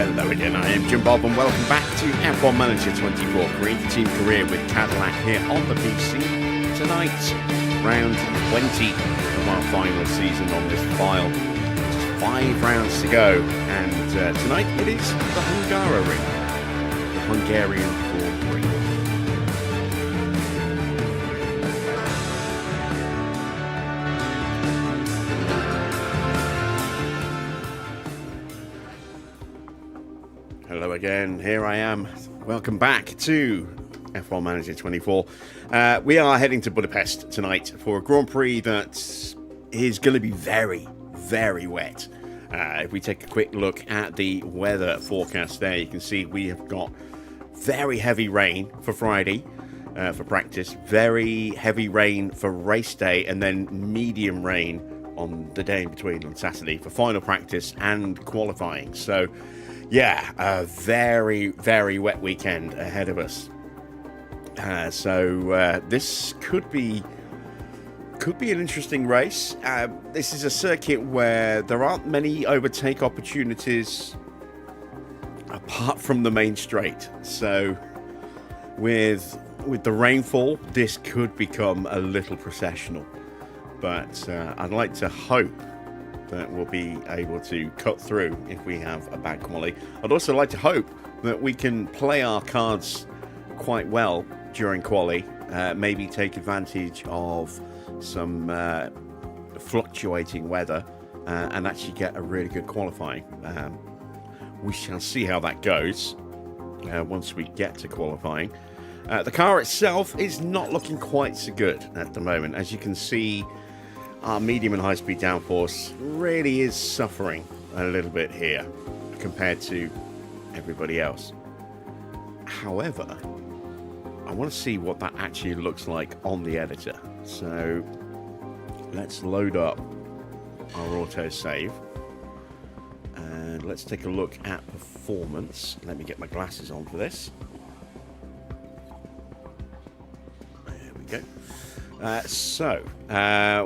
Hello again, I am Jim Bob and welcome back to F1 Manager 24, Create Team Career with Cadillac here on the PC. Tonight, round 20 of our final season on this file. Just 5 rounds to go, and tonight it is the Hungary, the Hungarian Grand Prix. Hello again, here I am. Welcome back to F1 Manager 24. We are heading to Budapest tonight for a Grand Prix that is going to be very, very wet. If we take a quick look at the weather forecast there, you can see we have got very heavy rain for Friday for practice, very heavy rain for race day, and then medium rain on the day in between on Saturday for final practice and qualifying. So yeah, a very, very wet weekend ahead of us. So this could be an interesting race. This is a circuit where there aren't many overtake opportunities apart from the main straight. So with the rainfall, this could become a little processional. But I'd like to hope that we'll be able to cut through if we have a bad quali. I'd also like to hope that we can play our cards quite well during quali, maybe take advantage of some fluctuating weather and actually get a really good qualifying. We shall see how that goes once we get to qualifying. The car itself is not looking quite so good at the moment. As you can see, our medium and high-speed downforce really is suffering a little bit here compared to everybody else. However, I want to see what that actually looks like on the editor. So let's load up our autosave and let's take a look at performance. Let me get my glasses on for this. There we go. So,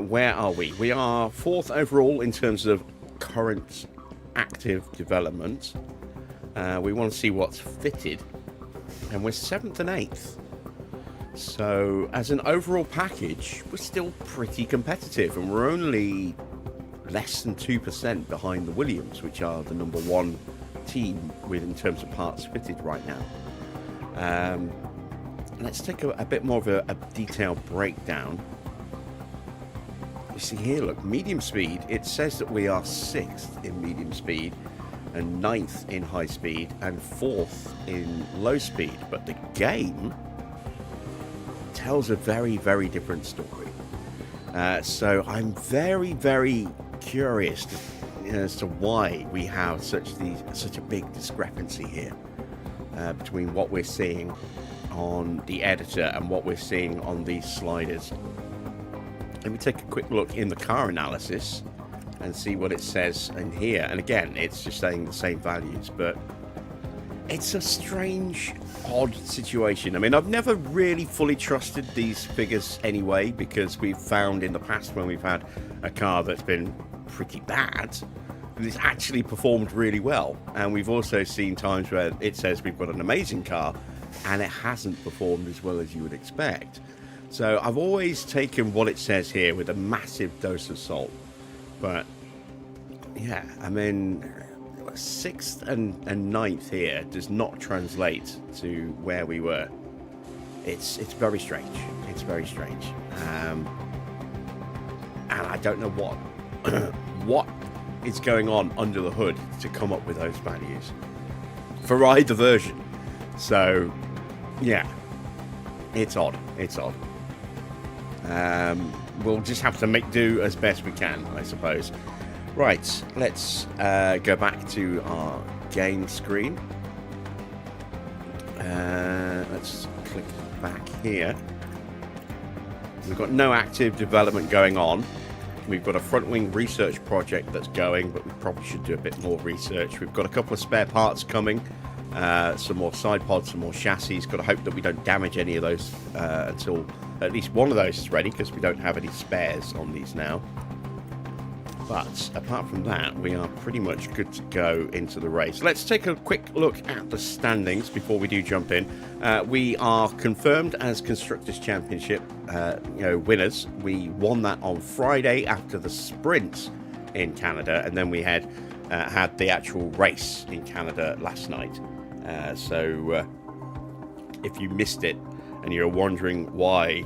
where are we? We are 4th overall in terms of current active development. We want to see what's fitted, and we're 7th and 8th. So, as an overall package, we're still pretty competitive, and we're only less than 2% behind the Williams, which are the number 1 team in terms of parts fitted right now. Let's take a bit more of a detailed breakdown. You see here, look, medium speed, it says that we are 6th in medium speed and 9th in high speed and 4th in low speed. But the game tells a very, very different story. So I'm very, very curious as to why we have such a big discrepancy here between what we're seeing on the editor and what we're seeing on these sliders. Let me take a quick look in the car analysis and see what it says in here. And again, it's just saying the same values, but it's a strange, odd situation. I mean, I've never really fully trusted these figures anyway, because we've found in the past when we've had a car that's been pretty bad, and it's actually performed really well. And we've also seen times where it says we've got an amazing car and it hasn't performed as well as you would expect. So I've always taken what it says here with a massive dose of salt. But yeah, I mean, 6th and 9th here does not translate to where we were. It's very strange. It's very strange. And I don't know what is going on under the hood to come up with those values for either version. So yeah, it's odd. It's odd. We'll just have to make do as best we can, I suppose. Right, let's go back to our game screen. Let's click back here. We've got no active development going on. We've got a front wing research project that's going, but we probably should do a bit more research. We've got a couple of spare parts coming. Some more side pods, some more chassis. Got to hope that we don't damage any of those until at least one of those is ready, because we don't have any spares on these now. But apart from that, we are pretty much good to go into the race. Let's take a quick look at the standings before we do jump in. We are confirmed as Constructors' Championship winners. We won that on Friday after the sprint in Canada, and then we had the actual race in Canada last night. So if you missed it and you're wondering why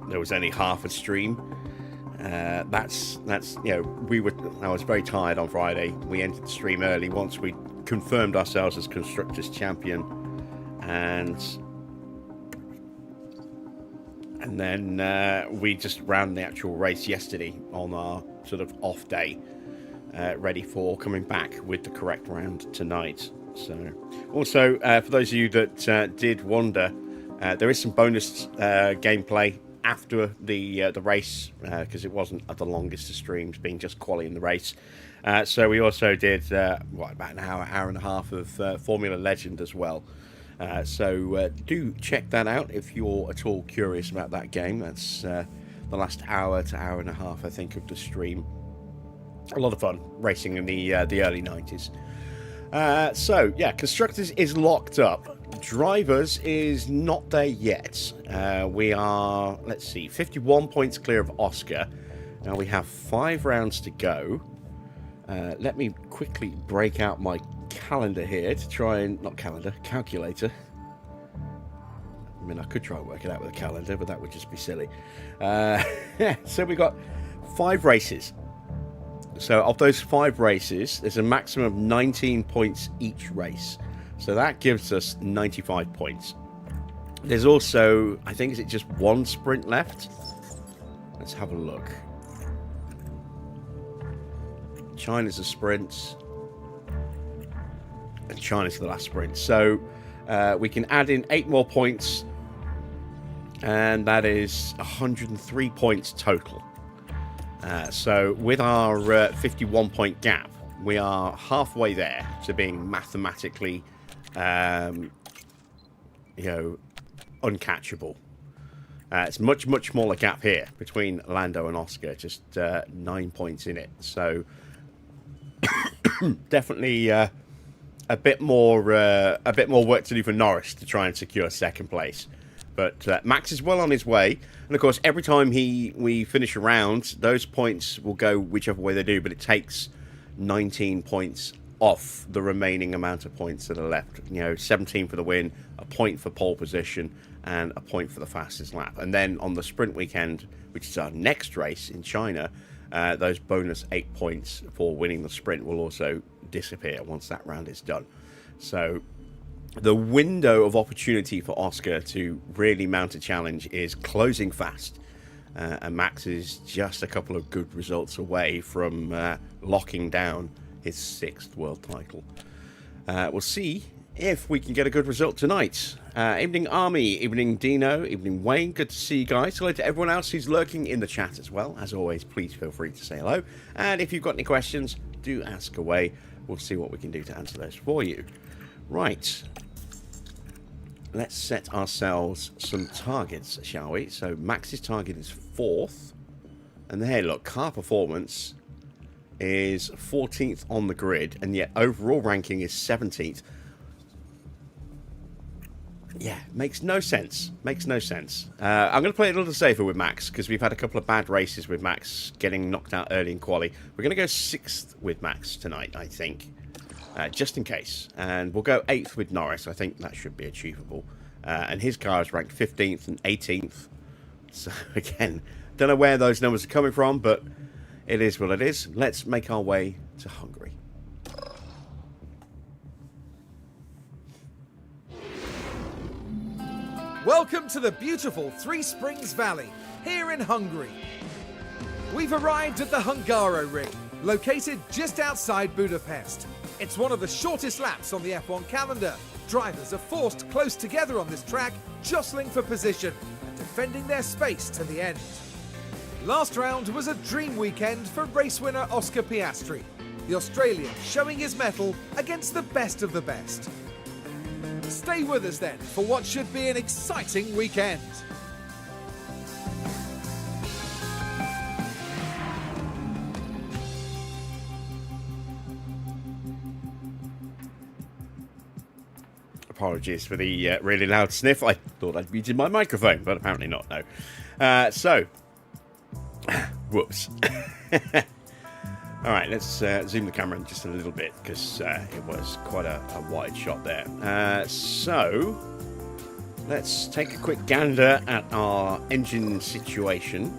there was only half a stream, that's I was very tired on Friday. We entered the stream early once we confirmed ourselves as Constructors Champion, and then we just ran the actual race yesterday on our sort of off day, ready for coming back with the correct round tonight. So also for those of you that did wonder, there is some bonus gameplay after the race, because it wasn't the longest of streams, being just quali in the race. So we also did about an hour and a half of Formula Legend as well. So do check that out if you're at all curious about that game. That's the last hour to hour and a half, I think, of the stream. A lot of fun racing in the early 90s. So yeah, Constructors is locked up. Drivers is not there yet. We are, let's see, 51 points clear of Oscar. Now we have 5 rounds to go. Let me quickly break out my calendar here to try and, calculator. I mean, I could try and work it out with a calendar, but that would just be silly. So we got 5 races. So of those 5 races, there's a maximum of 19 points each race. So that gives us 95 points. There's also, I think, is it just 1 sprint left? Let's have a look. China's a sprint. And China's the last sprint. So we can add in 8 more points. And that is 103 points total. So with our 51 point gap, we are halfway there to being mathematically uncatchable. It's much smaller gap here between Lando and Oscar, just 9 points in it. So definitely a bit more work to do for Norris to try and secure second place. But Max is well on his way, and of course every time we finish a round, those points will go whichever way they do, but it takes 19 points off the remaining amount of points that are left. 17 for the win, a point for pole position, and a point for the fastest lap. And then on the sprint weekend, which is our next race in China, those bonus 8 points for winning the sprint will also disappear once that round is done. So the window of opportunity for Oscar to really mount a challenge is closing fast. And Max is just a couple of good results away from locking down his 6th world title. We'll see if we can get a good result tonight. Evening Army, evening Dino, evening Wayne. Good to see you guys. Hello to everyone else who's lurking in the chat as well. As always, please feel free to say hello. And if you've got any questions, do ask away. We'll see what we can do to answer those for you. Right. Let's set ourselves some targets, shall we? So Max's target is 4th. And there, look, car performance is 14th on the grid, and yet overall ranking is 17th. Yeah, makes no sense. Makes no sense. I'm going to play it a little safer with Max, because we've had a couple of bad races with Max getting knocked out early in quali. We're going to go 6th with Max tonight, I think. Just in case. And we'll go 8th with Norris. I think that should be achievable. And his car is ranked 15th and 18th. So, again, don't know where those numbers are coming from, but it is what it is. Let's make our way to Hungary. Welcome to the beautiful Three Springs Valley, here in Hungary. We've arrived at the Hungaro Ring, located just outside Budapest. It's one of the shortest laps on the F1 calendar. Drivers are forced close together on this track, jostling for position and defending their space to the end. Last round was a dream weekend for race winner Oscar Piastri, the Australian showing his mettle against the best of the best. Stay with us then for what should be an exciting weekend. Apologies for the really loud sniff. I thought I'd muted my microphone, but apparently not, no. So, whoops. All right, let's zoom the camera in just a little bit, because it was quite a wide shot there. So, let's take a quick gander at our engine situation.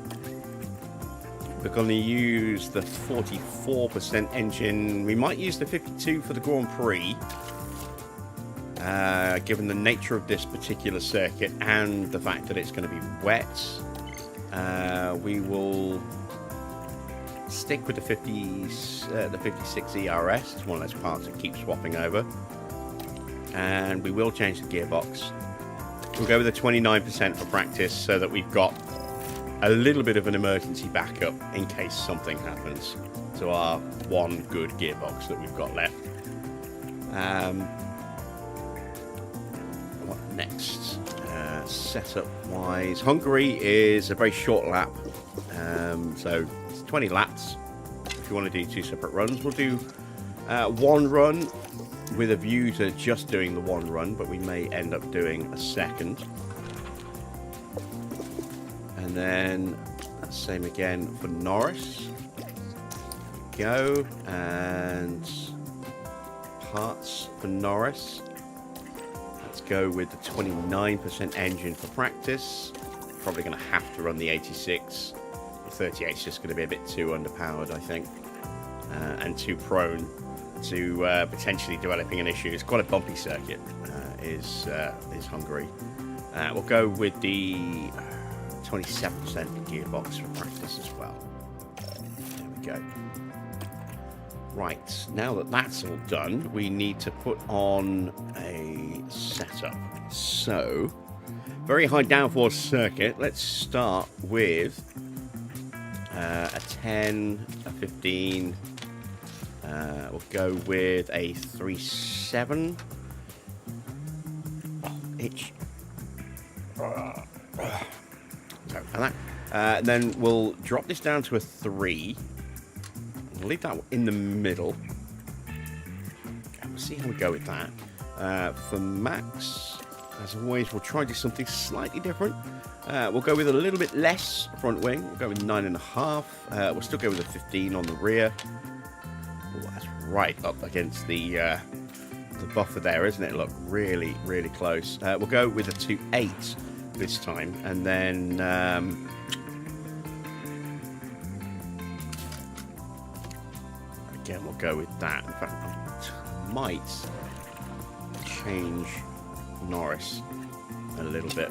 We're going to use the 44% engine. We might use the 52 for the Grand Prix, given the nature of this particular circuit and the fact that it's going to be wet. We will stick with the 56 ERS. It's one of those parts that keeps swapping over. And we will change the gearbox. We'll go with the 29% for practice so that we've got a little bit of an emergency backup in case something happens to our one good gearbox that we've got left. What next? Setup wise, Hungary is a very short lap, so it's 20 laps. If you want to do 2 separate runs, we'll do one run with a view to just doing the one run, but we may end up doing a second. And then same again for Norris. Go, and parts for Norris. Let's go with the 29% engine for practice. Probably going to have to run the 86. The 38 is just going to be a bit too underpowered, I think, and too prone to potentially developing an issue. It's quite a bumpy circuit, is Hungary. We'll go with the 27% gearbox for practice as well. There we go. Right, now that that's all done, we need to put on a setup. So, very high downforce circuit. Let's start with a 10, a 15. We'll go with a 3.7. Oh, itch. Sorry about that. Then we'll drop this down to a 3. We'll leave that in the middle. And we'll see how we go with that. For max, as always, we'll try to do something slightly different. We'll go with a little bit less front wing. We'll go with 9.5. We'll still go with a 15 on the rear. Ooh, that's right up against the buffer there, isn't it? Look, really, really close. We'll go with a 2.8 this time, and then again we'll go with that. In fact, I might change Norris a little bit.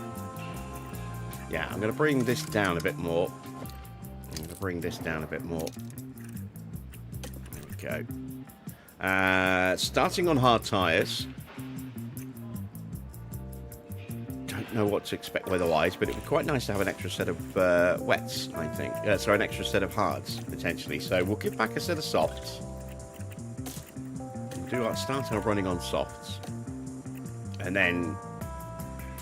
Yeah, I'm going to bring this down a bit more. There we go. Starting on hard tyres. Don't know what to expect weather-wise, but it would be quite nice to have an extra set of wets, I think. Sorry, an extra set of hards, potentially. So we'll give back a set of softs. We'll start our running on softs. And then,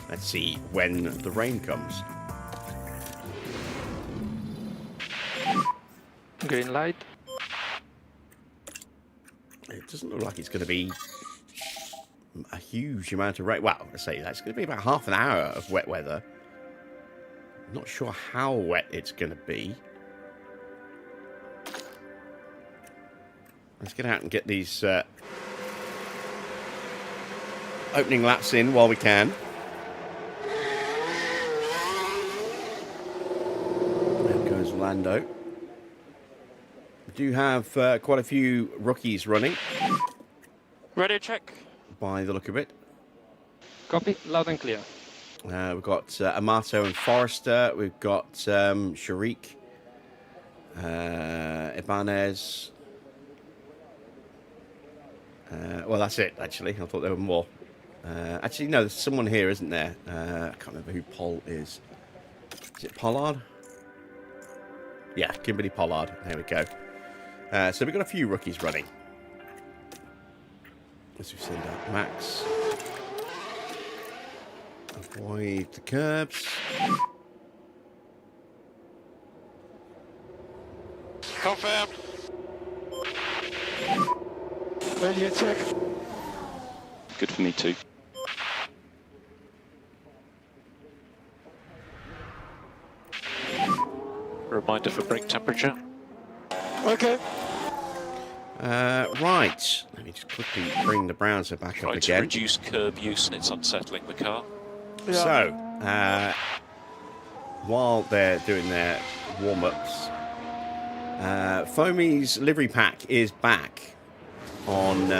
let's see when the rain comes. Green light. It doesn't look like it's going to be a huge amount of rain. Well, let's say that's going to be about half an hour of wet weather. I'm not sure how wet it's going to be. Let's get out and get these opening laps in while we can. There goes Lando. We do have quite a few rookies running. Ready, check. By the look of it. Copy, loud and clear. We've got Amato and Forrester. We've got Sharik, Ibanez. Well, that's it, actually. I thought there were more. Actually, no, there's someone here, isn't there? I can't remember who Paul is. Is it Pollard? Yeah, Kimberly Pollard. There we go. So we've got a few rookies running. As we send out Max. Avoid the curbs. Confirmed. Ready, check. Good for me too. Reminder for brake temperature. Okay. Right. Let me just quickly bring the browser back Try up to again. reduce curb use and it's unsettling the car. So, while they're doing their warm-ups, Foamy's livery pack is back on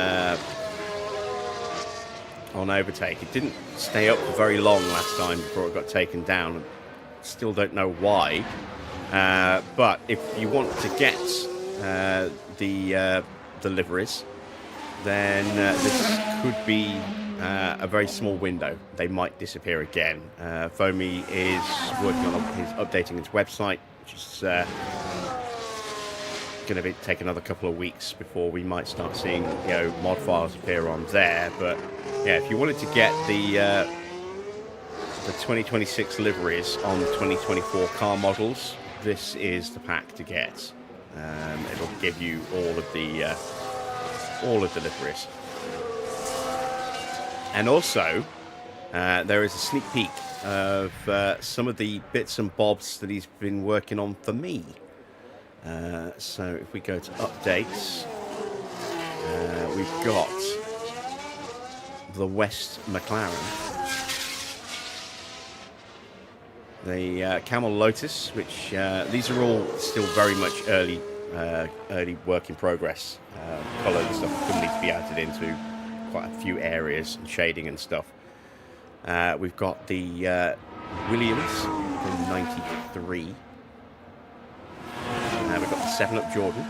overtake. It didn't stay up for very long last time before it got taken down. Still don't know why. But if you want to get the liveries, then this could be a very small window. They might disappear again. Foamy is working on updating his website, which is going to take another couple of weeks before we might start seeing mod files appear on there. But yeah, if you wanted to get the 2026 liveries on the 2024 car models, this is the pack to get. It'll give you all of the liveries. And also, there is a sneak peek of some of the bits and bobs that he's been working on for me. So if we go to updates, we've got the West McLaren, the Camel Lotus, which these are all still very much early work in progress. Colour and stuff still needs to be added into quite a few areas and shading and stuff. We've got the Williams from '93. We've got the 7-Up Jordan,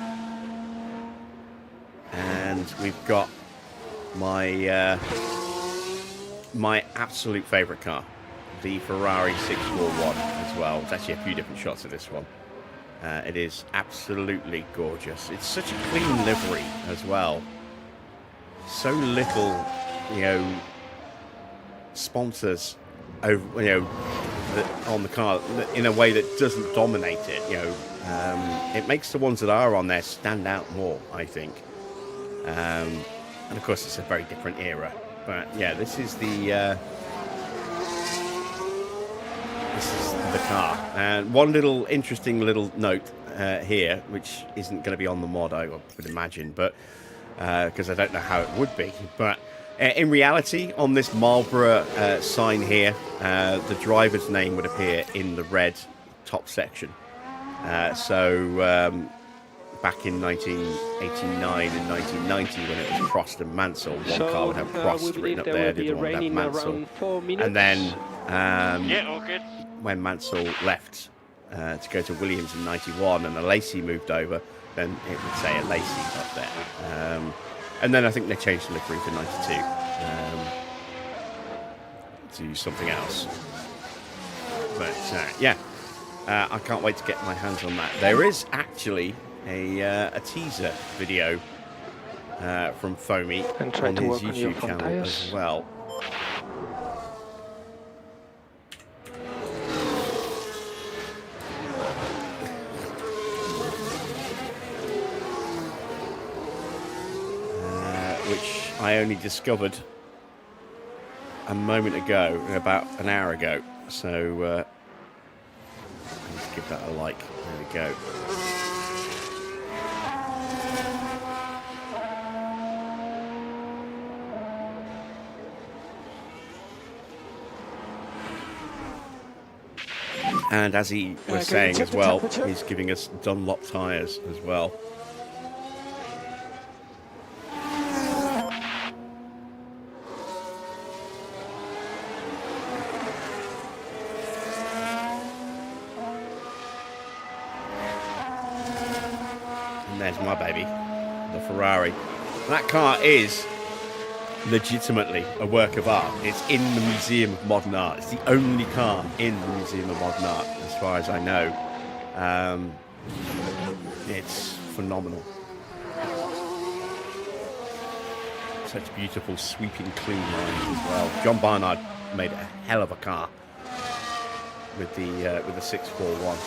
and we've got my my absolute favourite car, the Ferrari 641 as well. There's actually a few different shots of this one. It is absolutely gorgeous. It's such a clean livery as well. So little, sponsors over, on the car in a way that doesn't dominate it. It makes the ones that are on there stand out more, I think. And of course, it's a very different era. But yeah, this is the car. And one little interesting little note here, which isn't going to be on the mod, I would imagine, but because I don't know how it would be. But in reality, on this Marlboro sign here, the driver's name would appear in the red top section. So back in 1989 and 1990, when it was Prost and Mansell, one car would have Prost written up there, the other one would have Mansell. And then all good. when Mansell left to go to Williams in '91 and a Lacey moved over, then it would say a Lacey up there. And then I think they changed the livery for '92 to something else. But yeah, I can't wait to get my hands on that. There is actually a teaser video from Foamy And try on to his work on your YouTube front channel tires. as well. Which I only discovered a moment ago, about an hour ago. So let's give that a like. There we go. And as he was saying as well, he's giving us Dunlop tyres as well. And there's my baby, the Ferrari. That car is legitimately a work of art. It's in the Museum of Modern Art. It's the only car in the Museum of Modern Art, as far as I know. It's phenomenal. Such beautiful, sweeping, clean lines as well. John Barnard made a hell of a car with the 641.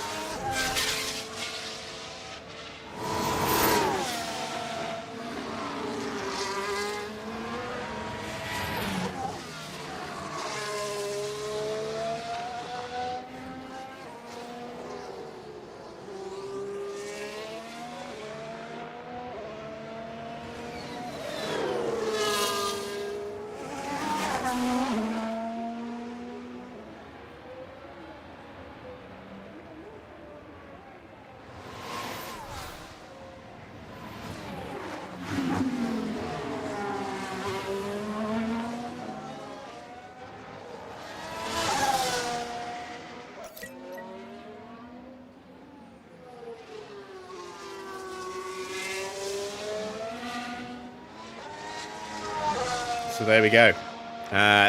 So there we go.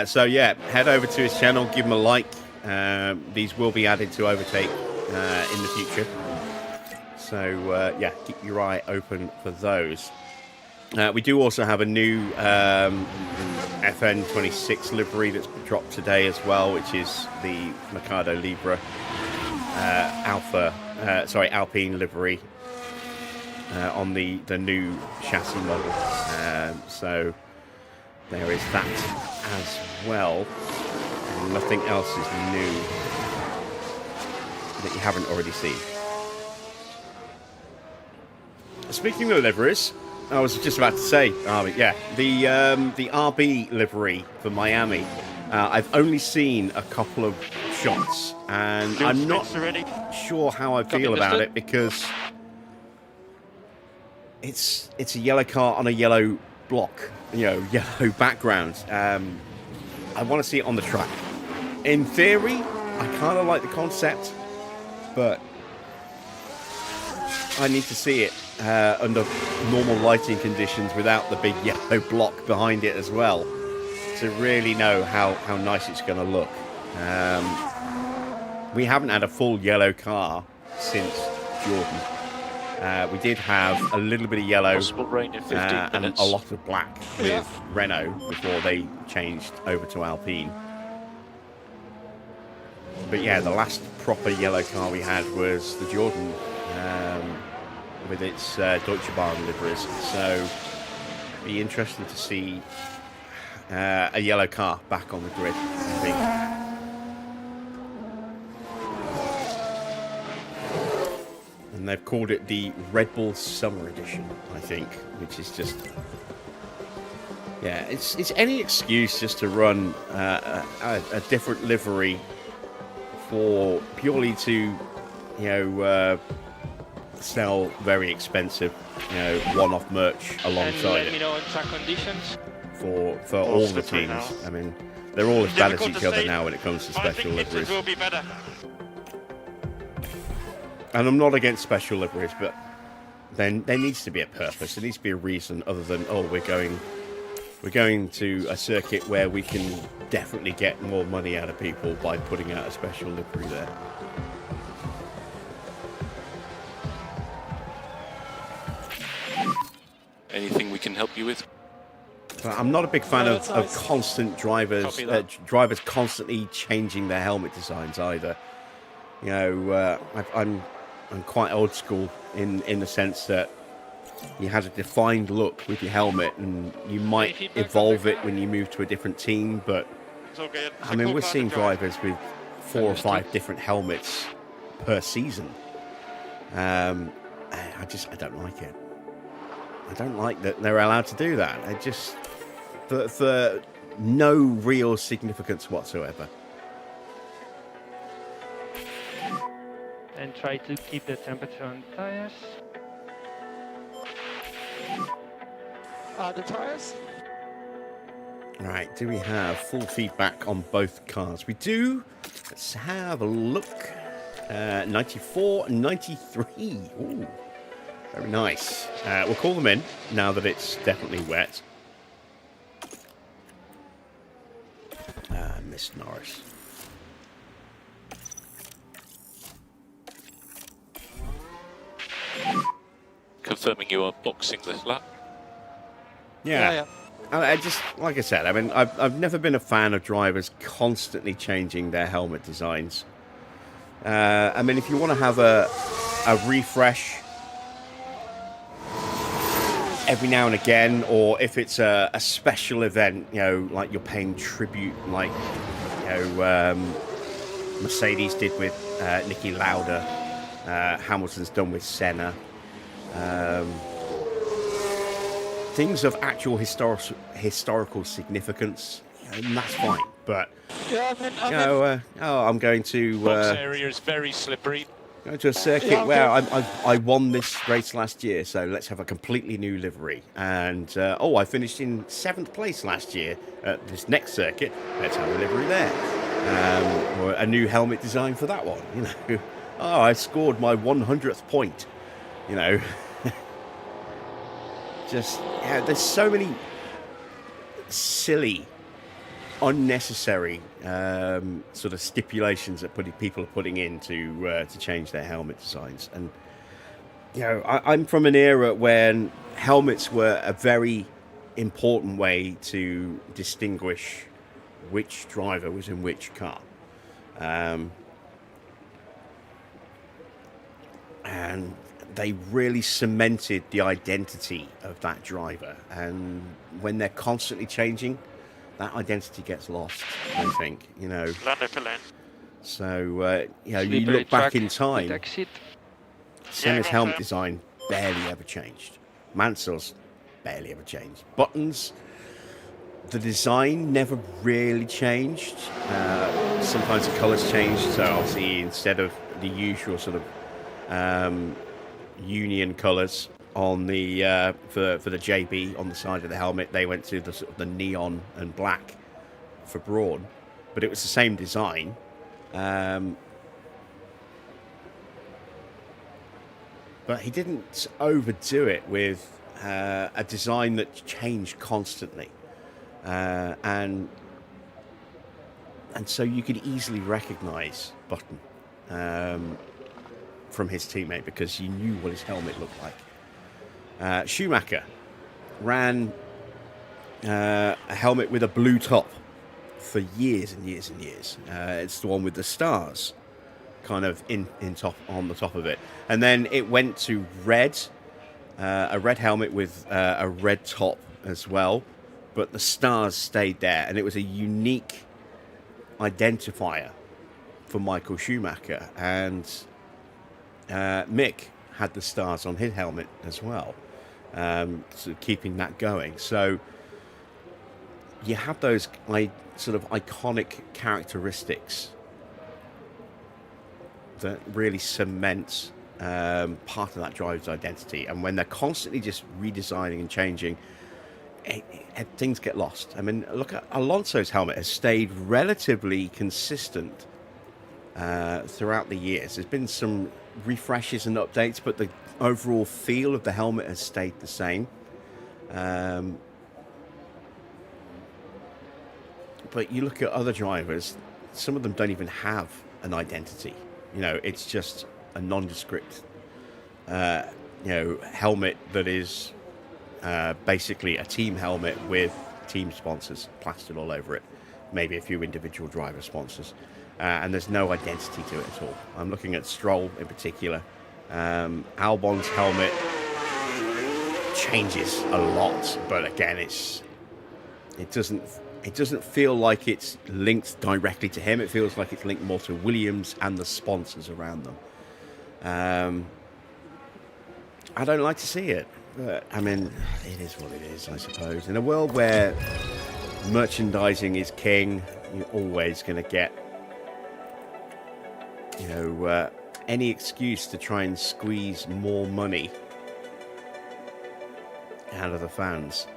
So yeah, head over to his channel, give him a like. These will be added to Overtake in the future. So yeah, keep your eye open for those. We do also have a new FN26 livery that's dropped today as well, which is the McLaren Livery Alpine livery on the new chassis model. So there is that as well. And nothing else is new that you haven't already seen. Speaking of liveries, I was just about to say, yeah, the RB livery for Miami. I've only seen a couple of shots, and I'm not sure how I feel about it because it's a yellow car on a yellow block, yellow background. I want to see it on the track. In theory, I kind of like the concept, but I need to see it under normal lighting conditions without the big yellow block behind it as well to really know how nice it's going to look. We haven't had a full yellow car since Jordan. We did have a little bit of yellow and a lot of black with Renault before they changed over to Alpine. But yeah, the last proper yellow car we had was the Jordan with its Deutsche Bahn liveries. So it'd be interesting to see a yellow car back on the grid, I think. And they've called it the Red Bull Summer Edition, I think, which is just, yeah, it's any excuse just to run a different livery for purely to, sell very expensive, one-off merch alongside it. For all the teams. I mean, they're all as bad as each other now when it comes to special liveries. And I'm not against special liveries, but then there needs to be a purpose. There needs to be a reason other than, oh, we're going to a circuit where we can definitely get more money out of people by putting out a special livery there. Anything we can help you with? I'm not a big fan of constant drivers constantly changing their helmet designs either. I'm quite old school in the sense that you had a defined look with your helmet, and you might evolve it when you move to a different team. But I mean, we're seeing drivers with 4 or 5 different helmets per season. I don't like it. I don't like that they're allowed to do that. I just for no real significance whatsoever. And try to keep the temperature on tires. The tires? Right, do we have full feedback on both cars? We do. Let's have a look. 94, 93. Ooh, very nice. We'll call them in now that it's definitely wet. Miss Norris. Confirming you are boxing this lap. Yeah. I just, like I said, I mean, I've never been a fan of drivers constantly changing their helmet designs. I mean, if you want to have a refresh every now and again, or if it's a special event, like you're paying tribute, like, Mercedes did with Niki Lauda, Hamilton's done with Senna. Things of actual historical significance, and that's fine. But I'm going to Box area is very slippery. Go to a circuit where I won this race last year, so let's have a completely new livery. And I finished in 7th place last year at this next circuit. Let's have a livery there, or a new helmet design for that one. I scored my 100th point. Just there's so many silly, unnecessary sort of stipulations that people are putting in to change their helmet designs. And you know, I'm from an era when helmets were a very important way to distinguish which driver was in which car. And they really cemented the identity of that driver. And when they're constantly changing, that identity gets lost, I think, you know. So, you know, you look back in time, Senna's helmet design barely ever changed. Mansell's barely ever changed. Buttons, the design never really changed. Sometimes the colours changed, so obviously instead of the usual sort of union colours on the for the JB on the side of the helmet, they went to the sort of the neon and black for Brawn, but it was the same design. But he didn't overdo it with a design that changed constantly, and so you could easily recognise Button from his teammate because you knew what his helmet looked like. Schumacher ran a helmet with a blue top for years and years and years. It's the one with the stars kind of in top on the top of it, and then it went to red, a red helmet with a red top as well, but the stars stayed there, and it was a unique identifier for Michael Schumacher. And Mick had the stars on his helmet as well, so keeping that going. So you have those sort of iconic characteristics that really cement part of that driver's identity. And when they're constantly just redesigning and changing, things get lost. I mean, look at Alonso's helmet has stayed relatively consistent throughout the years. There's been some refreshes and updates, but the overall feel of the helmet has stayed the same. But you look at other drivers, some of them don't even have an identity. You know, it's just a nondescript, helmet that is basically a team helmet with team sponsors plastered all over it. Maybe a few individual driver sponsors. And there's no identity to it at all. I'm looking at Stroll in particular. Albon's helmet changes a lot, but again, it doesn't feel like it's linked directly to him. It feels like it's linked more to Williams and the sponsors around them. I don't like to see it, but I mean, it is what it is, I suppose. In a world where merchandising is king, you're always going to get, any excuse to try and squeeze more money out of the fans.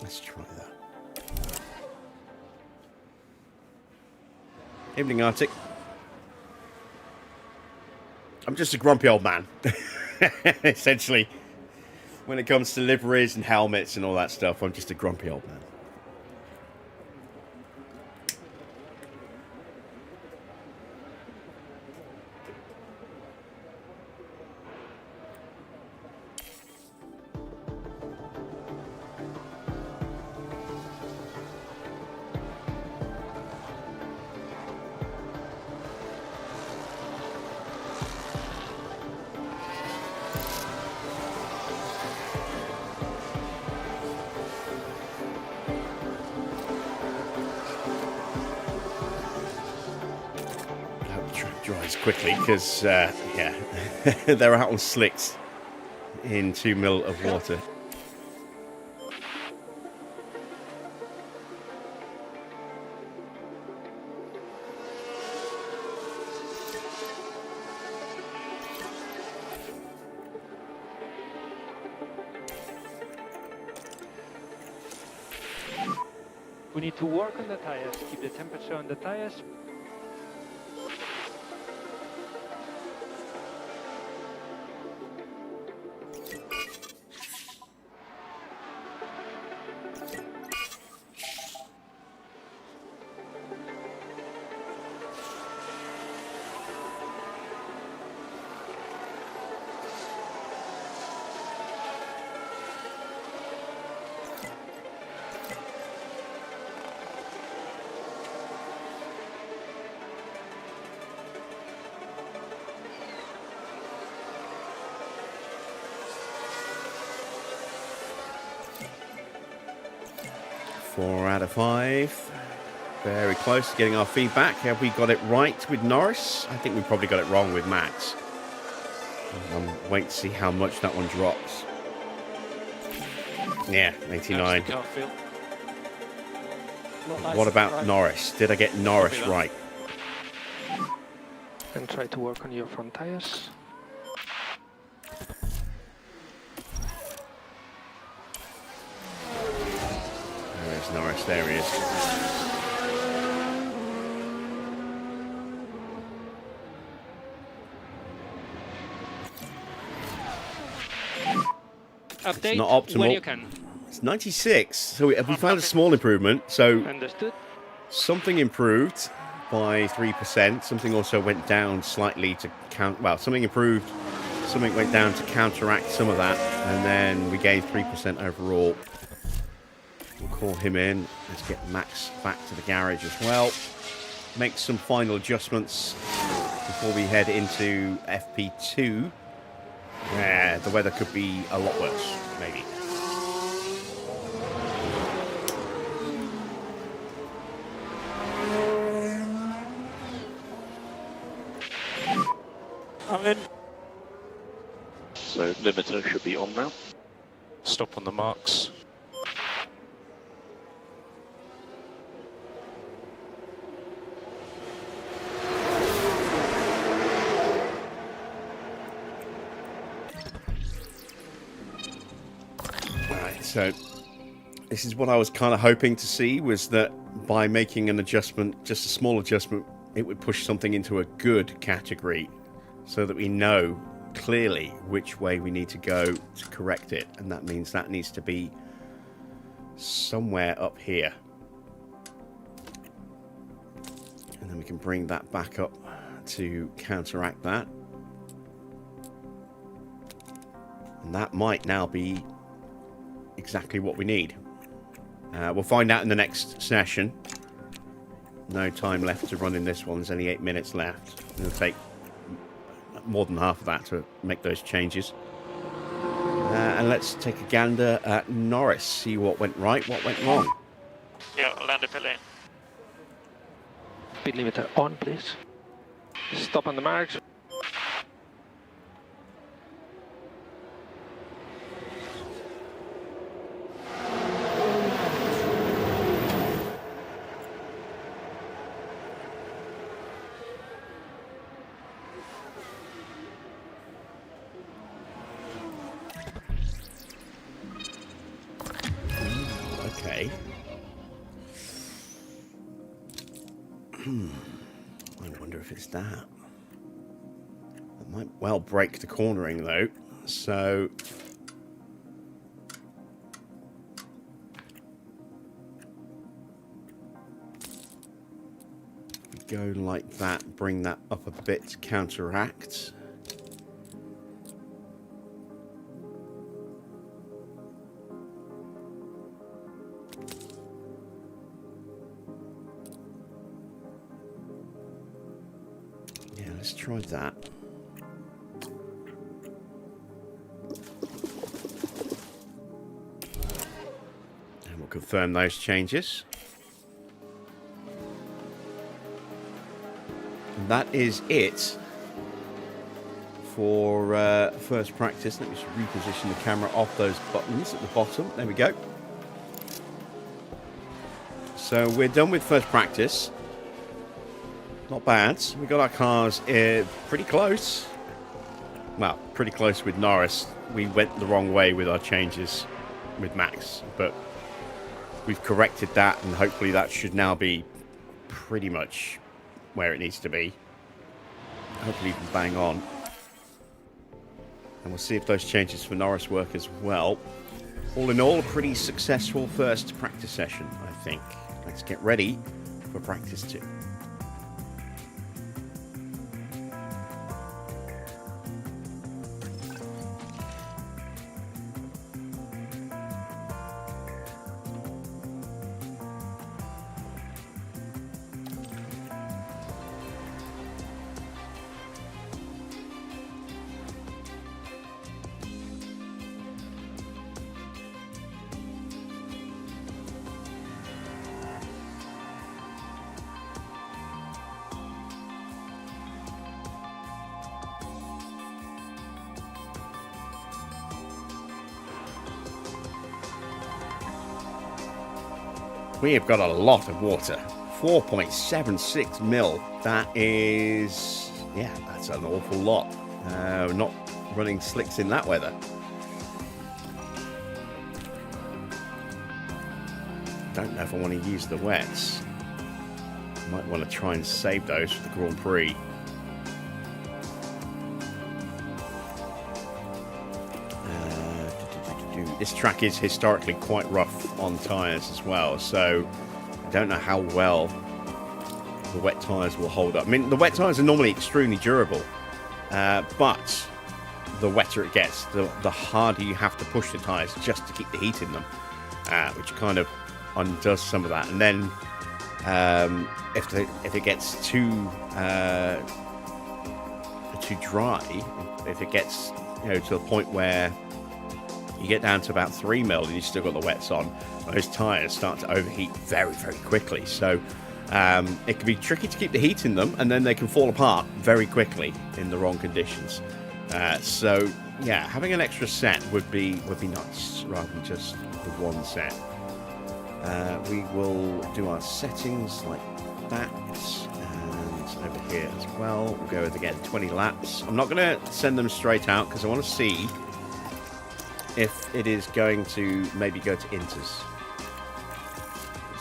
Let's try that. Evening, Arctic. I'm just a grumpy old man. Essentially, when it comes to liveries and helmets and all that stuff, I'm just a grumpy old man. Dries quickly because, they're out on slicks in 2 mil of water. We need to work on the tires. Keep the temperature on the tires. Four out of 5. Very close to getting our feedback. Have we got it right with Norris? I think we probably got it wrong with Max. I'm waiting to see how much that one drops. Yeah, 89. What about Norris? Did I get Norris right? And try to work on your front tires. There's Norris, there he is. Update It's not optimal. when you can. It's 96, so we found a small improvement. So Understood. something improved by 3%. Something also went down slightly to count. Well, something improved. Something went down to counteract some of that, and then we gained 3% overall. We'll call him in. Let's get Max back to the garage as well. Make some final adjustments before we head into FP2. Yeah, the weather could be a lot worse, maybe. I'm in. So limiter should be on now. Stop on the marks. So this is what I was kind of hoping to see, was that by making an adjustment, just a small adjustment, it would push something into a good category so that we know clearly which way we need to go to correct it. And that means that needs to be somewhere up here. And then we can bring that back up to counteract that. And that might now be exactly what we need. We'll find out in the next session. No time left to run in this one. There's only 8 minutes left. It'll take more than half of that to make those changes. And let's take a gander at Norris. See what went right, what went wrong. Yeah, land it in. Speed limiter on, please. Stop on the marks. Okay. I wonder if it's that. It might well break the cornering though. So go like that, bring that up a bit to counteract. Let's try that. And we'll confirm those changes. And that is it for first practice. Let me just reposition the camera off those buttons at the bottom. There we go. So we're done with first practice. Not bad. We got our cars pretty close. Well, pretty close with Norris. We went the wrong way with our changes with Max, but we've corrected that, and hopefully that should now be pretty much where it needs to be. Hopefully even bang on. And we'll see if those changes for Norris work as well. All in all, a pretty successful first practice session, I think. Let's get ready for practice 2. We have got a lot of water. 4.76 mil. That is... yeah, that's an awful lot. We're not running slicks in that weather. Don't know if I want to use the wets. Might want to try and save those for the Grand Prix. This track is historically quite rough on tyres as well, so I don't know how well the wet tyres will hold up. I mean, the wet tyres are normally extremely durable, but the wetter it gets, the harder you have to push the tyres just to keep the heat in them, which kind of undoes some of that. And then if it gets too dry, if it gets to a point where you get down to about 3 mil and you've still got the wets on, those tyres start to overheat very, very quickly. So it can be tricky to keep the heat in them, and then they can fall apart very quickly in the wrong conditions. So yeah, having an extra set would be nice rather than just the one set. We will do our settings like that, and over here as well. We'll go with again 20 laps. I'm not going to send them straight out because I want to see if it is going to maybe go to inters.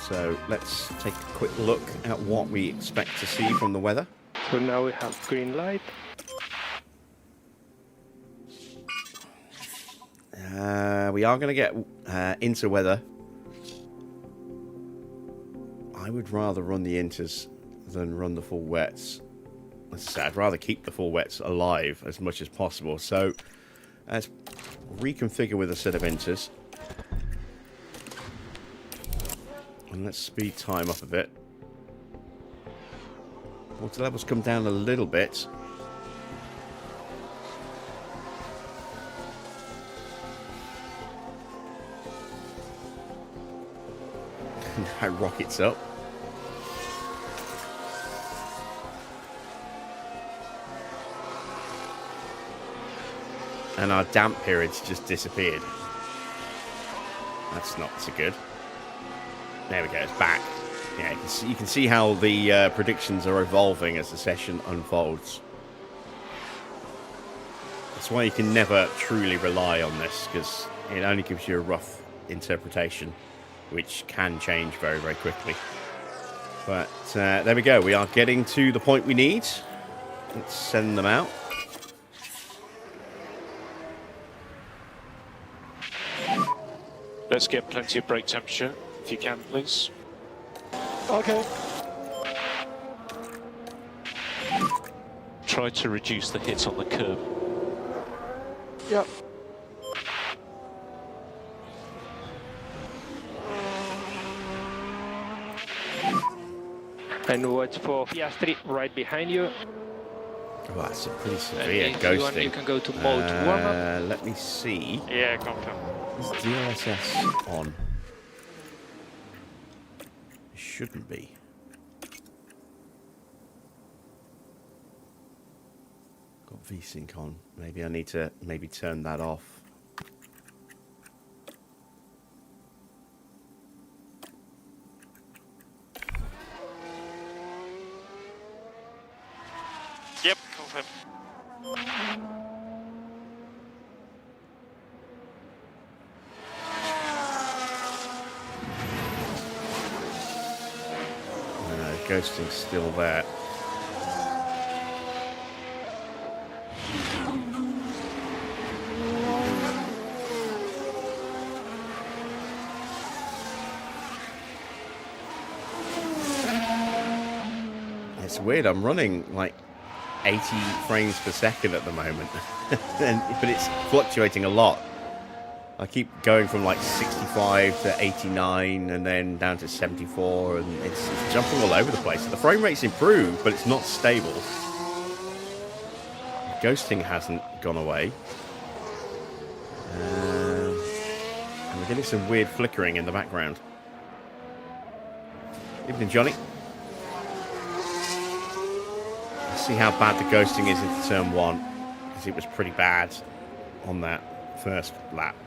So let's take a quick look at what we expect to see from the weather. So now we have green light. We are going to get inter weather. I would rather run the inters than run the full wets. I'd rather keep the full wets alive as much as possible. So let's reconfigure with a set of inters. And let's speed time up a bit. Water levels come down a little bit. Now rockets up. And our damp periods just disappeared. That's not so good. There we go, it's back. Yeah, you can see how the predictions are evolving as the session unfolds. That's why you can never truly rely on this, because it only gives you a rough interpretation, which can change very, very quickly. But there we go. We are getting to the point we need. Let's send them out. Let's get plenty of brake temperature, if you can, please. Okay. Try to reduce the hit on the curb. Yep. And watch for Piastri right behind you. Oh, that's a pretty severe ghosting. You can go to mode warm-up. Let me see. Yeah, confirm. Is DLSS on? It shouldn't be. Got VSync on. Maybe I need to turn that off. Yep, confirm. ghosting's still there. It's weird, I'm running like 80 frames per second at the moment, but it's fluctuating a lot. I keep going from like 65 to 89 and then down to 74, and it's jumping all over the place. The frame rate's improved, but it's not stable. Ghosting hasn't gone away. And we're getting some weird flickering in the background. Evening, Johnny. Let's see how bad the ghosting is into turn 1, because it was pretty bad on that first lap.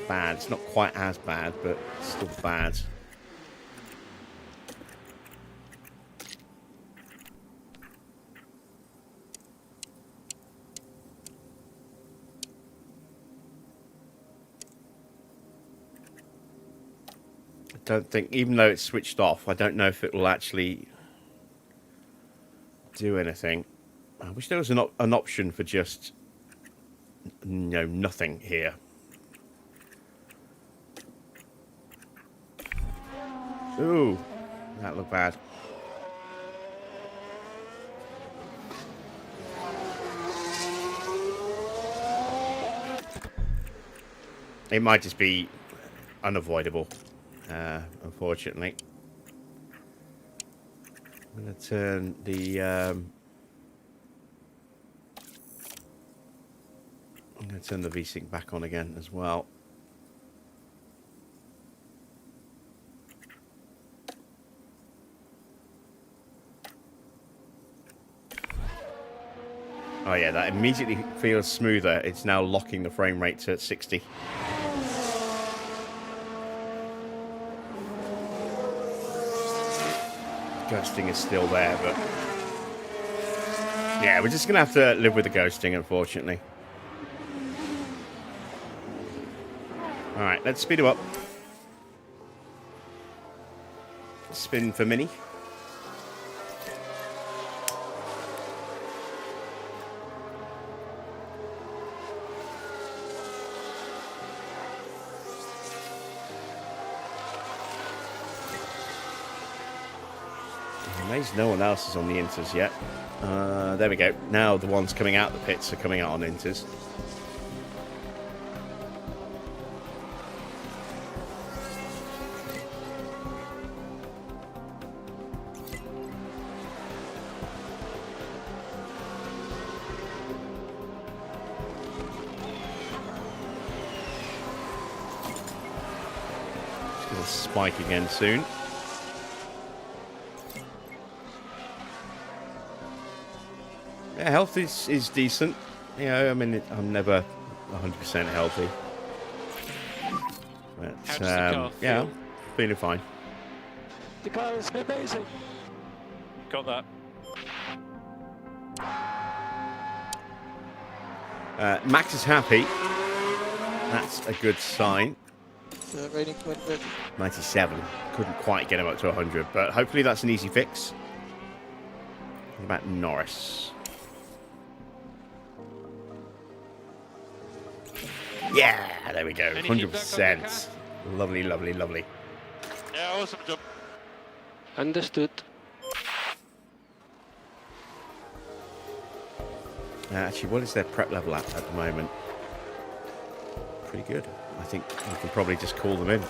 Bad. It's not quite as bad, but still bad. I don't think, even though it's switched off, I don't know if it will actually do anything. I wish there was an option for just, you know, nothing here. Ooh, that looked bad. It might just be unavoidable, unfortunately. I'm going to turn the... I'm going to turn the V-Sync back on again as well. Oh yeah, that immediately feels smoother. It's now locking the frame rate to 60. Ghosting is still there, but... yeah, we're just going to have to live with the ghosting, unfortunately. Alright, let's speed him up. Spin for Mini. Amazed no one else is on the inters yet. There we go. Now the ones coming out the pits are coming out on inters. It's going to spike again soon. Yeah, health is decent. You know, I mean, I'm never 100% healthy. But, yeah, feeling fine. The car is amazing. Got that. Max is happy. That's a good sign. The rating went good. 97. Couldn't quite get him up to 100, but hopefully that's an easy fix. What about Norris? Yeah, there we go. 100%. Lovely, lovely, lovely. Yeah, awesome job. Understood. Actually, what is their prep level at the moment? Pretty good. I think we can probably just call them in.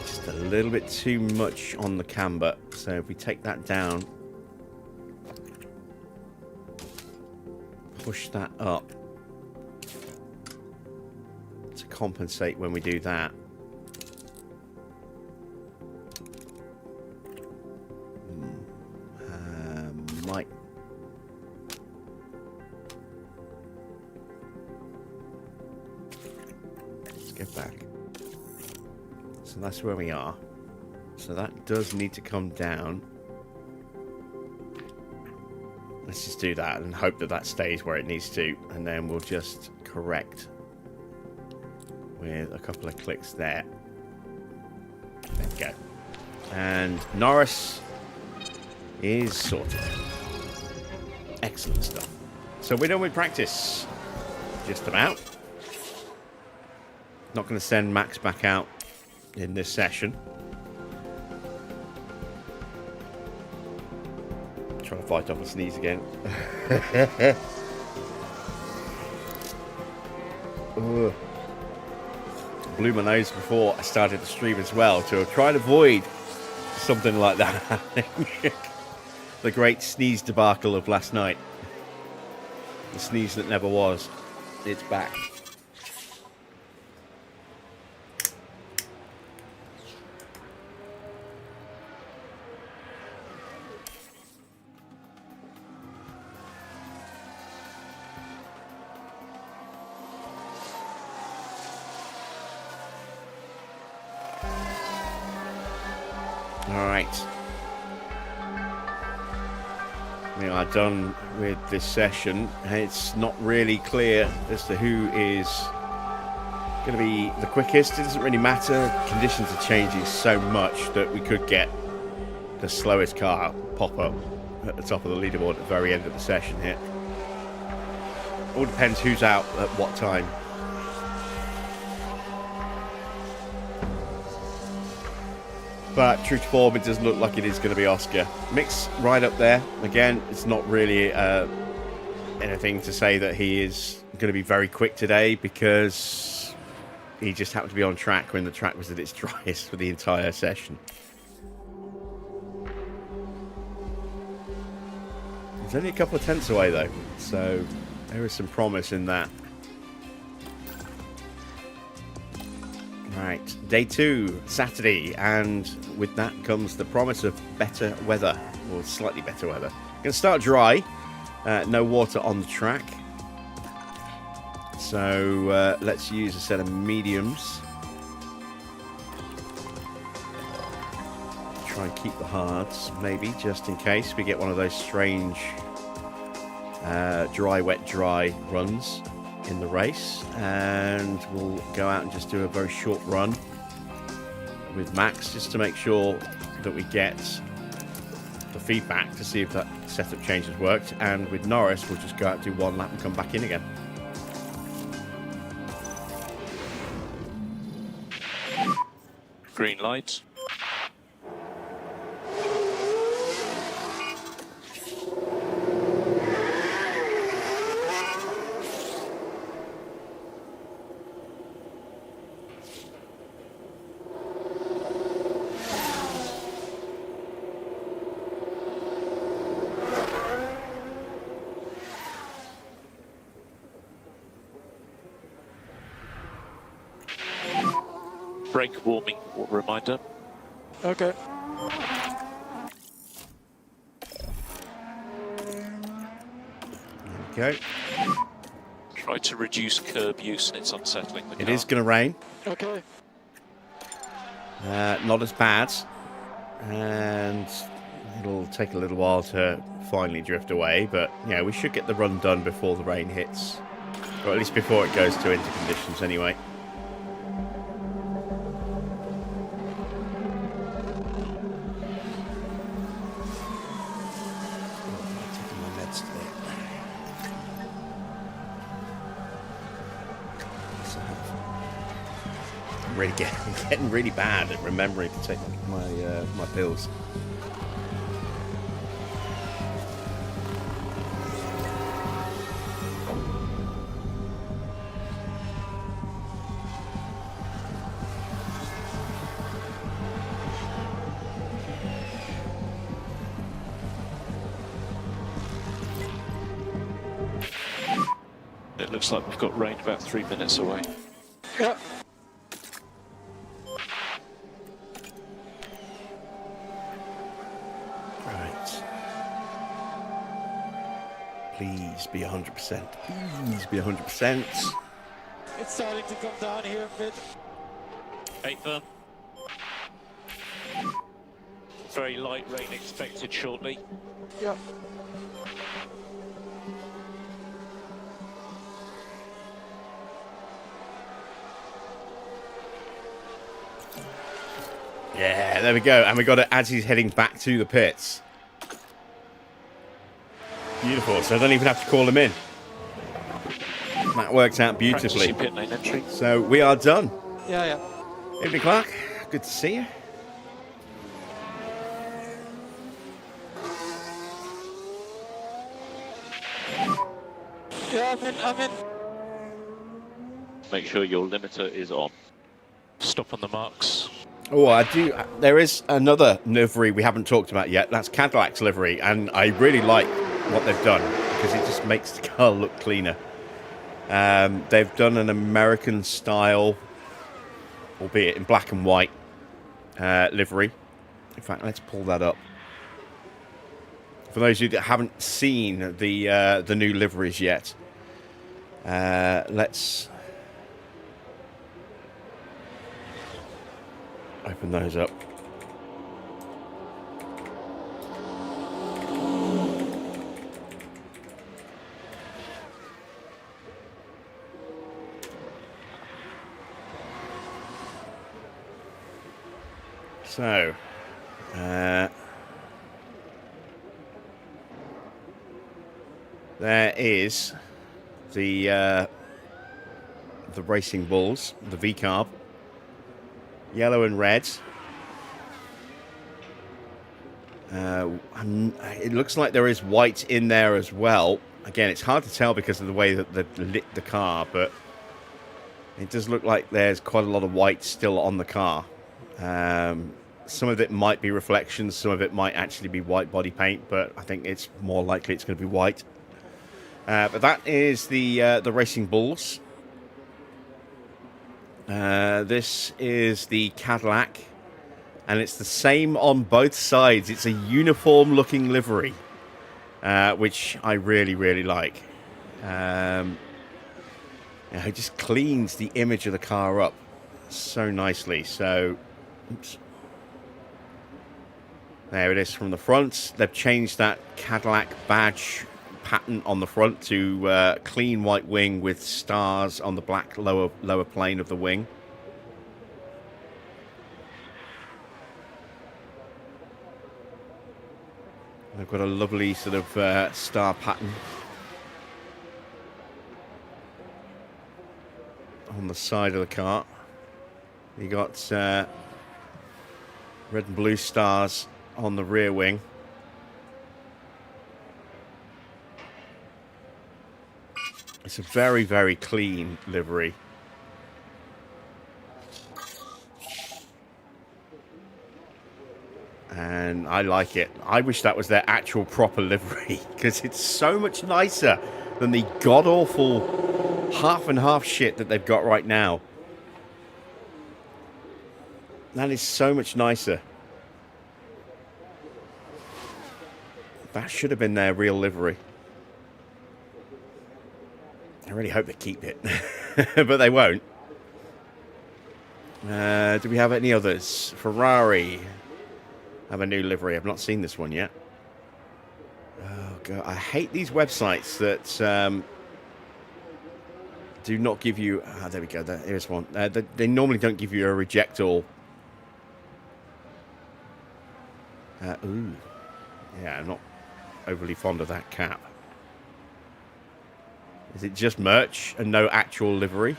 Just a little bit too much on the camber. So if we take that down, push that up to compensate when we do that. So that's where we are. So that does need to come down. Let's just do that and hope that that stays where it needs to. And then we'll just correct with a couple of clicks there. There we go. And Norris is sorted. Excellent stuff. So we're done with practice. Just about. Not going to send Max back out in this session. Trying to fight off a sneeze again. Blew my nose before I started the stream as well, to try and avoid something like that happening. The great sneeze debacle of last night. The sneeze that never was. It's back. Alright. We are done with this session. It's not really clear as to who is going to be the quickest. It doesn't really matter. Conditions are changing so much that we could get the slowest car pop up at the top of the leaderboard at the very end of the session here. All depends who's out at what time. But true to form, it does look like it is going to be Oscar. Mick's right up there. Again, it's not really anything to say that he is going to be very quick today, because he just happened to be on track when the track was at its driest for the entire session. He's only a couple of tenths away though, so there is some promise in that. Right, day 2, Saturday, and with that comes the promise of better weather, or slightly better weather. Going to start dry, no water on the track. So let's use a set of mediums. Try and keep the hards, maybe, just in case we get one of those strange dry, wet, dry runs in the race. And we'll go out and just do a very short run with Max, just to make sure that we get the feedback to see if that setup change has worked. And with Norris, we'll just go out, do one lap and come back in again. Green light. Brake warming reminder. Okay. Okay. Try to reduce curb use, and it's unsettling the car. It is going to rain. Okay. Not as bad. And it'll take a little while to finally drift away. But, yeah, we should get the run done before the rain hits. Or at least before it goes to into conditions anyway. Really getting really bad at remembering to take my pills. It looks like we've got rain about 3 minutes away. Yeah. Please be 100%. Please be 100%. It's starting to come down here a bit. 8 firm. Very light rain expected shortly. Yeah. Yeah, there we go. And we got it as he's heading back to the pits. Beautiful. So I don't even have to call him in. That works out beautifully. Practice your pit lane entry. So we are done. Yeah. Evening, Clark. Good to see you. Yeah, I'm in. Make sure your limiter is on. Stop on the marks. Oh, I do. There is another livery we haven't talked about yet. That's Cadillac's livery, and I really like what they've done because it just makes the car look cleaner. They've done an American style, albeit in black and white, livery. In fact, let's pull that up. For those of you that haven't seen the new liveries yet, let's open those up. So, there is the Racing Bulls, the V-carb, yellow and red. It looks like there is white in there as well. Again, it's hard to tell because of the way that they lit the car, but it does look like there's quite a lot of white still on the car. Some of it might be reflections, some of it might actually be white body paint, but I think it's more likely it's going to be white. But that is the Racing Bulls. This is the Cadillac, and it's the same on both sides. It's a uniform looking livery, which I really, really like. It just cleans the image of the car up so nicely. So, oops. There it is from the front. They've changed that Cadillac badge pattern on the front to clean white wing with stars on the black lower plane of the wing. They've got a lovely sort of star pattern on the side of the car. You got red and blue stars on the rear wing. It's a very, very clean livery. And I like it. I wish that was their actual proper livery because it's so much nicer than the god-awful half and half shit that they've got right now. That is so much nicer. That should have been their real livery. I really hope they keep it, but they won't. Do we have any others? Ferrari have a new livery. I've not seen this one yet. Oh god, I hate these websites that do not give you. Ah, there we go. Here's one. They normally don't give you a reject all. Ooh, yeah, I'm not overly fond of that cap. Is it just merch and no actual livery?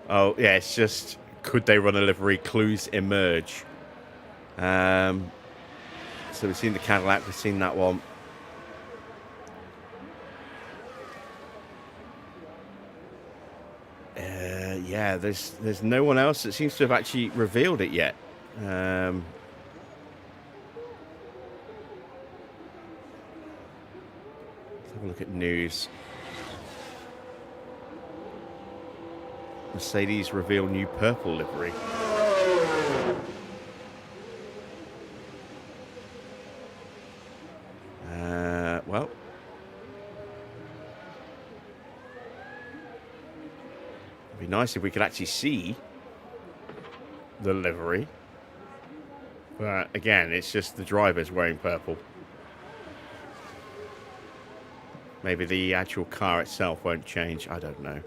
Oh, yeah, it's just, could they run a livery? Clues emerge. So we've seen the Cadillac, we've seen that one. Yeah, there's no one else that seems to have actually revealed it yet. Let's have a look at news. Mercedes reveal new purple livery. Well, it'd be nice if we could actually see the livery. But again, it's just the drivers wearing purple. Maybe the actual car itself won't change. I don't know.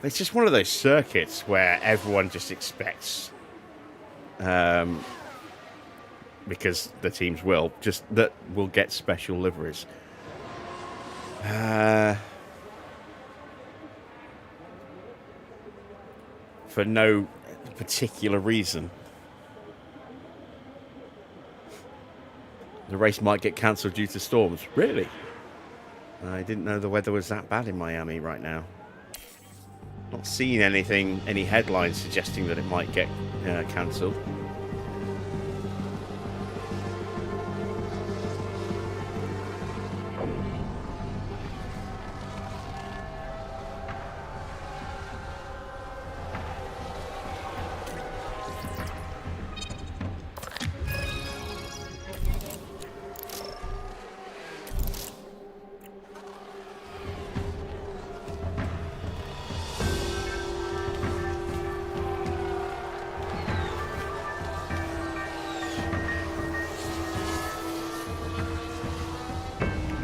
It's just one of those circuits where everyone just expects, because the teams will, just that we'll get special liveries. For no particular reason. The race might get cancelled due to storms. Really? I didn't know the weather was that bad in Miami right now. Not seeing anything, any headlines suggesting that it might get cancelled.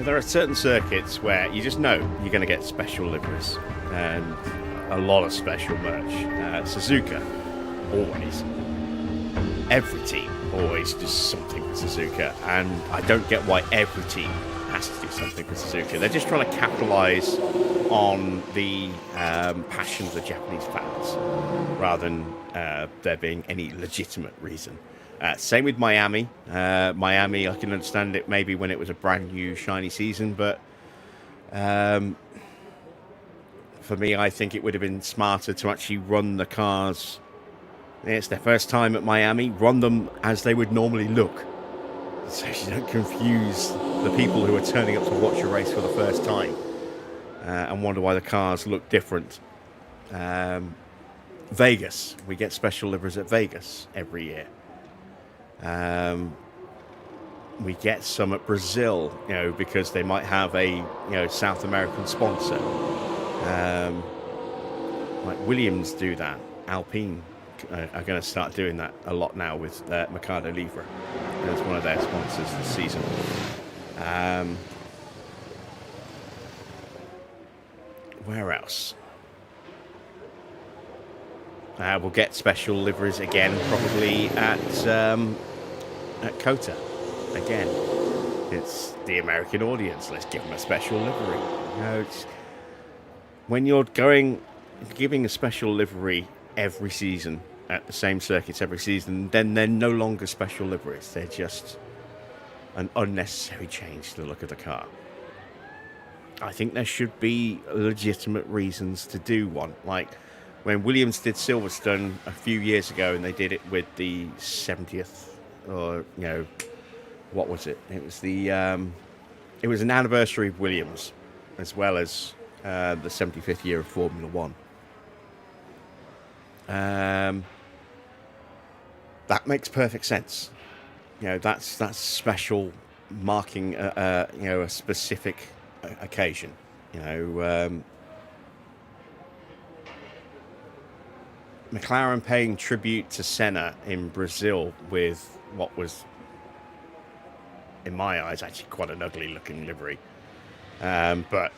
There are certain circuits where you just know you're going to get special liveries and a lot of special merch. Suzuka, always. Every team always does something for Suzuka, and I don't get why every team has to do something for Suzuka. They're just trying to capitalise on the passion of the Japanese fans, rather than there being any legitimate reason. Same with Miami. Miami, I can understand it maybe when it was a brand new shiny season, but for me, I think it would have been smarter to actually run the cars. It's their first time at Miami. Run them as they would normally look, so you don't confuse the people who are turning up to watch a race for the first time and wonder why the cars look different. Vegas, we get special liveries at Vegas every year. We get some at Brazil, because they might have a South American sponsor. Like Williams do that. Alpine are going to start doing that a lot now with McLaren Livery. That's one of their sponsors this season. Where else? We'll get special liveries again, probably at COTA. Again, it's the American audience. Let's give them a special livery. When you're giving a special livery every season at the same circuits every season, then they're no longer special liveries. They're just an unnecessary change to the look of the car. I think there should be legitimate reasons to do one. Like when Williams did Silverstone a few years ago, and they did it with the 70th, or what was it? It was it was an anniversary of Williams, as well as the 75th year of Formula One. That makes perfect sense. That's special, marking a specific occasion. McLaren paying tribute to Senna in Brazil with what was, in my eyes, actually quite an ugly looking livery, but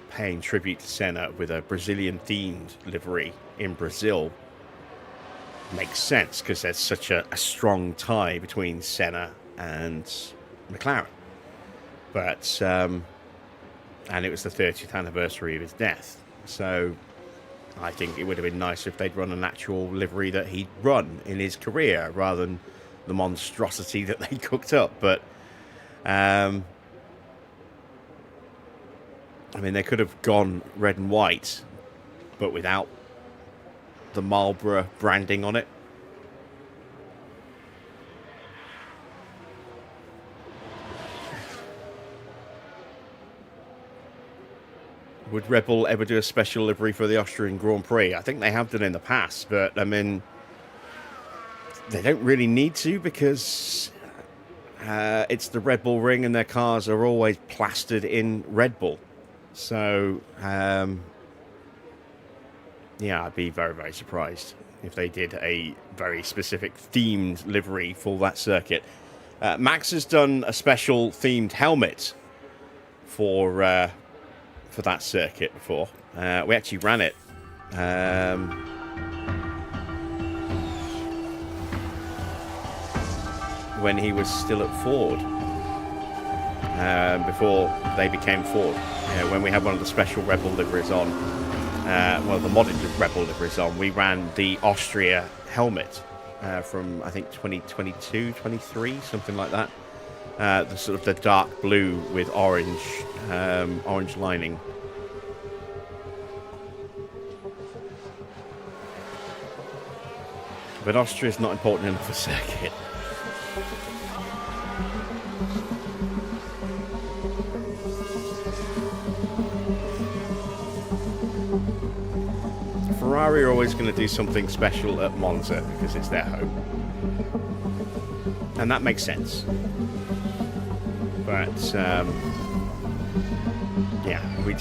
paying tribute to Senna with a Brazilian themed livery in Brazil makes sense, because there's such a strong tie between Senna and McLaren. But and it was the 30th anniversary of his death, so I think it would have been nice if they'd run an actual livery that he'd run in his career, rather than the monstrosity that they cooked up. But they could have gone red and white, but without the Marlboro branding on it. Would Red Bull ever do a special livery for the Austrian Grand Prix? I think they have done in the past, but they don't really need to, because it's the Red Bull ring and their cars are always plastered in Red Bull. So yeah, I'd be very, very surprised if they did a very specific themed livery for that circuit. Max has done a special themed helmet for that circuit before. We actually ran it. When he was still at Ford. Before they became Ford. When we had one of the special Rebel liveries on, one of the modded Rebel liveries on, we ran the Austria helmet from, I think, 2022, 23, something like that. The sort of the dark blue with orange lining. But Austria is not important enough for circuit. Ferrari are always going to do something special at Monza because it's their home. And that makes sense. But yeah, we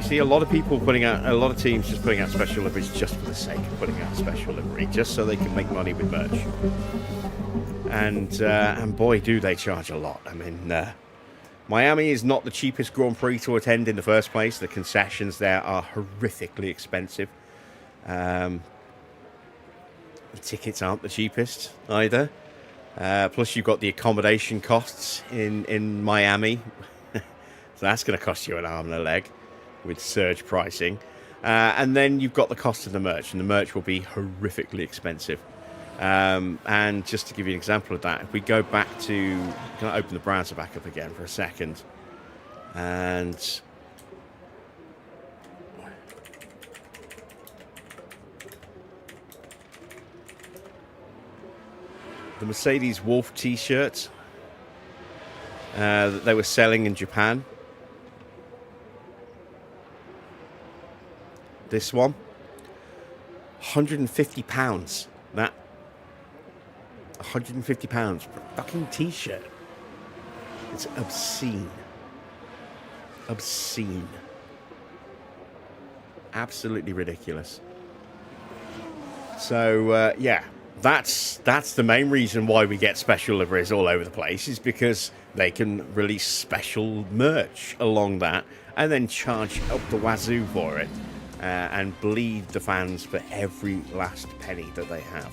see a lot of people putting out, a lot of teams just putting out special liveries just for the sake of putting out a special livery, just so they can make money with merch. And boy, do they charge a lot. I mean, Miami is not the cheapest Grand Prix to attend in the first place. The concessions there are horrifically expensive. The tickets aren't the cheapest either. Plus, you've got the accommodation costs in Miami. So that's going to cost you an arm and a leg with surge pricing. And then you've got the cost of the merch, and the merch will be horrifically expensive. And just to give you an example of that, if we go back to... Can I open the browser back up again for a second? And... the Mercedes Wolf t-shirt that they were selling in Japan. This one, £150. That £150 for a fucking t-shirt. It's obscene. Obscene. Absolutely ridiculous. So yeah. That's the main reason why we get special liveries all over the place, is because they can release special merch along that and then charge up the wazoo for it and bleed the fans for every last penny that they have.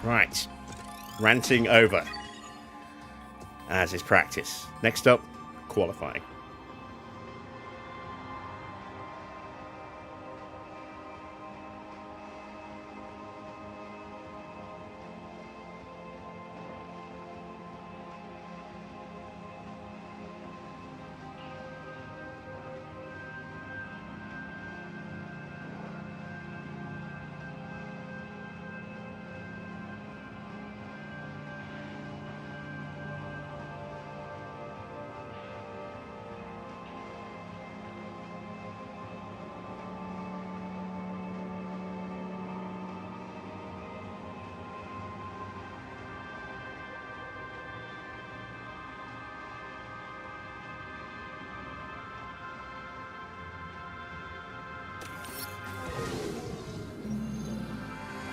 Right, ranting over. As is practice. Next up, qualifying.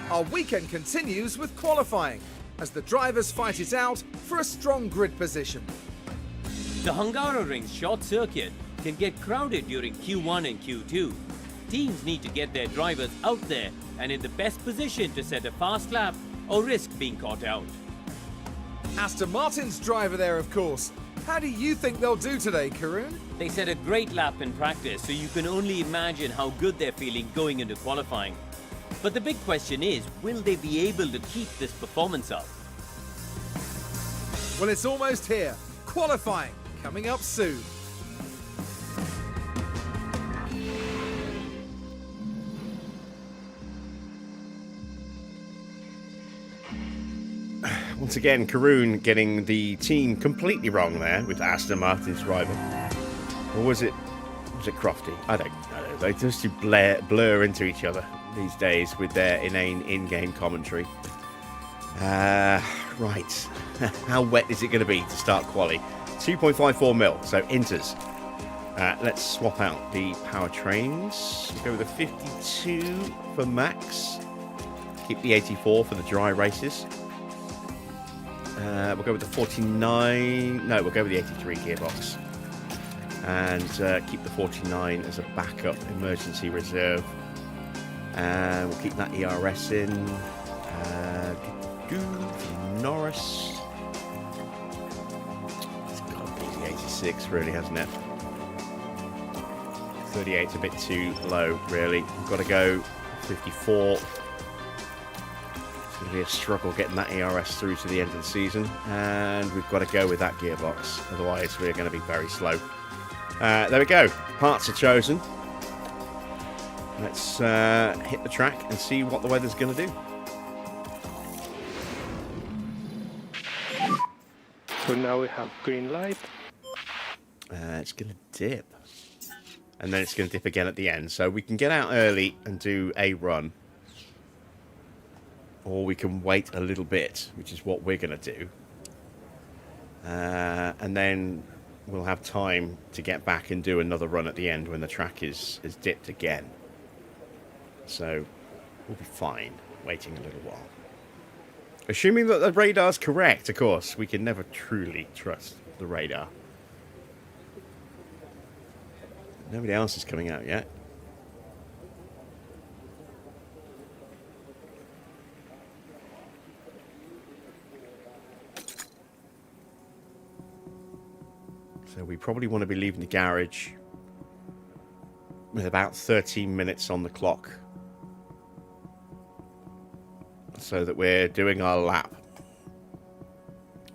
Our weekend continues with qualifying, as the drivers fight it out for a strong grid position. The Hungaroring's short circuit can get crowded during Q1 and Q2. Teams need to get their drivers out there and in the best position to set a fast lap or risk being caught out. Aston Martin's driver there, of course. How do you think they'll do today, Karun? They set a great lap in practice, so you can only imagine how good they're feeling going into qualifying. But the big question is, will they be able to keep this performance up? Well, it's almost here. Qualifying, coming up soon. Once again, Karun getting the team completely wrong there with Aston Martin's driver. Or was it Crofty? I don't know. They just blur into each other these days with their inane in-game commentary. Right. How wet is it going to be to start quali? 2.54 mil, so inters. Let's swap out the powertrains. We'll go with the 52 for max. Keep the 84 for the dry races. We'll go with the 49. No, we'll go with the 83 gearbox. And keep the 49 as a backup emergency reserve. And we'll keep that ERS in. Norris. It's got to be the 86, really, hasn't it? 38's a bit too low, really. We've got to go 54. It's going to be a struggle getting that ERS through to the end of the season. And we've got to go with that gearbox. Otherwise, we're going to be very slow. There we go. Parts are chosen. Let's hit the track and see what the weather's going to do. So now we have green light. It's going to dip. And then it's going to dip again at the end. So we can get out early and do a run. Or we can wait a little bit, which is what we're going to do. And then we'll have time to get back and do another run at the end when the track is dipped again. So we'll be fine waiting a little while. Assuming that the radar's correct, of course. We can never truly trust the radar. Nobody else is coming out yet. So we probably want to be leaving the garage with about 13 minutes on the clock, so that we're doing our lap.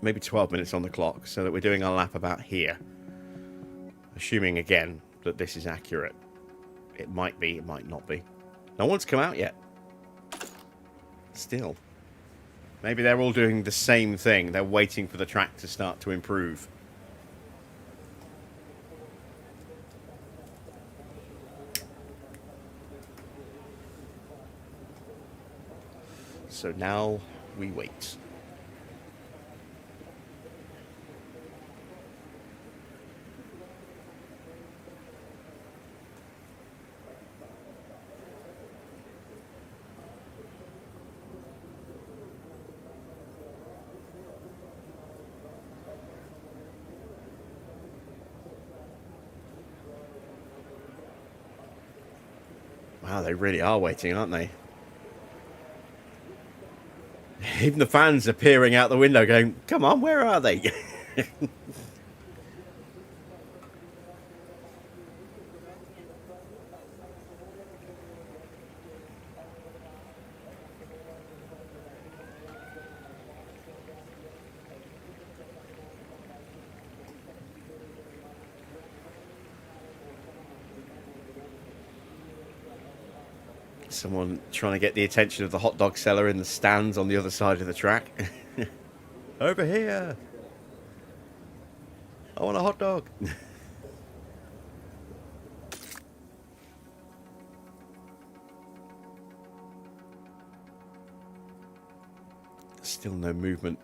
Maybe 12 minutes on the clock, so that we're doing our lap about here. Assuming, again, that this is accurate. It might be, it might not be. No one's come out yet. Still. Maybe they're all doing the same thing. They're waiting for the track to start to improve. So now we wait. Wow, they really are waiting, aren't they? Even the fans are peering out the window going, come on, where are they? Someone trying to get the attention of the hot dog seller in the stands on the other side of the track. Over here. I want a hot dog. Still no movement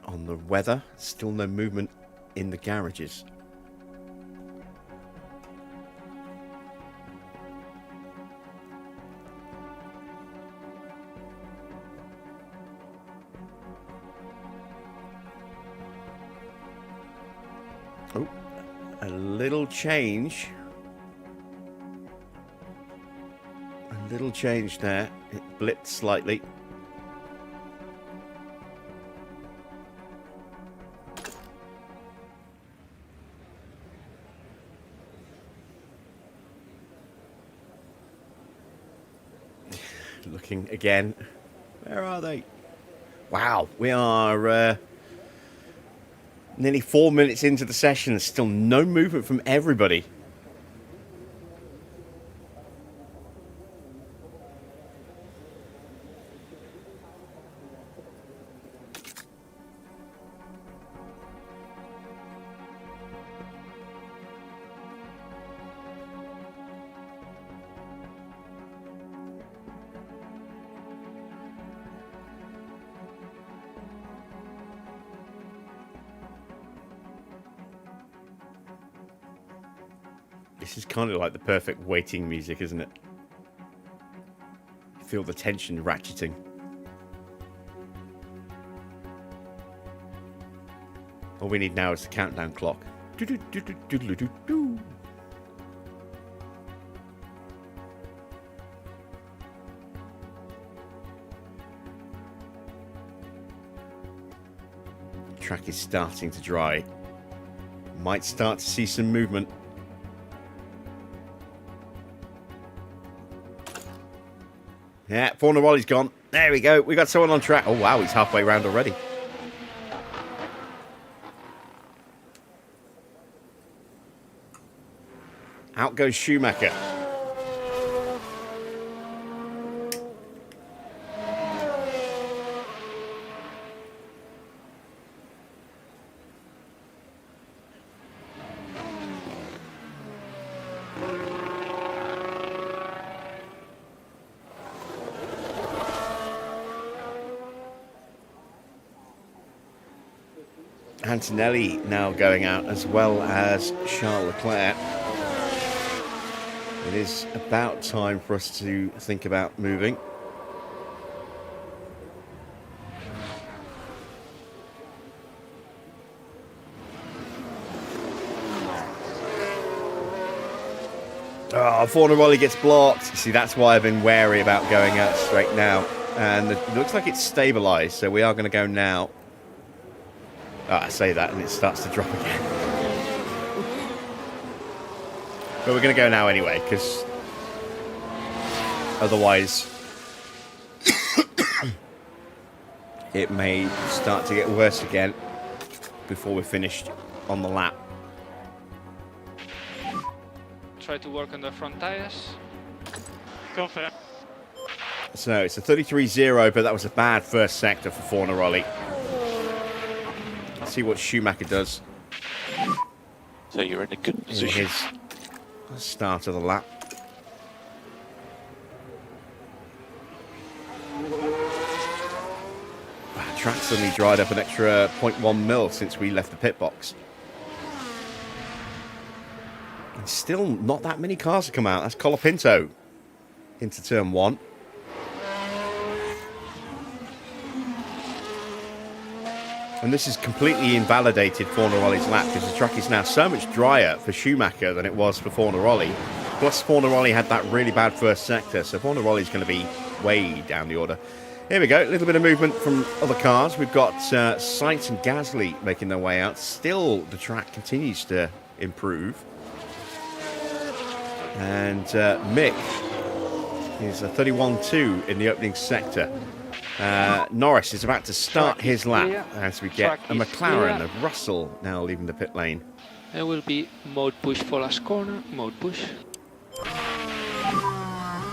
on the weather. Still no movement in the garages. Oh, a little change. A little change there. It blipped slightly. Looking again. Where are they? Wow, we are nearly 4 minutes into the session. There's still no movement from everybody. This is kind of like the perfect waiting music, isn't it? You feel the tension ratcheting. All we need now is the countdown clock. Do-do-do-do-do-do-do. Track is starting to dry. Might start to see some movement. Yeah, Fornaroli's gone. There we go. We got someone on track. Oh, wow, he's halfway round already. Out goes Schumacher. Antonelli now going out, as well as Charles Leclerc. It is about time for us to think about moving. Oh, Fornaroli gets blocked. See, that's why I've been wary about going out straight now. And it looks like it's stabilised, so we are going to go now. Oh, I say that and it starts to drop again. But we're going to go now anyway, because otherwise it may start to get worse again before we're finished on the lap. Try to work on the front tires. Go fair. So it's a 33-0, but that was a bad first sector for Fornaroli. Let's see what Schumacher does. So you're in a good In position. his start of the lap. Track suddenly dried up an extra 0.1 mil since we left the pit box. And still not that many cars have come out. That's Colapinto into turn 1. And this has completely invalidated Fornaroli's lap because the track is now so much drier for Schumacher than it was for Fornaroli. Plus, Fornaroli had that really bad first sector, so Fornaroli's going to be way down the order. Here we go, a little bit of movement from other cars. We've got Sainz and Gasly making their way out. Still, the track continues to improve. And Mick is a 31-2 in the opening sector. Norris is about to start his lap as we get a McLaren of Russell now leaving the pit lane. There will be mode push for last corner, mode push.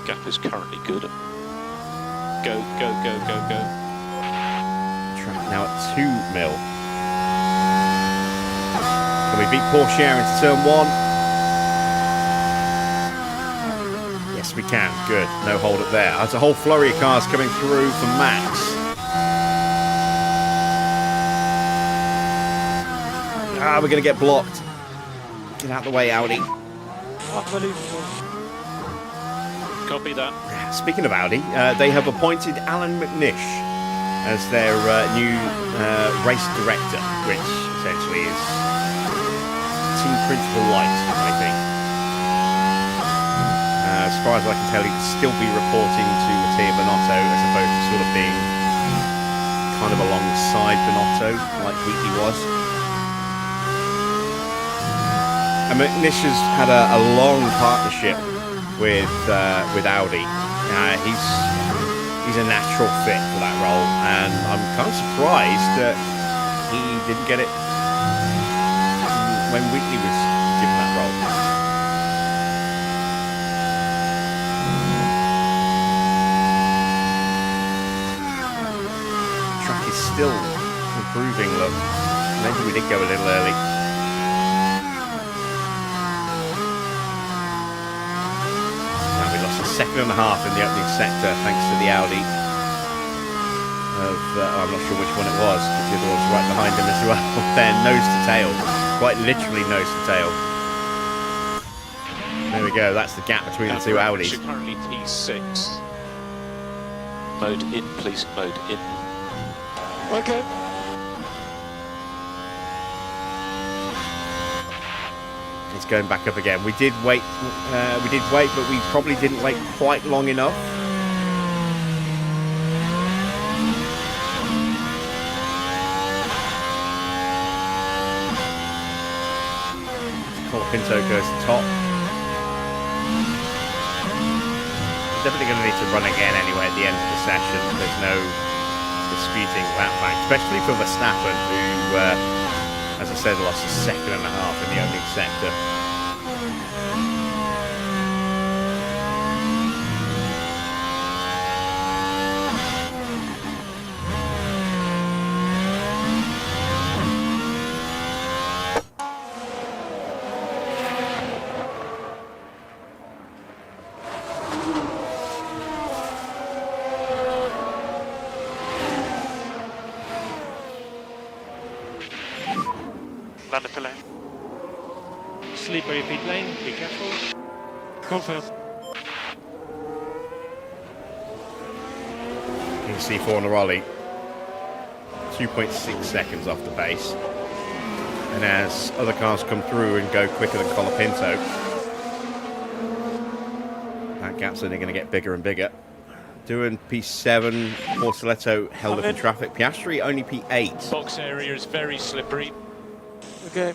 Gap is currently good. Go, go, go, go, go. Track now at 2 mil. Can we beat Porsche into turn 1? Yes, we can. Good. No hold up there. There's a whole flurry of cars coming through for Max. Ah, we're going to get blocked. Get out of the way, Audi. Copy that. Speaking of Audi, they have appointed Alan McNish as their new race director, which essentially is team principal light, I think. As far as I can tell, he will still be reporting to Mattia Binotto as opposed to sort of being kind of alongside Binotto, like Wheatley was. And McNish has had a long partnership with Audi. He's a natural fit for that role, and I'm kind of surprised that he didn't get it when Wheatley was given that role. The track is still improving, look. Maybe we did go a little early. Second and a half in the opening sector thanks to the Audi of, I'm not sure which one it was, but the other one's right behind him as well. They're nose to tail, quite literally nose to tail. There we go. That's the gap between the two Audis. We're currently P6. Mode in, please. Mode in. Okay. It's going back up again. We did wait, but we probably didn't wait quite long enough. Colapinto goes to top. Definitely going to need to run again anyway at the end of the session. There's no disputing that fact, especially for Verstappen, who, as I said, lost a second and a half in the opening sector. Land the lane. Slippery pit lane, be careful. Confirm. You can see for on the Raleigh, 2.6 seconds off the pace. And as other cars come through and go quicker than Colapinto, that gap's only going to get bigger and bigger. Doing P7, Portoletto held up in traffic. Piastri only P8. Box area is very slippery. Okay.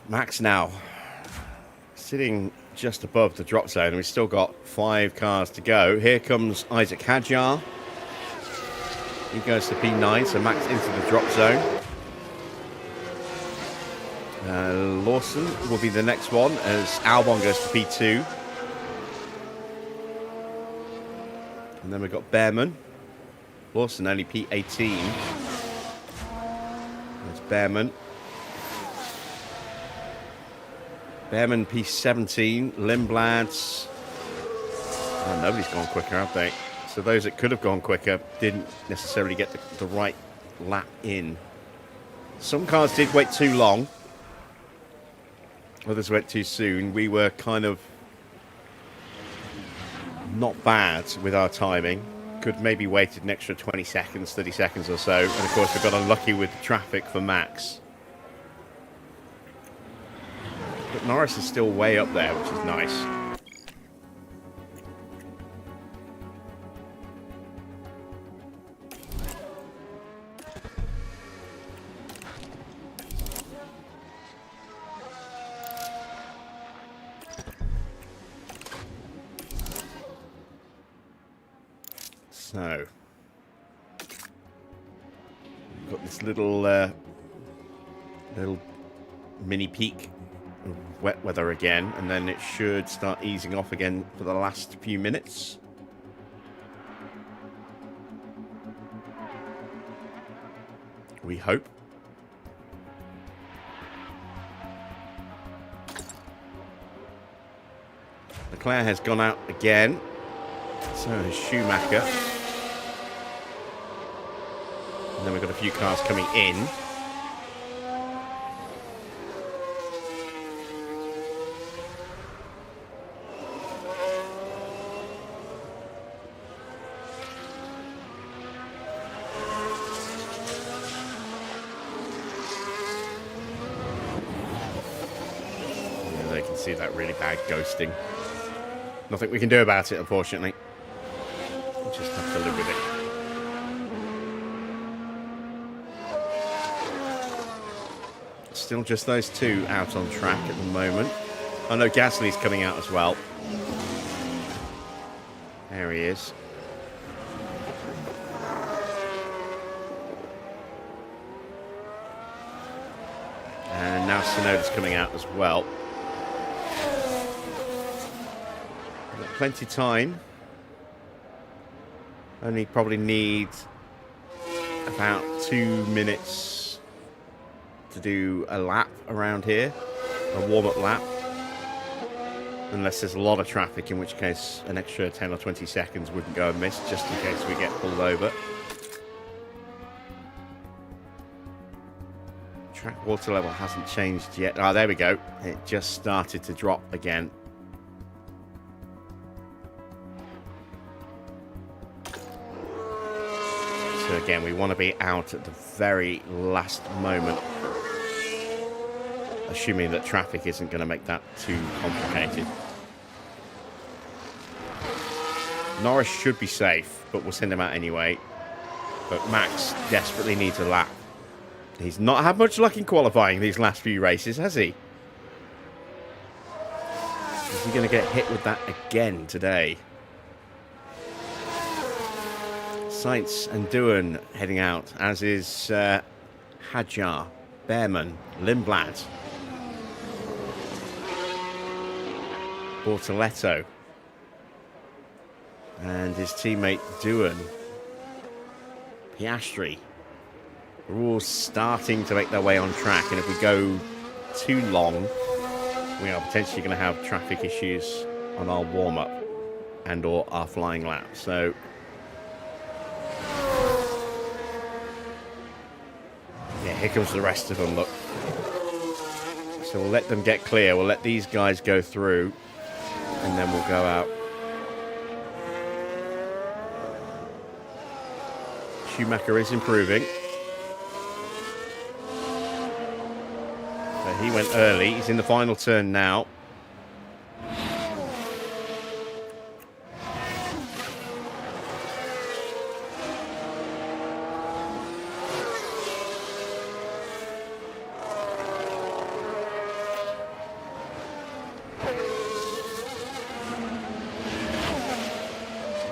Max now sitting just above the drop zone, and we've still got 5 cars to go. Here comes Isaac Hadjar. He goes to P9, so Max into the drop zone. Lawson will be the next one as Albon goes to P2. And then we've got Bearman. Lawson only P18. There's Bearman. Bearman P17, Lindblad's. Oh, nobody's gone quicker, have they? So those that could have gone quicker didn't necessarily get the right lap in. Some cars did wait too long. Others went too soon. We were kind of not bad with our timing. Could maybe waited an extra 20 seconds, 30 seconds or so. And of course we got unlucky with traffic for Max. But Norris is still way up there, which is nice. So, we've got this little mini peak of wet weather again, and then it should start easing off again for the last few minutes. We hope. Leclerc has gone out again. So has Schumacher. And then we've got a few cars coming in. Yeah, they can see that really bad ghosting. Nothing we can do about it, unfortunately. We'll just have to live with it. Still just those two out on track at the moment. I know Gasly's coming out as well. There he is. And now Tsunoda's coming out as well. Got plenty of time. Only probably need about 2 minutes to do a lap around here, a warm-up lap, unless there's a lot of traffic, in which case an extra 10 or 20 seconds wouldn't go amiss, just in case we get pulled over. Track water level hasn't changed yet. Ah, there we go. It just started to drop again. So again, we want to be out at the very last moment, assuming that traffic isn't going to make that too complicated. Norris should be safe, but we'll send him out anyway. But Max desperately needs a lap. He's not had much luck in qualifying these last few races, has he? Is he going to get hit with that again today? Sainz and Doohan heading out, as is Hadjar, Bearman, Lindblad, Bortoletto, and his teammate Doohan. Piastri are all starting to make their way on track, and if we go too long, we are potentially going to have traffic issues on our warm-up and or our flying lap. So yeah, here comes the rest of them, look. So we'll let them get clear. We'll let these guys go through, and then we'll go out. Schumacher is improving. So he went early. He's in the final turn now.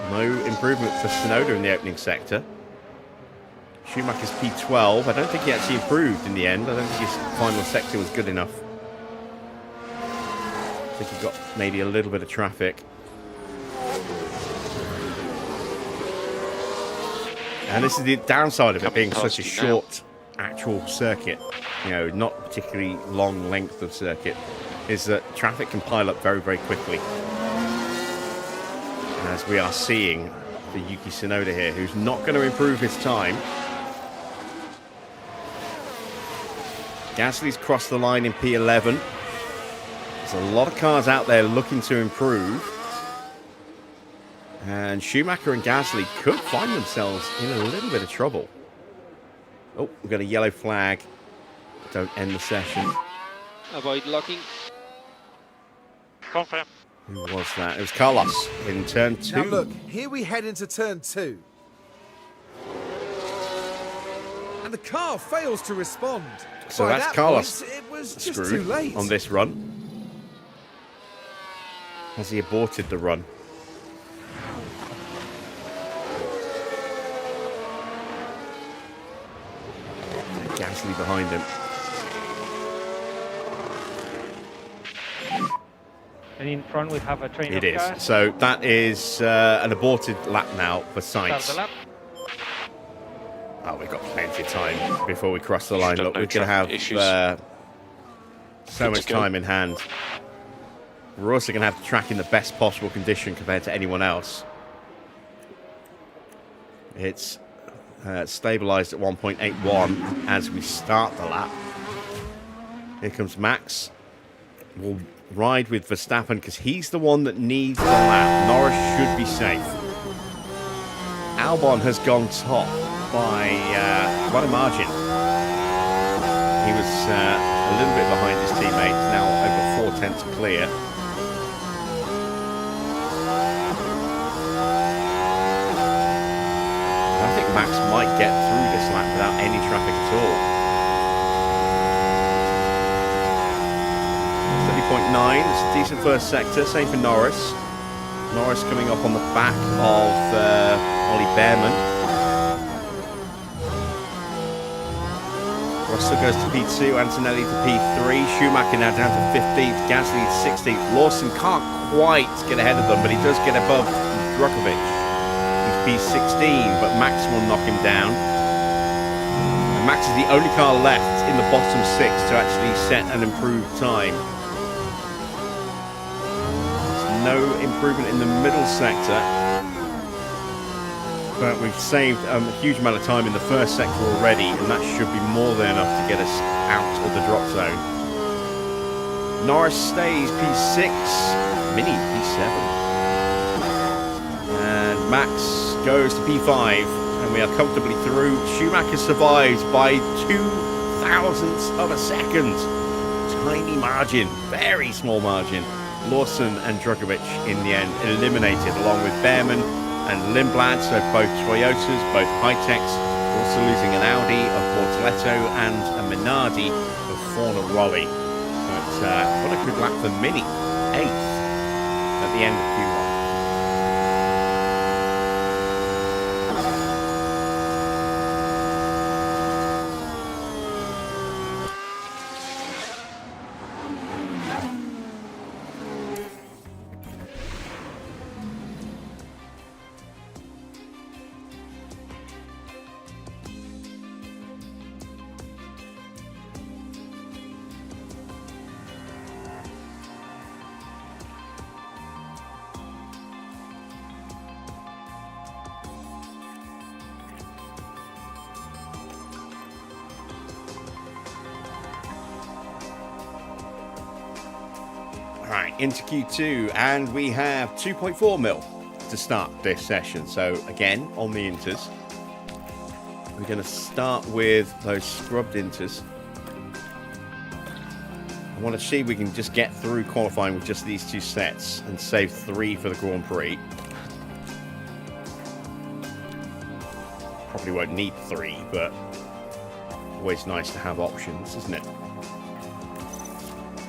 No improvement for Tsunoda in the opening sector. Schumacher's P12. I don't think he actually improved in the end. I don't think his final sector was good enough. I think he got maybe a little bit of traffic. And this is the downside of it being such a short actual circuit, you know, not particularly long length of circuit, is that traffic can pile up very, very quickly. As we are seeing for Yuki Tsunoda here, who's not going to improve his time. Gasly's crossed the line in P11. There's a lot of cars out there looking to improve. And Schumacher and Gasly could find themselves in a little bit of trouble. Oh, we've got a yellow flag. Don't end the session. Avoid locking. Confirm. Who was that? It was Carlos in turn 2. Now look, here we head into turn 2. And the car fails to respond. So By that's that Carlos point, it was just screwed too late. on this run. Has he aborted the run? Gasly behind him. And in front we have a train It of is. cars. So that is an aborted lap now for Start the Sainz. lap. Oh, we've got plenty of time before we cross the line. Should have Look, no we're going to have traffic issues. so Good much to go. time in hand. We're also going to have the track in the best possible condition compared to anyone else. It's stabilized at 1.81 as we start the lap. Here comes Max. We'll ride with Verstappen because he's the one that needs the lap. Norris should be safe. Albon has gone top by quite a margin. He was a little bit behind his teammates, now over 4/10 clear. I think Max might get through this lap without any traffic at all. 30.9, it's a decent first sector, same for Norris. Norris coming up on the back of Ollie Bearman. Russell goes to P2, Antonelli to P3, Schumacher now down to 15th, Gasly 16th. Lawson can't quite get ahead of them, but he does get above Drukovic. He's P16, but Max will knock him down. And Max is the only car left in the bottom 6 to actually set an improved time. There's no improvement in the middle sector. But we've saved a huge amount of time in the first sector already, and that should be more than enough to get us out of the drop zone. Norris stays P6, Mini P7. And Max goes to P5, and we are comfortably through. Schumacher survives by 0.02 of a second. Tiny margin, very small margin. Lawson and Drugovich in the end eliminated, along with Bearman and Lindblad, so both Toyotas, both HiTechs, also losing an Audi of Bortoletto and a Minardi of Fornaroli. But what a good lap for Mini, 8th at the end of Q1. Right, into Q2, and we have 2.4 mil to start this session. So again, on the inters, we're going to start with those scrubbed inters. I want to see if we can just get through qualifying with just these two sets and save 3 for the Grand Prix. Probably won't need 3, but always nice to have options, isn't it?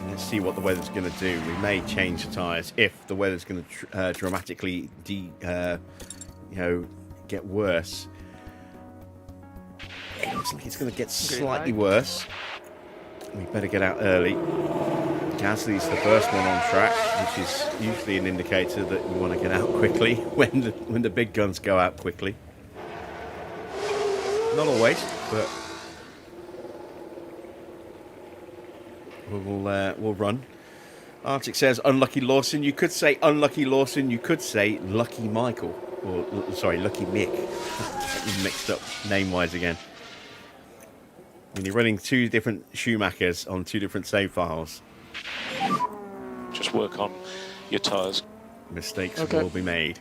Let's see what the weather's going to do. We may change the tyres if the weather's going to dramatically get worse. It looks like it's going to get slightly worse. We better get out early. Gasly's the first one on track, which is usually an indicator that we want to get out quickly when the big guns go out quickly. Not always, but we'll run. Arctic says unlucky Lawson. You could say unlucky Lawson. You could say lucky Michael, or sorry, lucky Mick. Getting mixed up name-wise again. When you're running 2 different Schumachers on 2 different save files, Just work on your tyres. Mistakes will be made.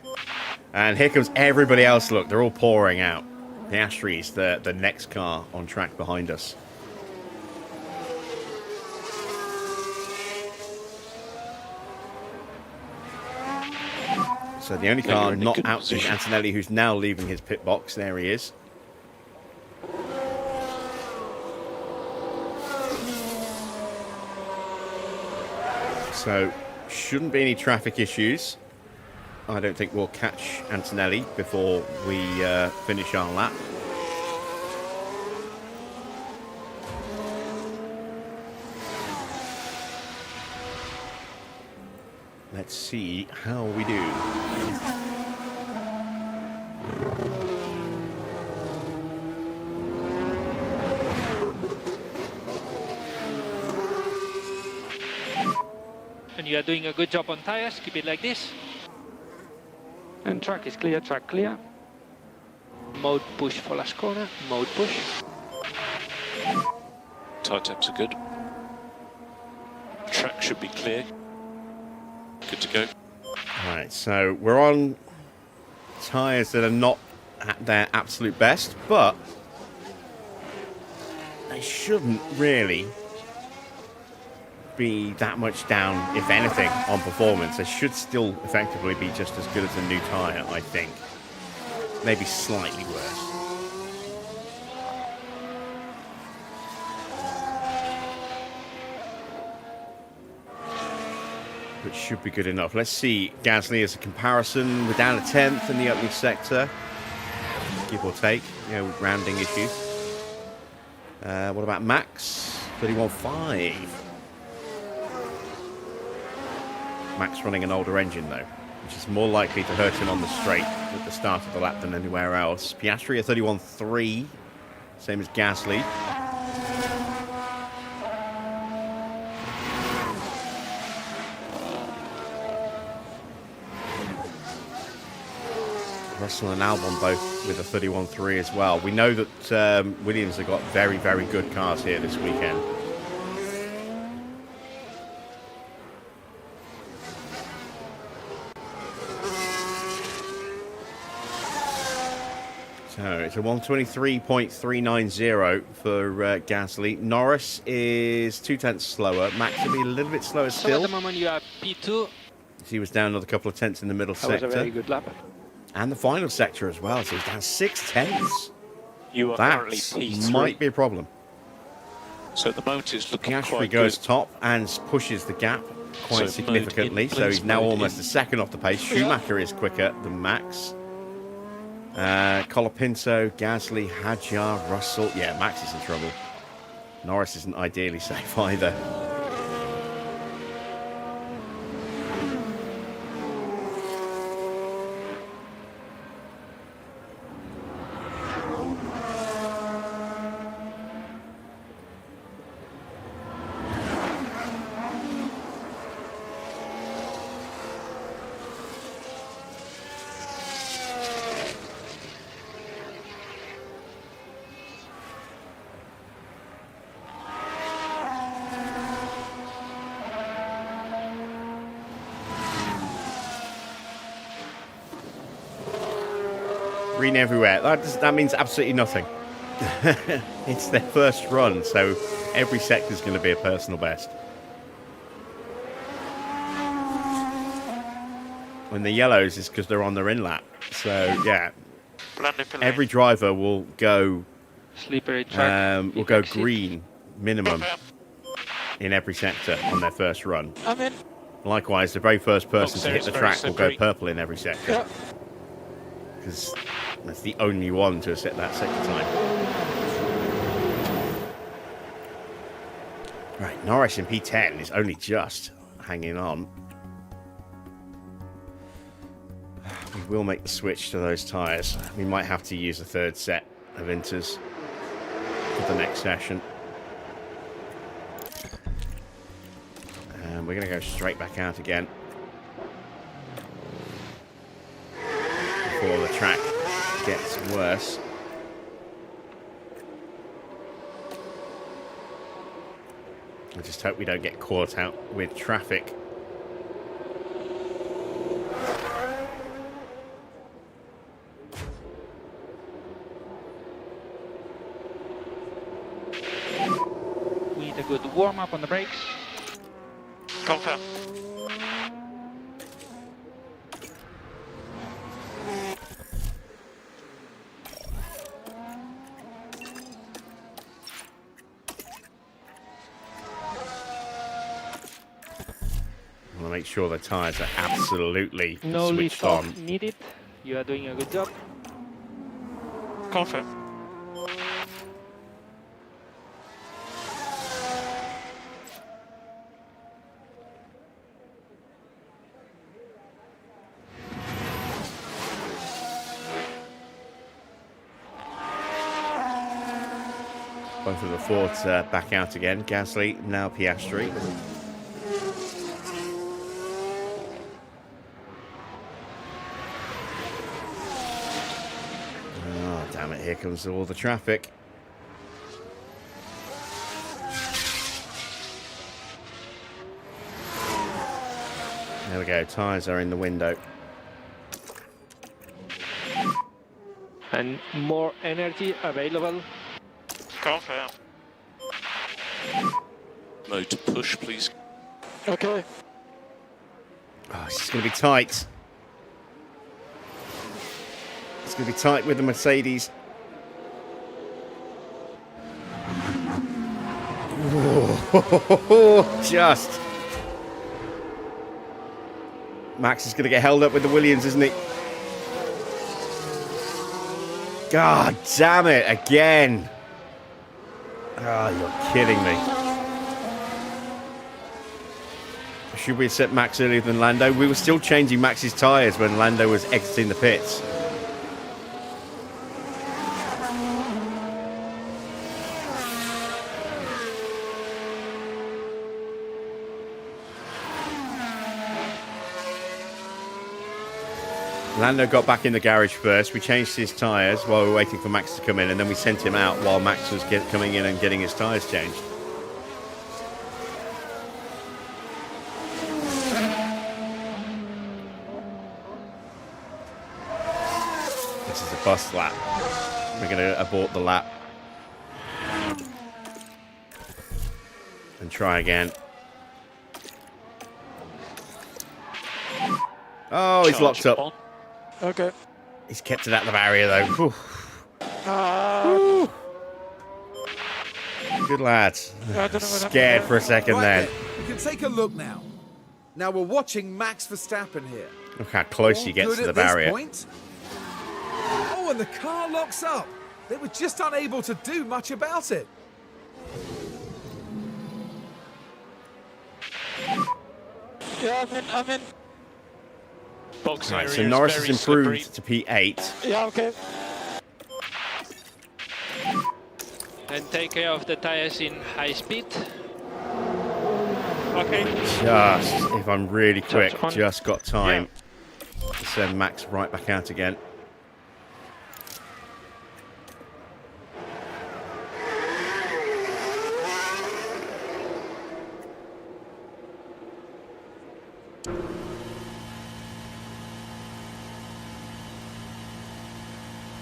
And here comes everybody else. Look, they're all pouring out. Piastri's the next car on track behind us. So the only car not out is Antonelli, who's now leaving his pit box. There he is. So shouldn't be any traffic issues. I don't think we'll catch Antonelli before we finish our lap. Let's see how we do. And you are doing a good job on tires. Keep it like this. And track is clear, track clear. Mode push for last corner. Mode push. Tyre temps are good. Track should be clear. Good to go. Right, so we're on tyres that are not at their absolute best, but they shouldn't really be that much down, if anything, on performance. They should still effectively be just as good as a new tyre, I think. Maybe slightly worse. But should be good enough. Let's see Gasly as a comparison. We're down a 10th in the opening sector, give or take, rounding issues. What about Max? 31.5. Max running an older engine though, which is more likely to hurt him on the straight at the start of the lap than anywhere else. Piastri at 31.3, same as Gasly. Russell and Albon both with a 31.3 as well. We know that Williams have got very, very good cars here this weekend. So it's a 123.390 for Gasly. Norris is 2 tenths slower. Max will be a little bit slower So still. at the moment you are P2. He was down another couple of tenths in the middle That was a very sector. good lap. And the final sector as well. So he's down 6 tenths. You are That currently P3. might be a problem. So at the moment it's looking Piastri quite goes good. top and pushes the gap quite So significantly. mode in, So he's please, now mode almost in. a second off the pace. Schumacher is quicker than Max. Colapinto, Gasly, Hadjar, Russell. Yeah, Max is in trouble. Norris isn't ideally safe either. Green everywhere. That means absolutely nothing. It's their first run, so every sector is going to be a personal best. When the yellows is because they're on their in lap. So yeah, every driver will go Slippery track. will go green minimum in every sector on their first run. I'm in. Likewise, the very first person to hit the very track will go slippery. purple in every sector. Because that's the only one to set that sector time. Right, Norris in P10 is only just hanging on. We will make the switch to those tyres. We might have to use a third set of inters for the next session. And we're going to go straight back out again. Before the track gets worse. I just hope we don't get caught out with traffic. We need a good warm up on the brakes. Confirm. I want to make sure the tyres are absolutely No switched lift off on. needed. You are doing a good job. Confirm. Both of the Fords back out again. Gasly, now Piastri. Oh, damn it. Here comes all the traffic. There we go. Tyres are in the window. And more energy available. Confirm. Mode to push, please. Okay. Oh, this is going to be tight. It's going to be tight with the Mercedes. Oh, just. Max is going to get held up with the Williams, isn't he? God damn it, again. Oh, you're kidding me. Should we have set Max earlier than Lando? We were still changing Max's tyres when Lando was exiting the pits. Lando got back in the garage first. We changed his tyres while we were waiting for Max to come in, and then we sent him out while Max was coming in and getting his tyres changed. This is a bust lap. We're going to abort the lap and try again. Oh, he's locked up. On. Okay. He's kept it at the barrier, though. Good lad. I don't know what Scared for a second Right then. then, we can take a look now. Now we're watching Max Verstappen here. Look how close he All gets good to the at this barrier. point. Oh, and the car locks up. They were just unable to do much about it. Yeah, I'm in. Box Right, area so is Norris very has slippery. improved to P8. Yeah, okay. And take care of the tires in high speed. Okay. Just, if I'm really quick, on. just got time to send Max right back out again.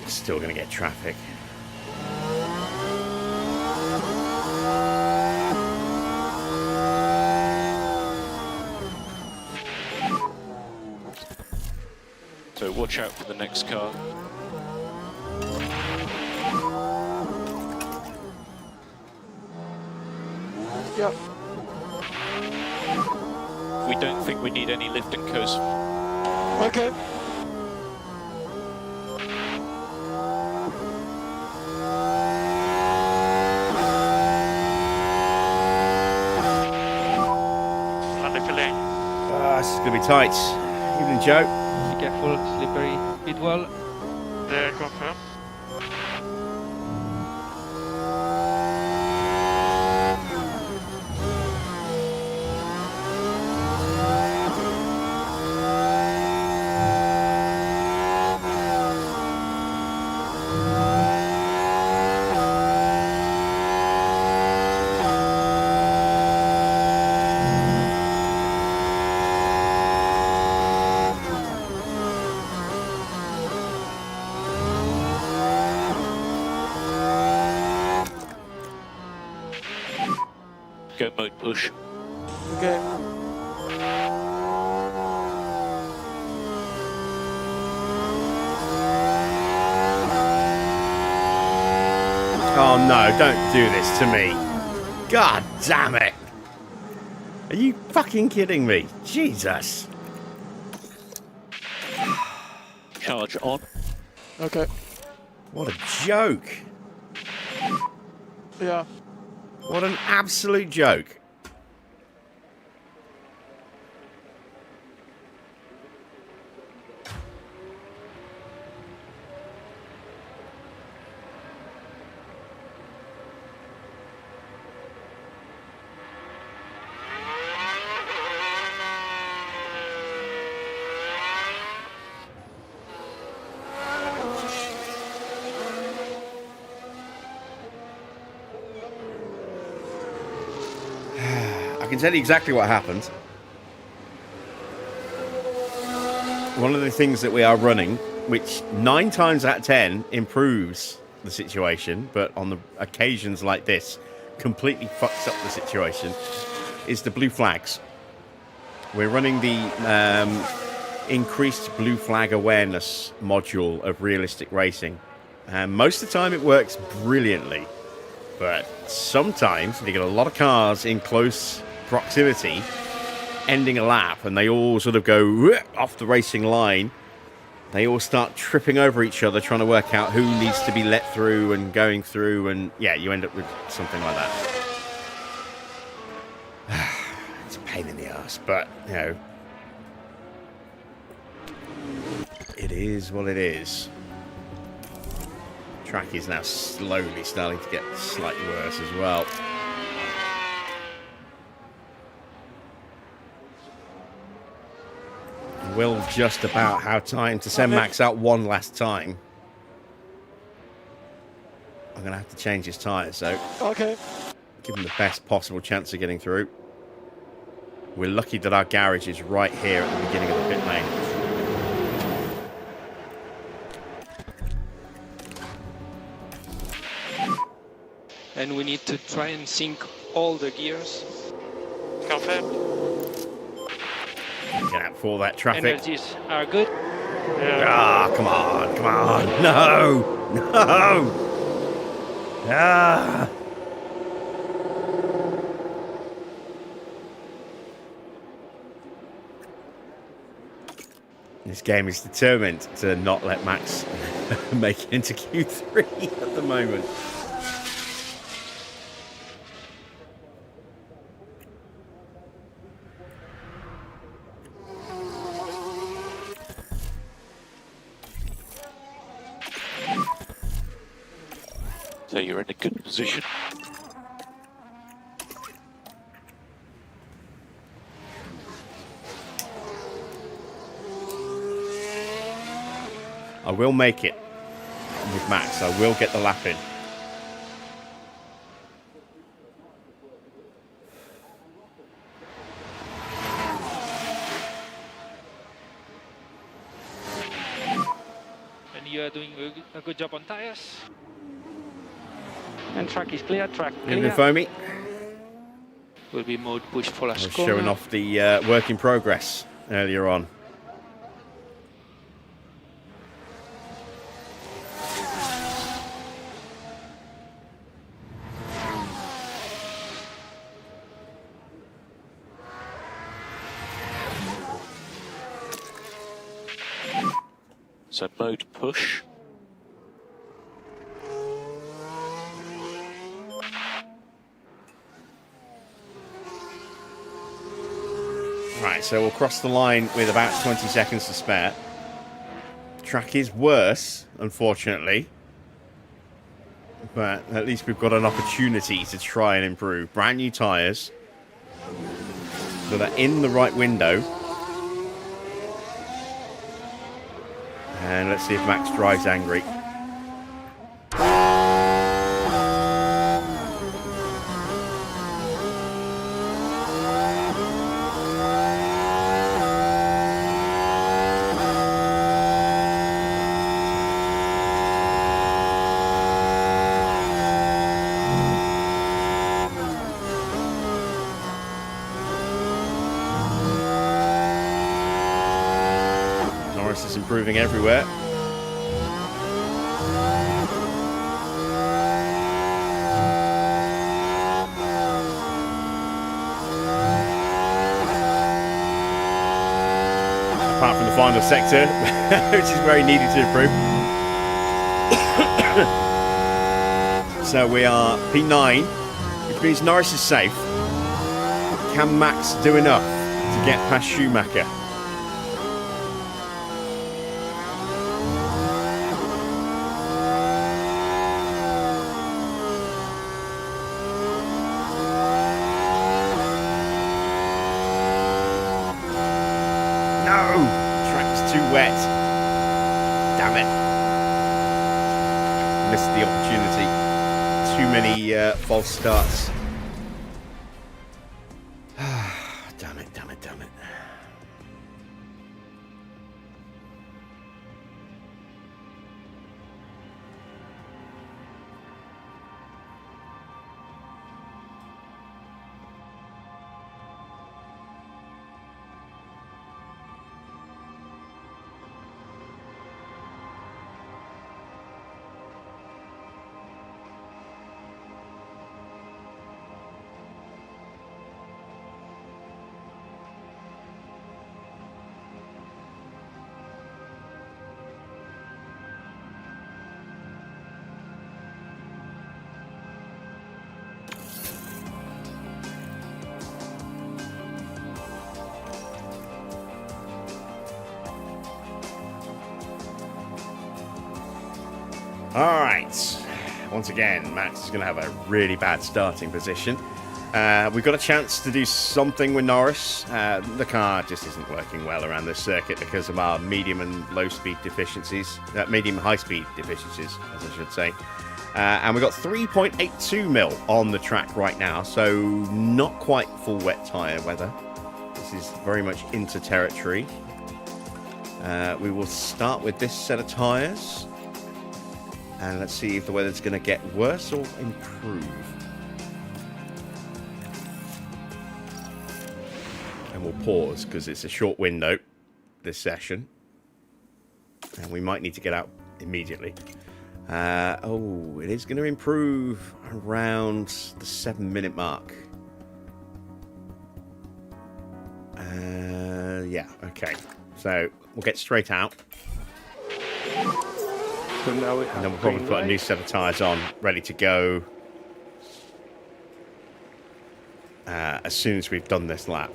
Still going to get traffic. So watch out for the next car. Yep. We don't think we need any lift and coast. Okay. This is going to be tight. Evening, Joe. Be careful, slippery pit wall. There, confirm. Go mode push. Okay. Oh no, don't do this to me. God damn it. Are you fucking kidding me? Jesus. Charge on. Okay. What a joke. Yeah. What an absolute joke. I can tell you exactly what happened. One of the things that we are running, which 9 times out of 10 improves the situation, but on the occasions like this, completely fucks up the situation, is the blue flags. We're running the increased blue flag awareness module of realistic racing. And most of the time it works brilliantly. But sometimes you get a lot of cars in close proximity ending a lap and they all sort of go off the racing line. They all start tripping over each other trying to work out who needs to be let through and going through, and yeah, you end up with something like that. It's a pain in the ass, but you know, it is what it is. Track is now slowly starting to get slightly worse as well. will just about have time to send Max out one last time. I'm going to have to change his tyres, so Okay. give him the best possible chance of getting through. We're lucky that our garage is right here at the beginning of the pit lane. And we need to try and sync all the gears. Confirm. Get out for that traffic. Energies are good. Ah, come on, come on. No, no. Ah. This game is determined to not let Max make it into Q3 at the moment. So you're in a good position. I will make it with Max. I will get the lap in. And you are doing a good job on tires. And track is clear, track Even clear. Foamy. Will be mode push for I last was corner. showing off the work in progress earlier on. So mode push. Right, so we'll cross the line with about 20 seconds to spare. Track is worse, unfortunately. But at least we've got an opportunity to try and improve. Brand new tyres. So they're in the right window. And let's see if Max drives angry. Norris is improving everywhere. Apart from the final sector, which is where he needed to improve. So we are P9, which means Norris is safe. Can Max do enough to get past Schumacher? Wet. Damn it. Missed the opportunity. Too many false starts. Damn it, damn it, damn it. All right. Once again, Max is going to have a really bad starting position. We've got a chance to do something with Norris. The car just isn't working well around this circuit because of our medium and low speed deficiencies. Medium high speed deficiencies, as I should say. And we've got 3.82 mil on the track right now, so not quite full wet tyre weather. This is very much into territory. We will start with this set of tyres. And let's see if the weather's going to get worse or improve. And we'll pause because it's a short window, this session. And we might need to get out immediately. Oh, it is going to improve around the 7-minute mark. Yeah, okay. So we'll get straight out. So now we have And then we'll probably put a new set of tyres on, ready to go. As soon as we've done this lap.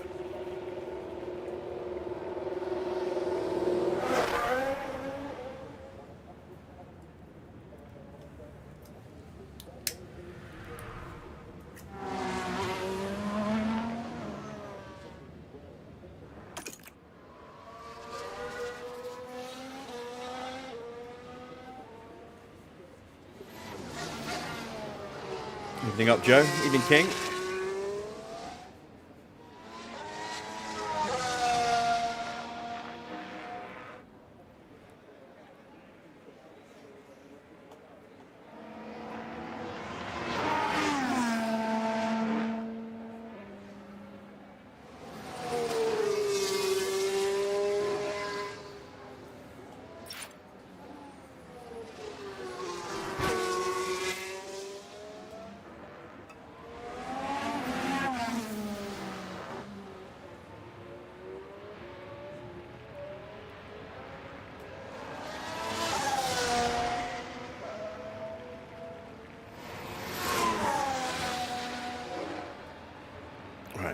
Evening up, Joe. Evening, King.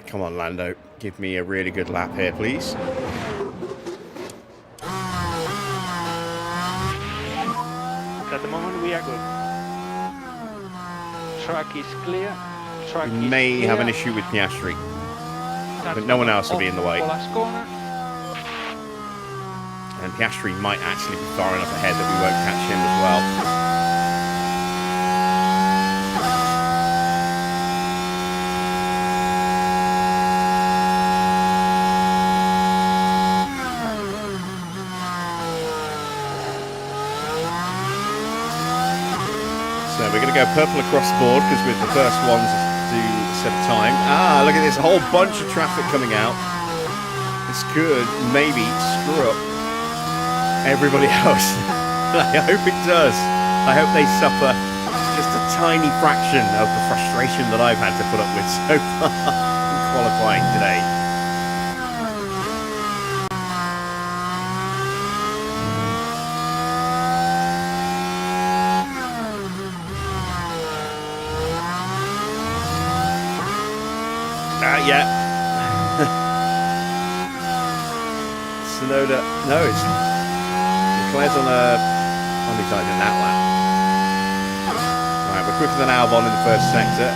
Come on, Lando. Give me a really good lap here, please. At the moment we are good. Track is clear. Track We is may clear. have an issue with Piastri, That's but no one else will be in the way. for last corner. And Piastri might actually be far enough ahead that we won't catch him as well. We're going to go purple across the board because we're the first ones to set a time. Ah, look at this, a whole bunch of traffic coming out. This could maybe screw up everybody else. I hope it does. I hope they suffer just a tiny fraction of the frustration that I've had to put up with so far in qualifying today. Yeah. Sonoda. No, it's Leclerc's on his side in that lap. Right, we're quicker than Albon in the first sector.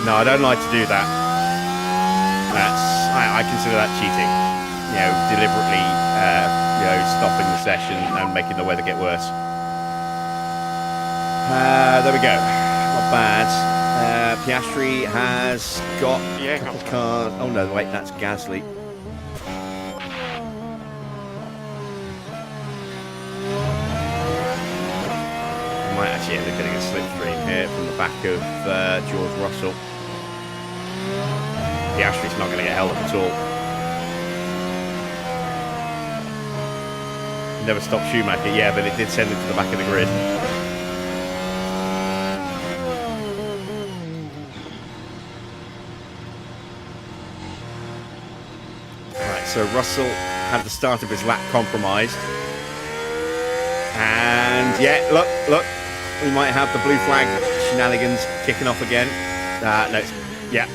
No, I don't like to do that. I consider that cheating. You know, deliberately, stopping the session and making the weather get worse. There we go. Not bad. Piastri has got a couple of cars. Oh no, wait, that's Gasly. We might actually end up getting a slipstream here from the back of George Russell. Piastri's not going to get held up at all. Never stopped Schumacher, yeah, but it did send him to the back of the grid. Right, so Russell had the start of his lap compromised. And And yeah, look, we might have the blue flag shenanigans kicking off again. No, yeah,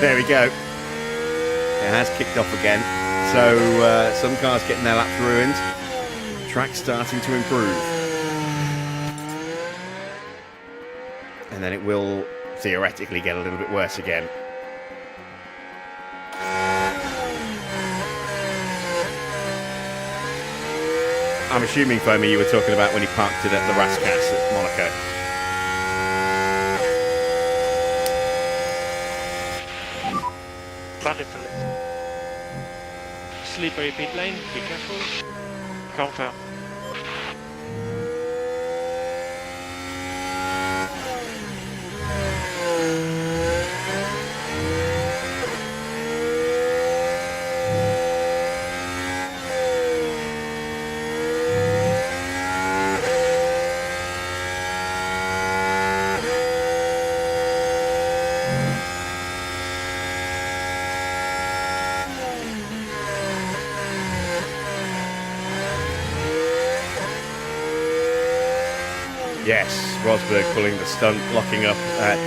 there we go. It has kicked off again. So some cars getting their laps ruined. Track starting to improve. And then it will theoretically get a little bit worse again. I'm assuming, Foamy, you were talking about when he parked it at the Rascas at Monaco. Slippery pit lane, be careful. Confirm. Yes, Rosberg pulling the stunt, locking up at,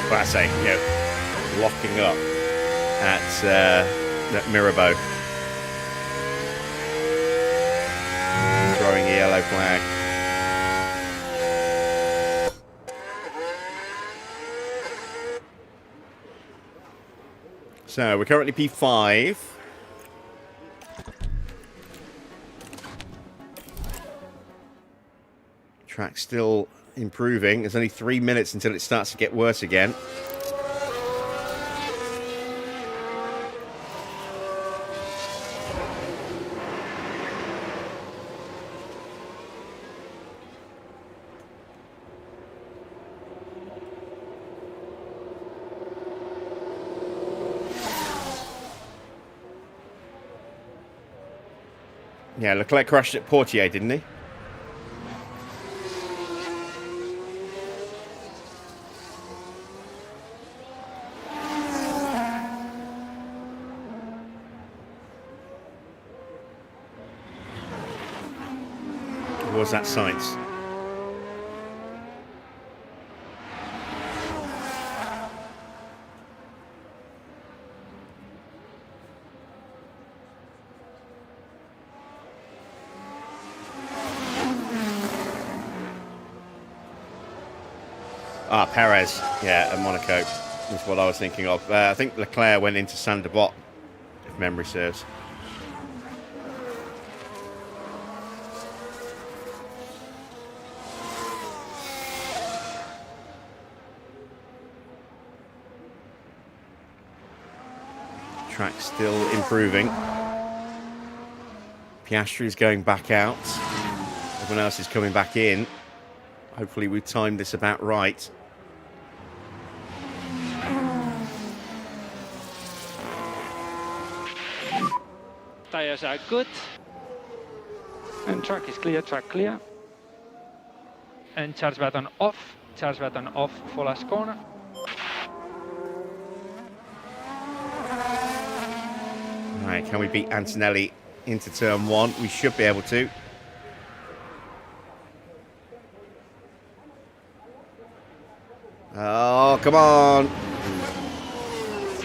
well, I say, you know, locking up at Mirabeau. Throwing a yellow flag. So we're currently P5. Track's still improving. There's only 3 minutes until it starts to get worse again. Yeah, Leclerc crashed at Portier, didn't he? Was that Sainz? Ah, Perez. Yeah, at Monaco is what I was thinking of. I think Leclerc went into Saint-Debot, if memory serves. Track's still improving. Piastri's going back out. Everyone else is coming back in. Hopefully we've timed this about right. Tires are good. And track is clear, track clear. And charge button off for last corner. Right, can we beat Antonelli into turn one? We should be able to. Oh, come on.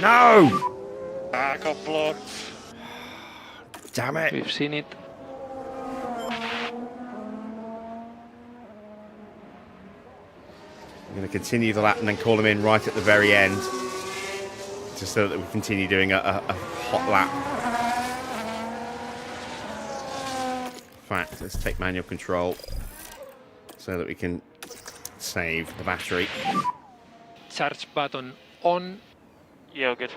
No! I got blocked. Damn it. We've seen it. I'm going to continue the lap and then call him in right at the very end. Just so that we continue doing a hot lap. In fact, let's take manual control so that we can save the battery. Charge button on. Yeah, good.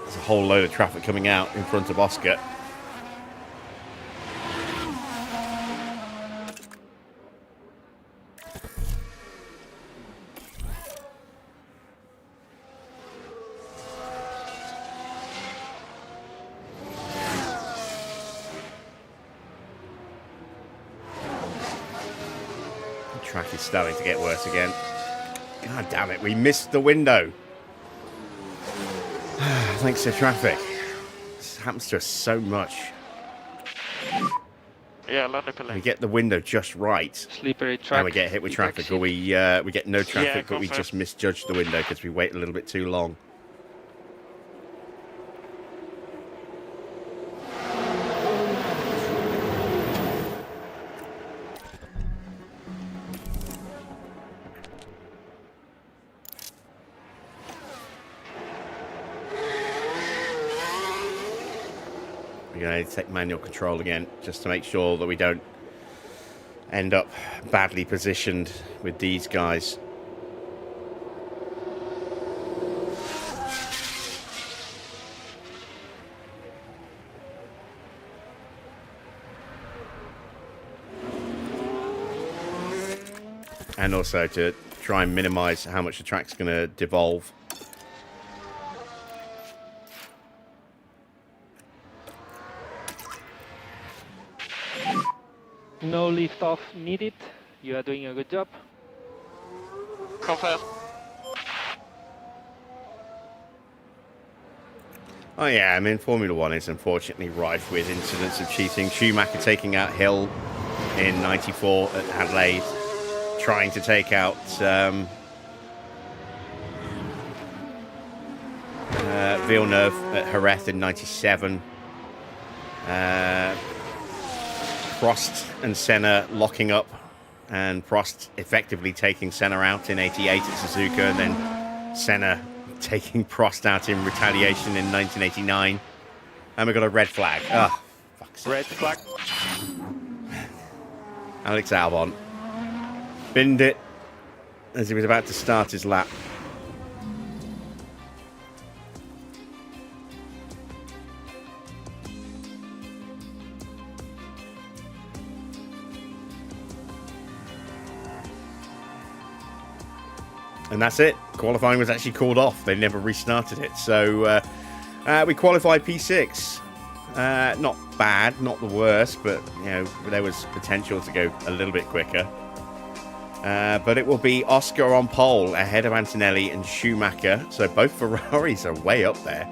There's a whole load of traffic coming out in front of Oscar. Track is starting to get worse again. God damn it, we missed the window. Thanks to traffic. This happens to us so much. Yeah, land the We lane. get the window just right, Slippery track. and we get hit with deep traffic, or exit. we get no traffic, but we confirm. just misjudge the window because we wait a little bit too long. We're going to take manual control again, just to make sure that we don't end up badly positioned with these guys. And also to try and minimize how much the track's going to devolve. No lift off needed. You are doing a good job. Confirm. Oh yeah, I mean, Formula One is unfortunately rife with incidents of cheating. Schumacher taking out Hill in '94 at Adelaide, trying to take out Villeneuve at Jerez in '97. Prost and Senna locking up, and Prost effectively taking Senna out in '88 at Suzuka, and then Senna taking Prost out in retaliation in 1989. And we got a red flag. Oh, fuck's sake. Red flag. Alex Albon binned it as he was about to start his lap. And that's it. Qualifying was actually called off. They never restarted it. So we qualified P6. Not bad, not the worst, but you know there was potential to go a little bit quicker. But it will be Oscar on pole ahead of Antonelli and Schumacher. So both Ferraris are way up there.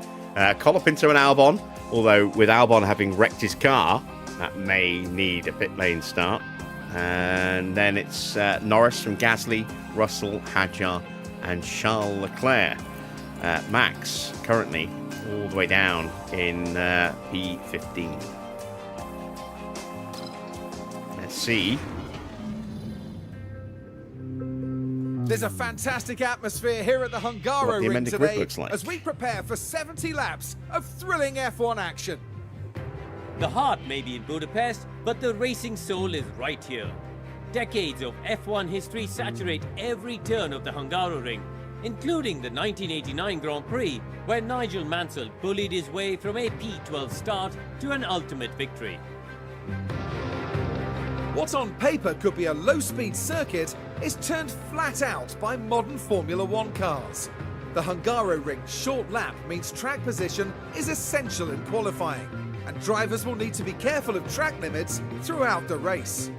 Colapinto and Albon, although with Albon having wrecked his car, that may need a pit lane start. And then it's Norris from Gasly, Russell, Hadjar, and Charles Leclerc. Max currently all the way down in P15. Let's see. There's a fantastic atmosphere here at the What the Hungaroring amended grid today looks like. as we prepare for 70 laps of thrilling F1 action. The heart may be in Budapest, but the racing soul is right here. Decades of F1 history saturate every turn of the Hungaroring, including the 1989 Grand Prix, where Nigel Mansell bullied his way from a P12 start to an ultimate victory. What on paper could be a low-speed circuit is turned flat out by modern Formula One cars. The Hungaroring's short lap means track position is essential in qualifying, and drivers will need to be careful of track limits throughout the race.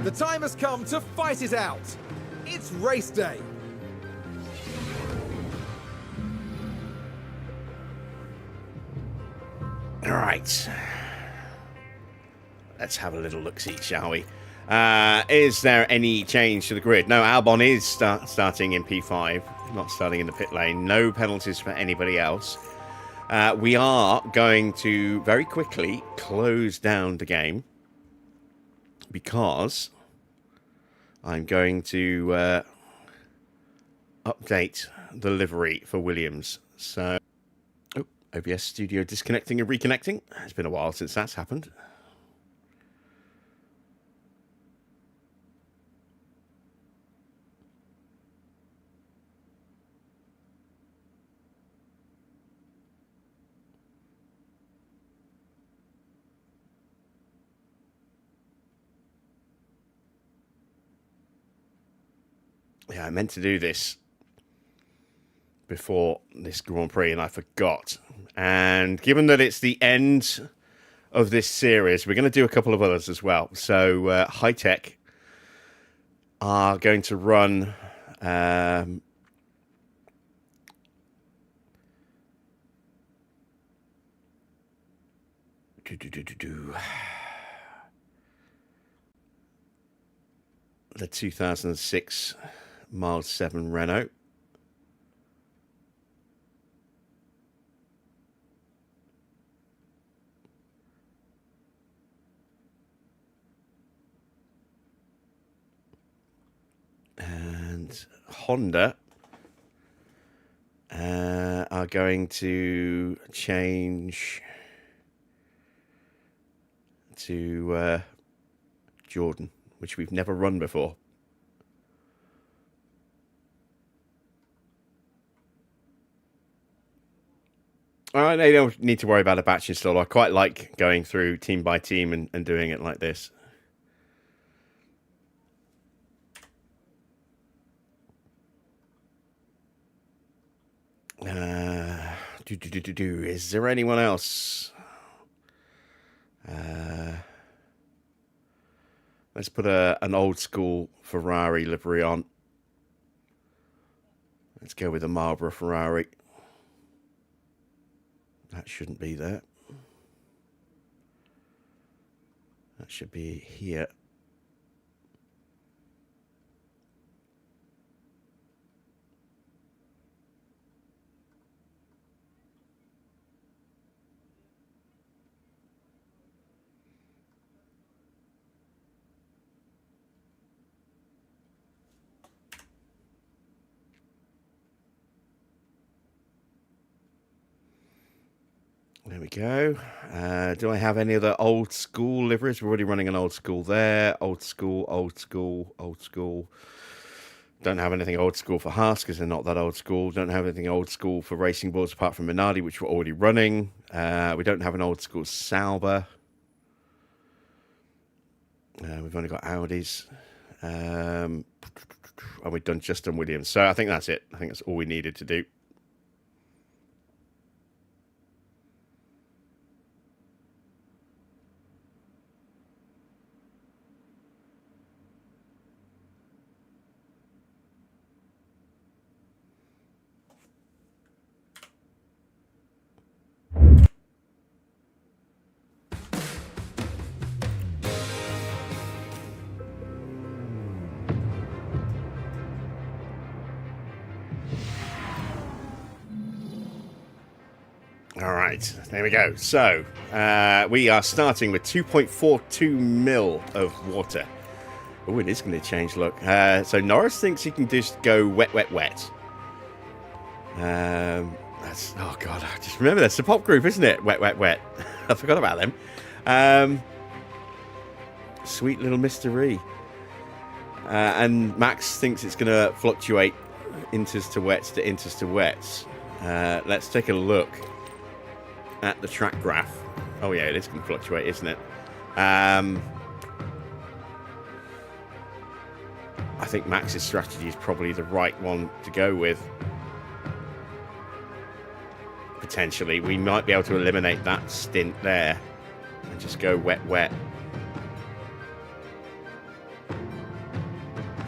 The time has come to fight it out. It's race day. All right. Let's have a little look-see, shall we? Is there any change to the grid? No, Albon is starting in P5, not starting in the pit lane. No penalties for anybody else. We are going to very quickly close down the game because I'm going to update the livery for Williams. So, OBS Studio disconnecting and reconnecting. It's been a while since that's happened. Yeah, I meant to do this before this Grand Prix and I forgot. And given that it's the end of this series, we're going to do a couple of others as well. So HiTech are going to run The 2006 Mild 7 Renault. And Honda are going to change to Jordan, which we've never run before. I don't need to worry about a batch install. I quite like going through team by team and doing it like this. Is there anyone else? Let's put an old school Ferrari livery on. Let's go with a Marlboro Ferrari. That shouldn't be there. That should be here. There we go. Do I have any other old school liveries? We're already running an old school there. Old school, old school, old school. Don't have anything old school for Haas because they're not that old school. Don't have anything old school for Racing Bulls apart from Minardi, which we're already running. We don't have an old school Sauber. We've only got Audis. And we've done Justin Williams. So I think that's it. I think that's all we needed to do. All right, there we go. So we are starting with 2.42 mil of water. Oh, it is going to change look. So Norris thinks he can just go wet, wet, wet. That's, oh God, I just remember that's the pop group, isn't it? Wet, wet, wet. I forgot about them. Sweet little mystery. And Max thinks it's going to fluctuate inters to wets to inters to wets. Let's take a look at the track graph. Oh yeah, it is going to fluctuate, isn't it? I think Max's strategy is probably the right one to go with. Potentially, we might be able to eliminate that stint there and just go wet, wet.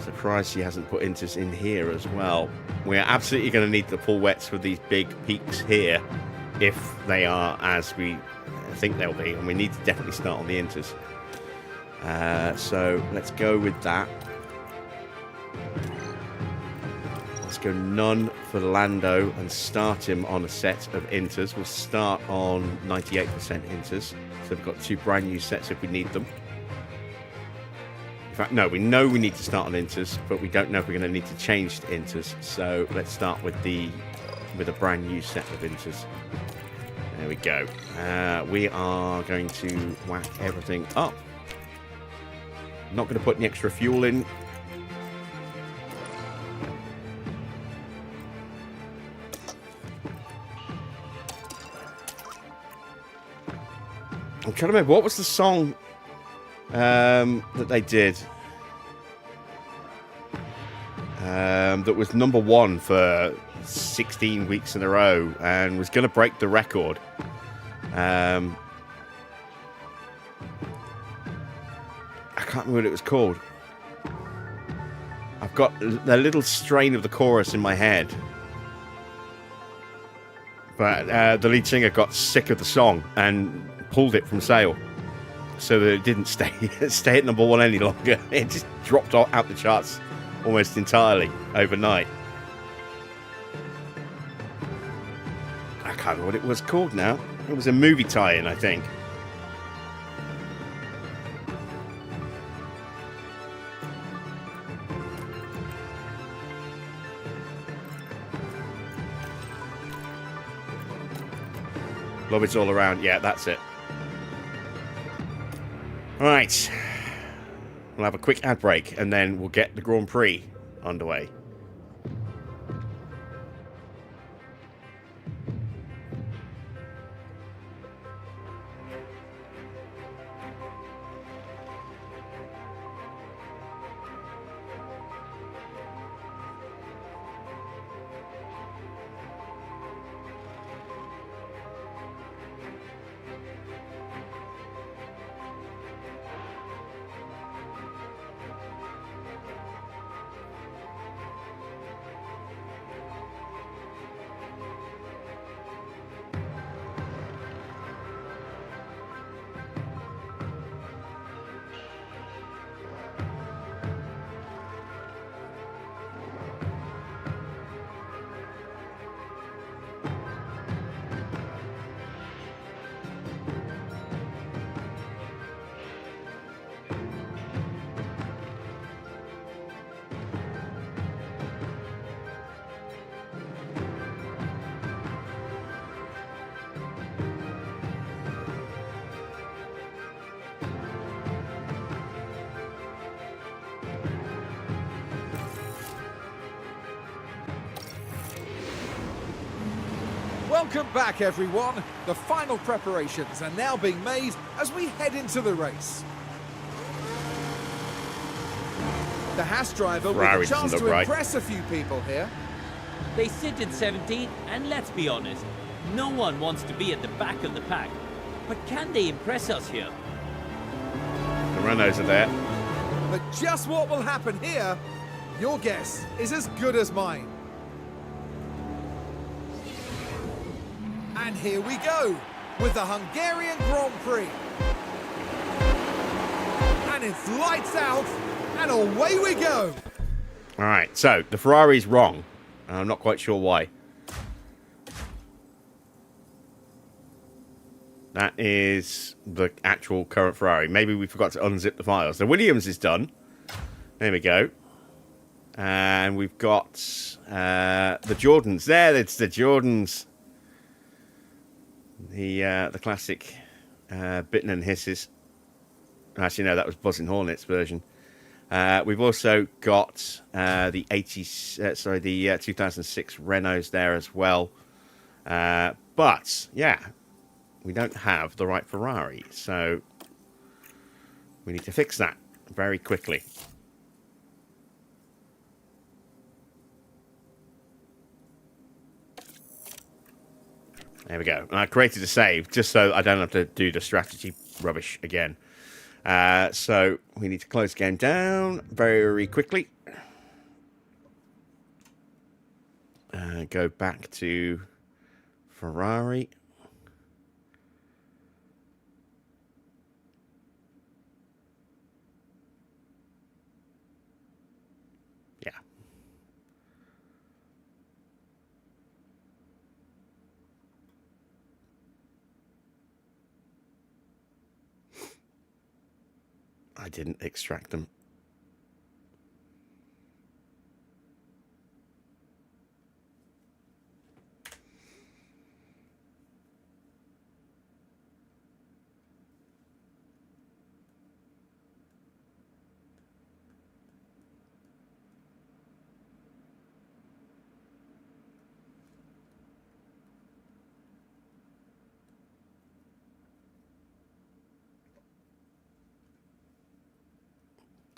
Surprised he hasn't put inters in here as well. We're absolutely going to need the full wets for these big peaks here, if they are as we think they'll be, and we need to definitely start on the inters. So let's go with that. Let's go none for Lando and start him on a set of inters. We'll start on 98% inters. So we've got two brand new sets if we need them. In fact, no, we know we need to start on inters, but we don't know if we're going to need to change to inters. So let's start with a brand new set of inters. There we go. We are going to whack everything up. Not going to put any extra fuel in. I'm trying to remember, what was the song that they did that was number one for 16 weeks in a row and was going to break the record. I can't remember what it was called. I've got a little strain of the chorus in my head, but the lead singer got sick of the song and pulled it from sale, so that it didn't stay at number 1 any longer. It just dropped out the charts almost entirely overnight. I can't remember what it was called now. It was a movie tie-in, I think. Lobbies all around. Yeah, that's it. Right. We'll have a quick ad break and then we'll get the Grand Prix underway. Welcome back, everyone. The final preparations are now being made as we head into the race. The Haas driver Ferrari with a chance doesn't to look right. impress a few people here. They sit in 17th, and let's be honest, no one wants to be at the back of the pack. But can they impress us here? The Renaults are there. But just what will happen here, your guess is as good as mine. And here we go, with the Hungarian Grand Prix. And it's lights out, and away we go. All right, so the Ferrari's wrong. I'm not quite sure why. That is the actual current Ferrari. Maybe we forgot to unzip the files. The Williams is done. There we go. And we've got the Jordans. There, it's the Jordans. The classic Bitten and Hisses. Actually, no, that was Buzzing Hornets version. We've also got the 2006 Renaults there as well. But yeah, we don't have the right Ferrari, so we need to fix that very quickly. There we go. And I created a save just so I don't have to do the strategy rubbish again. So we need to close the game down very quickly. Go back to Ferrari. Yeah. I didn't extract them.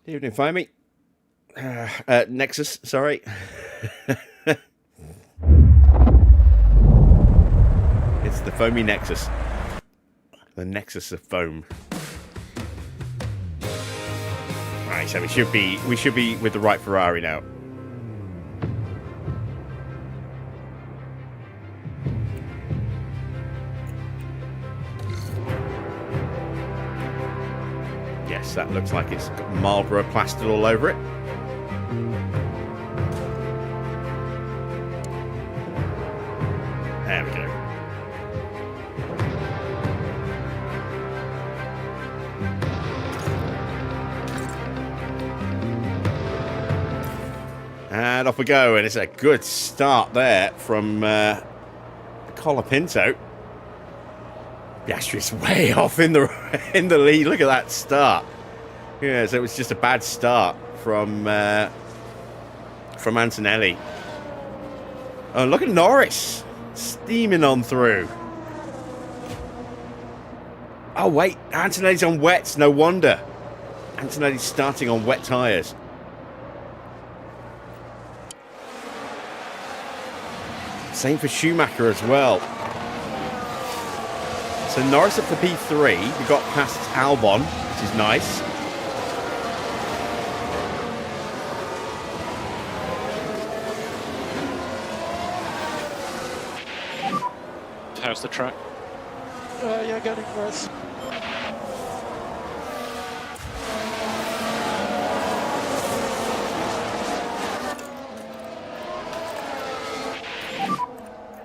Evening, find me. Nexus, sorry. It's the foamy Nexus. The Nexus of foam. Right, so we should be with the right Ferrari now. Yes, that looks like it's got Marlboro plastered all over it. There we go. And off we go, and it's a good start there from Colapinto. Piastri's way off in the lead. Look at that start. Yeah, so it was just a bad start from Antonelli. Oh, look at Norris steaming on through. Oh wait, Antonelli's on wets. No wonder. Antonelli's starting on wet tyres. Same for Schumacher as well. So Norris up for P3. We got past Albon, which is nice. How's the track? Yeah, getting worse.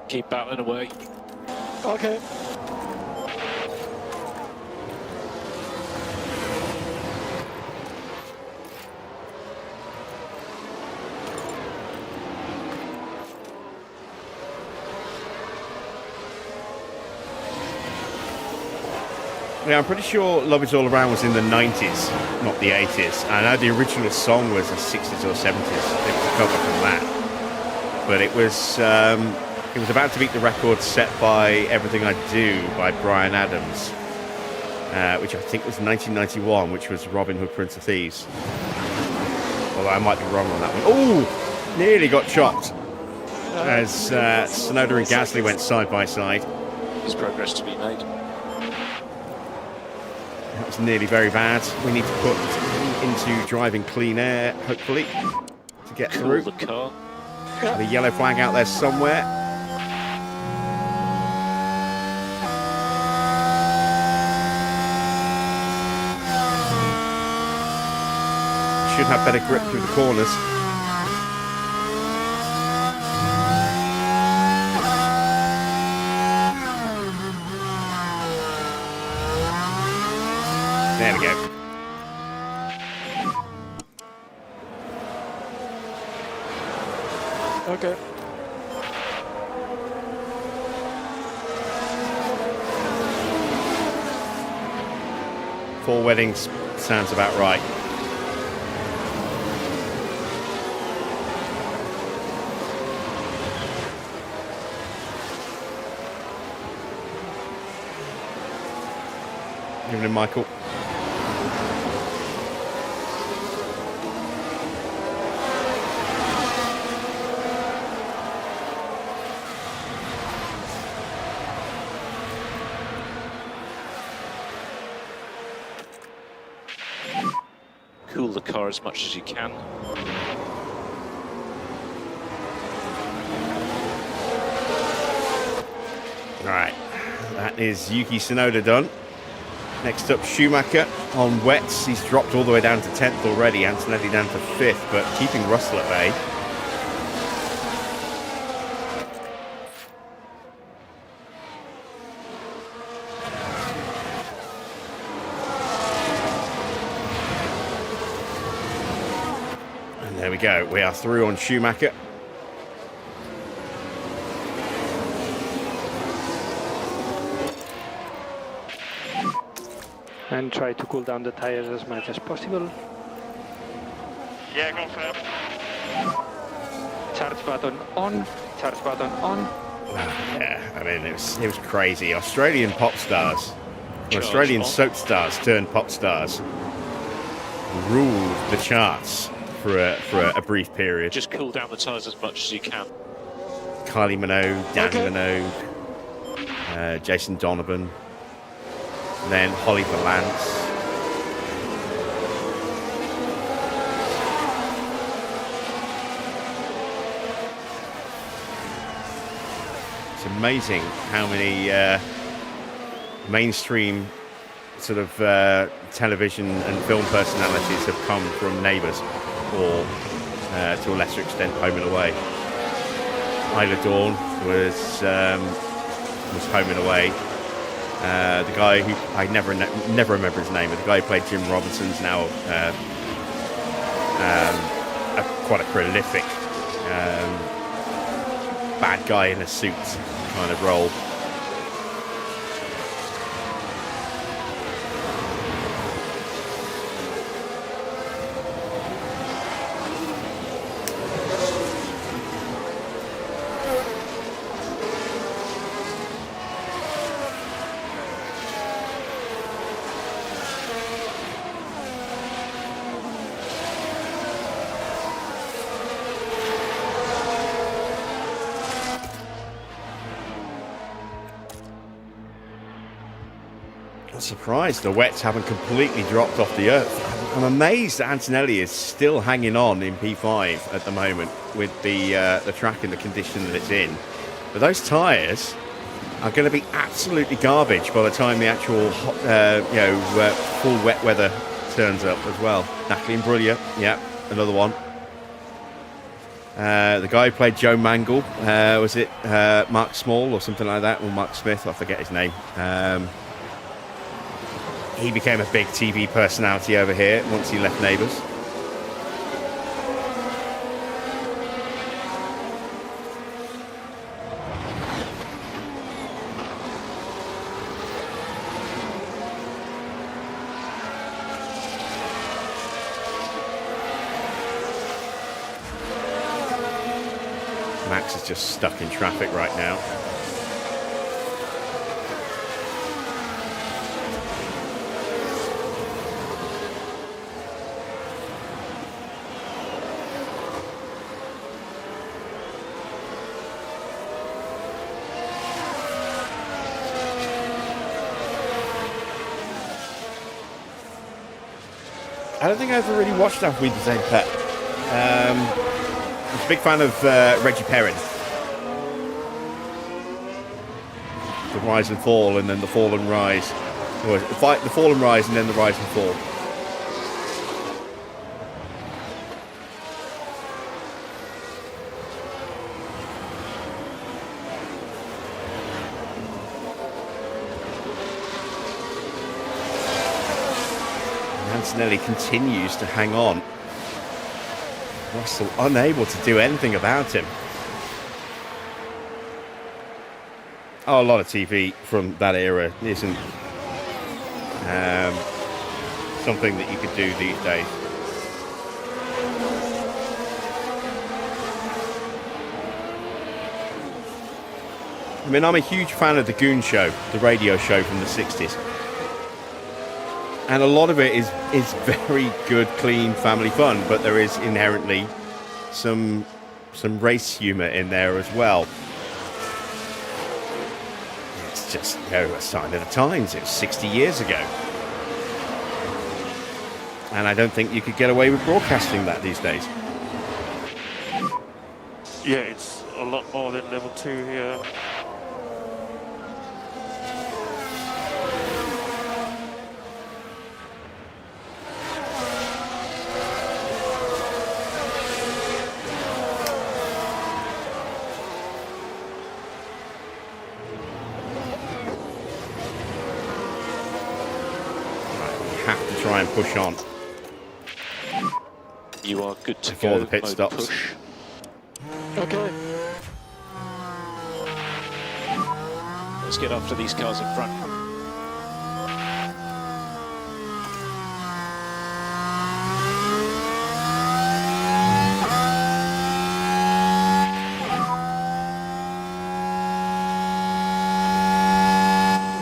Keep battling away. Okay. Yeah, I'm pretty sure Love Is All Around was in the 90s, not the 80s. I know the original song was the 60s or 70s. It was a cover from that. But it was about to beat the record set by Everything I Do by Bryan Adams, which I think was 1991, which was Robin Hood, Prince of Thieves. Although I might be wrong on that one. Oh, nearly got chopped as Tsunoda and Gasly went side by side. There's progress to be made. That was nearly very bad. We need to put into driving clean air, hopefully, to get through. The car. The yellow flag out there somewhere. Should have better grip through the corners. There we go. Okay. Four weddings sounds about right. Evening, Michael. Cool the car as much as you can. Alright, that is Yuki Tsunoda done. Next up, Schumacher on wets. He's dropped all the way down to 10th already. Antonelli down to 5th, but keeping Russell at bay. And there we go. We are through on Schumacher. And try to cool down the tires as much as possible. Yeah, confirm. Charge button on, charge button on. Yeah, I mean, it was crazy. Australian pop stars, Charge Australian on. soap stars turned pop stars, ruled the charts for a brief period. Just cool down the tyres as much as you can. Kylie Minogue, Danny Okay. Minogue, Jason Donovan, then Holly Valance. It's amazing how many mainstream sort of television and film personalities have come from Neighbours, or to a lesser extent, Home and Away. Isla Dawn was Home and Away. The guy who I never remember his name, but the guy who played Jim Robinson's now quite a prolific bad guy in a suit kind of role. Surprised the wets haven't completely dropped off the earth. I'm amazed that Antonelli is still hanging on in P5 at the moment with the track in the condition that it's in. But those tyres are going to be absolutely garbage by the time the actual full wet weather turns up as well. Natalie Imbruglia, yeah, another one. The guy who played Joe Mangle, was it Mark Small or something like that, or Mark Smith? I forget his name. He became a big TV personality over here once he left Neighbours. Max is just stuck in traffic right now. I don't think I've ever really watched Auf Wiedersehen, Pet. I'm a big fan of Reggie Perrin. The rise and fall, and then the fall and rise. Or the fall and rise, and then the rise and fall. Antonelli continues to hang on. Russell unable to do anything about him. Oh, a lot of TV from that era isn't something that you could do these days. I mean, I'm a huge fan of the Goon Show, the radio show from the 60s. And a lot of it is very good, clean family fun, but there is inherently some race humour in there as well. It's just, a sign of the times. It was 60 years ago. And I don't think you could get away with broadcasting that these days. Yeah, it's a lot more than level 2 here. Try and push on. You are good to before go. The pit stops. Push. Okay. Let's get after these cars in front.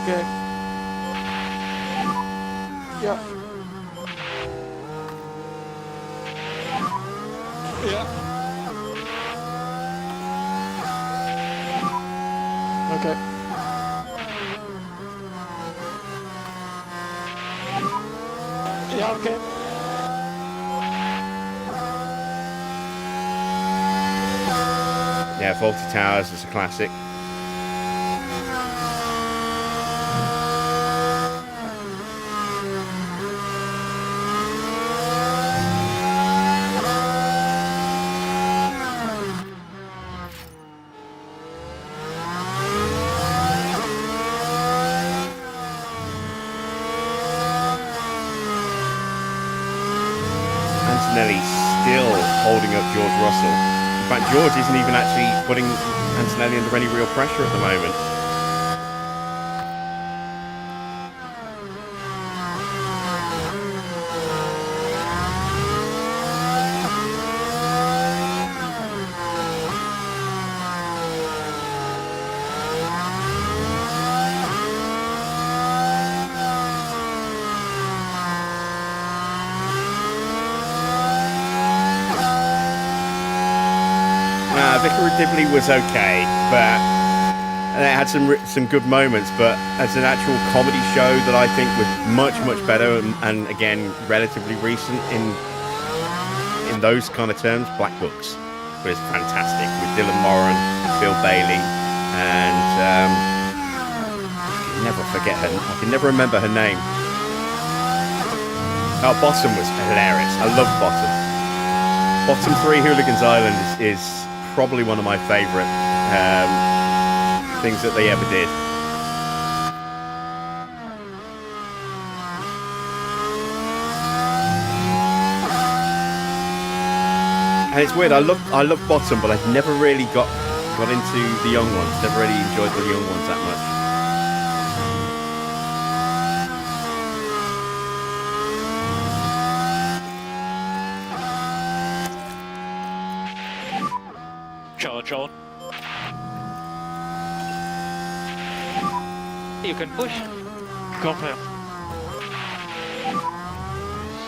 Okay. Yeah. Yeah. Okay. Yeah, okay. Yeah, Faulty Towers is a classic. up George Russell. In fact, George isn't even actually putting Antonelli under any real pressure at the moment. Dibley was okay, but it had some good moments, but as an actual comedy show that I think was much better and again relatively recent in those kind of terms, Black Books was fantastic with Dylan Moran, Bill Bailey, and I can never forget her. I can never remember her name. Oh, Bottom was hilarious. I love Bottom. Bottom 3 Hooligans Island is probably one of my favourite things that they ever did. And it's weird, I love Bottom, but I've never really got into the young ones. Never really enjoyed the young ones that much. Charge on. You can push. Confirm.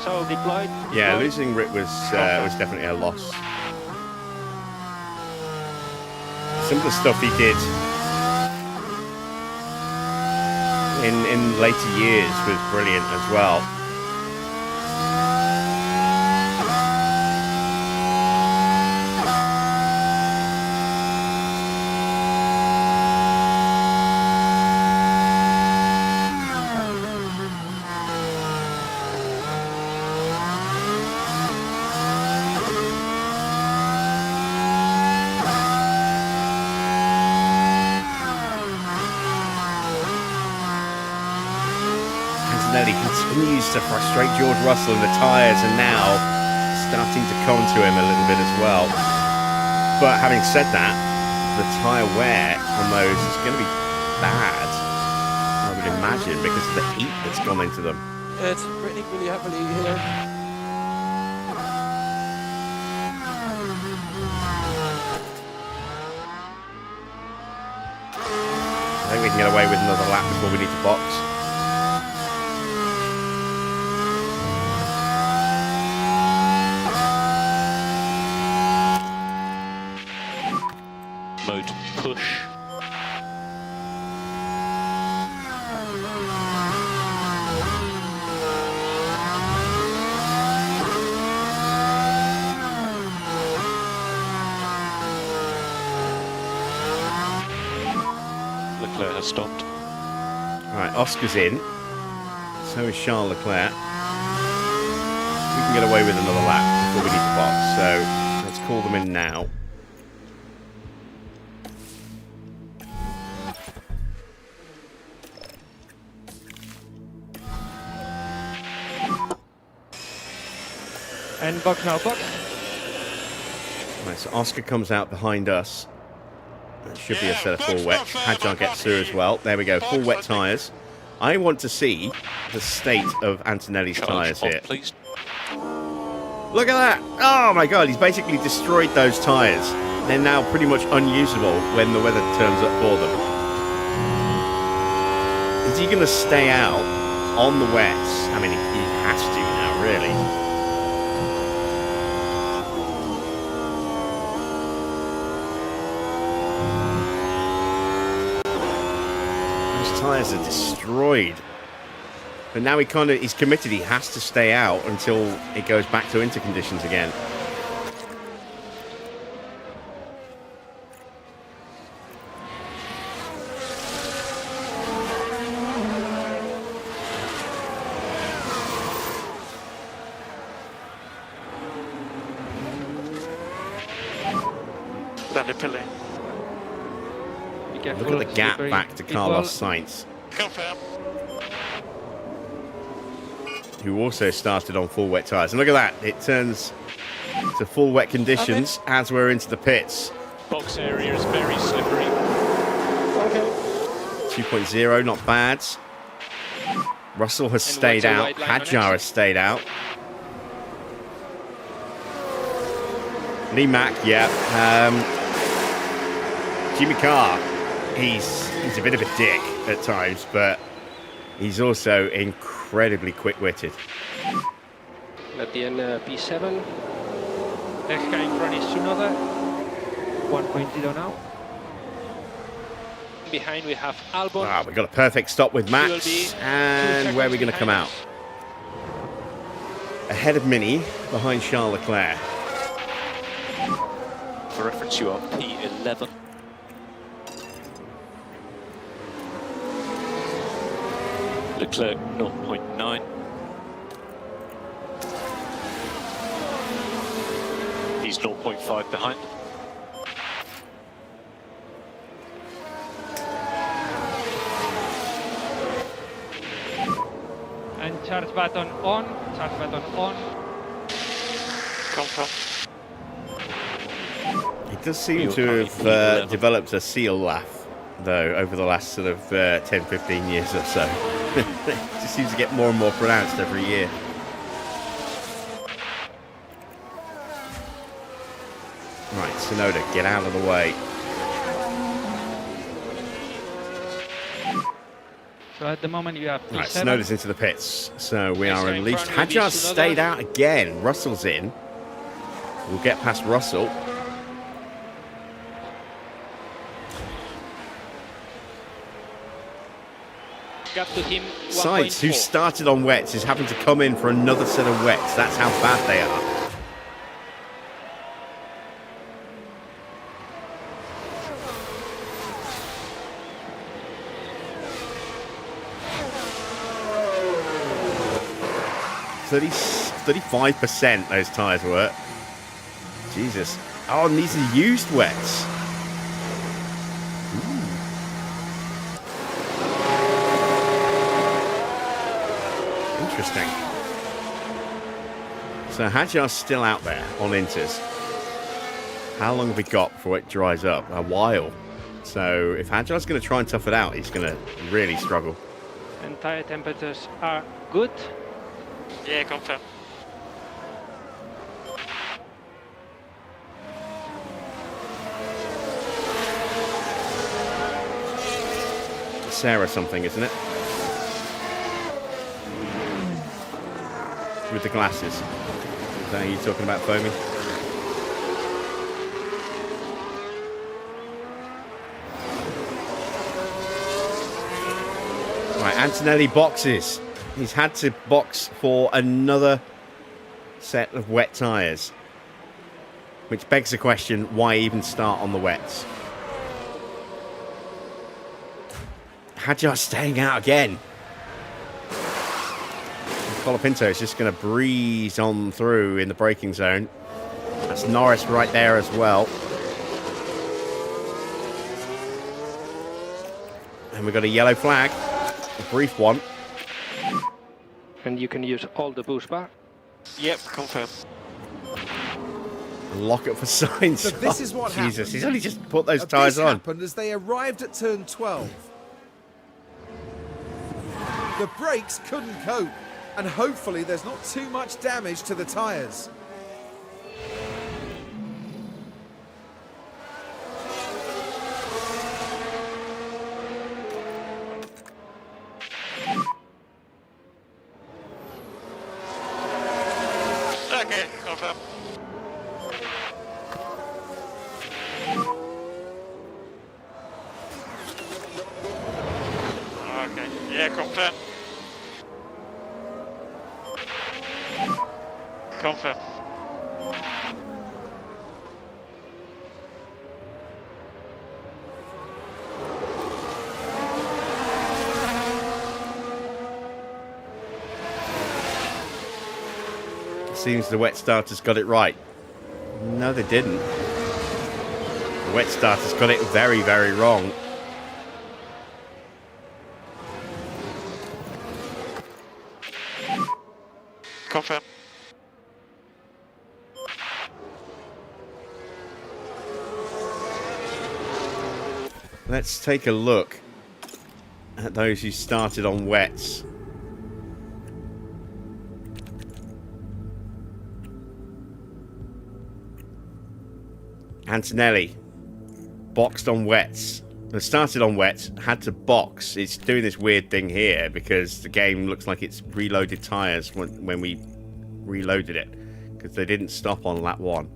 So deployed. Yeah, losing Rick was definitely a loss. Some of the stuff he did in later years was brilliant as well. Continues to frustrate George Russell, and the tyres are now starting to come to him a little bit as well. But having said that, the tyre wear on those is going to be bad, I would imagine, because of the heat that's gone into them. It's raining really heavily here. I think we can get away with another lap before we need to box. Mode push. Leclerc has stopped. Right, Oscar's in. So is Charles Leclerc. We can get away with another lap before we need to box. So let's call them in now. And box now, box. Right, so Oscar comes out behind us. That should be a set of full wet. Hadjar gets through as well. There we go, full wet tyres. I want to see the state of Antonelli's tyres here. Please. Look at that! Oh my god, he's basically destroyed those tyres. They're now pretty much unusable when the weather turns up for them. Is he going to stay out on the wets? I mean, he has to now, really. Tyres are destroyed, but now he's committed. He has to stay out until it goes back to winter conditions again. Look at the gap back to Carlos Sainz, who also started on full wet tyres. And look at that, it turns to full wet conditions as we're into the pits. Box area is very slippery. Okay. 2.0, not bad. Russell has stayed what's a out. white line on Hadjar has stayed out. Lee Mack, yeah. Jimmy Carr, he's a bit of a dick at times, but he's also incredibly quick-witted. At the end, P7. Next guy in front is Tsunoda. 1.0 now. Behind we have Albon. Ah, we've got a perfect stop with He will be Max. 2 And where are we going to come seconds out? Ahead of Mini, behind Charles Leclerc. For reference, you are P11. Leclerc 0.9. He's 0.5 behind. And charge button on. Charge button on. Confirm. He does seem You're to have currently P11. developed a seal laugh, though, over the last sort of 10, 15 years or so. It just seems to get more and more pronounced every year. Right, Tsunoda, get out of the way. So at the moment you have P7. Right, Tsunoda's into the pits, so we Next are guy in unleashed. front will be Hadjar's Tsunoda. stayed out again. Russell's in. We'll get past Russell. Gap to him. Sainz, who 1.4. started on wets, is having to come in for another set of wets. That's how bad they are. Thirty 35% those tyres were. Jesus. Oh, and these are used wets. Interesting. So Hadjar's still out there on Inters. How long have we got before it dries up? A while. So if Hadjar's going to try and tough it out, he's going to really struggle. And tire temperatures are good. Yeah, confirm. Sarah something, isn't it? With the glasses. Is that you talking about, Foamy? Right, Antonelli boxes. He's had to box for another set of wet tyres. Which begs the question, why even start on the wets? Hadjar staying out again. Colapinto is just going to breeze on through in the braking zone. That's Norris right there as well. And we've got a yellow flag, a brief one. And you can use all the boost bar. Yep, confirm. Lock it for Sainz. So this is what Jesus, happened. he's only just put those This tyres on. happened as they arrived at turn 12. The brakes couldn't cope, and hopefully there's not too much damage to the tyres. Okay, confirm. Okay, yeah, confirm. Confirm. Seems the wet starters got it right. No, they didn't. The wet starters got it very, very wrong. Confirm. let's take a look at those who started on wets. Antonelli boxed on wets. It started on wets, had to box. It's doing this weird thing here because the game looks like it's reloaded tyres when we reloaded it, because they didn't stop on lap 1.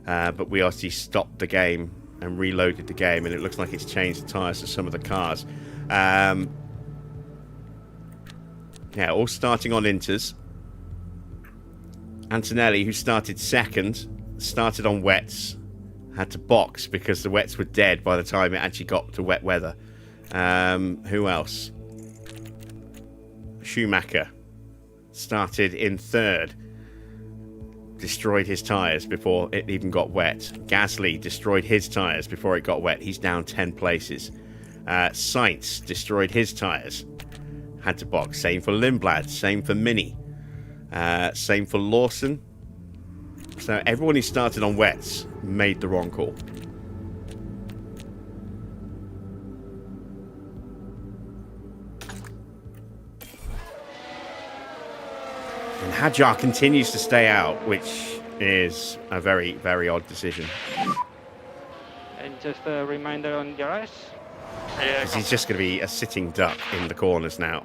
But we actually stopped the game and reloaded the game, and it looks like it's changed the tyres to some of the cars. Yeah, all starting on inters. Antonelli, who started second, started on wets. Had to box because the wets were dead by the time it actually got to wet weather. Who else? Schumacher started in third. Destroyed his tyres before it even got wet. Gasly destroyed his tyres before it got wet. He's down 10 places. Sainz destroyed his tyres. Had to box. Same for Lindblad. Same for Mini. Same for Lawson. So everyone who started on wets made the wrong call. And Hadjar continues to stay out, which is a very, very odd decision. And just a reminder on DRS. Yeah, He's just going to be a sitting duck in the corners now.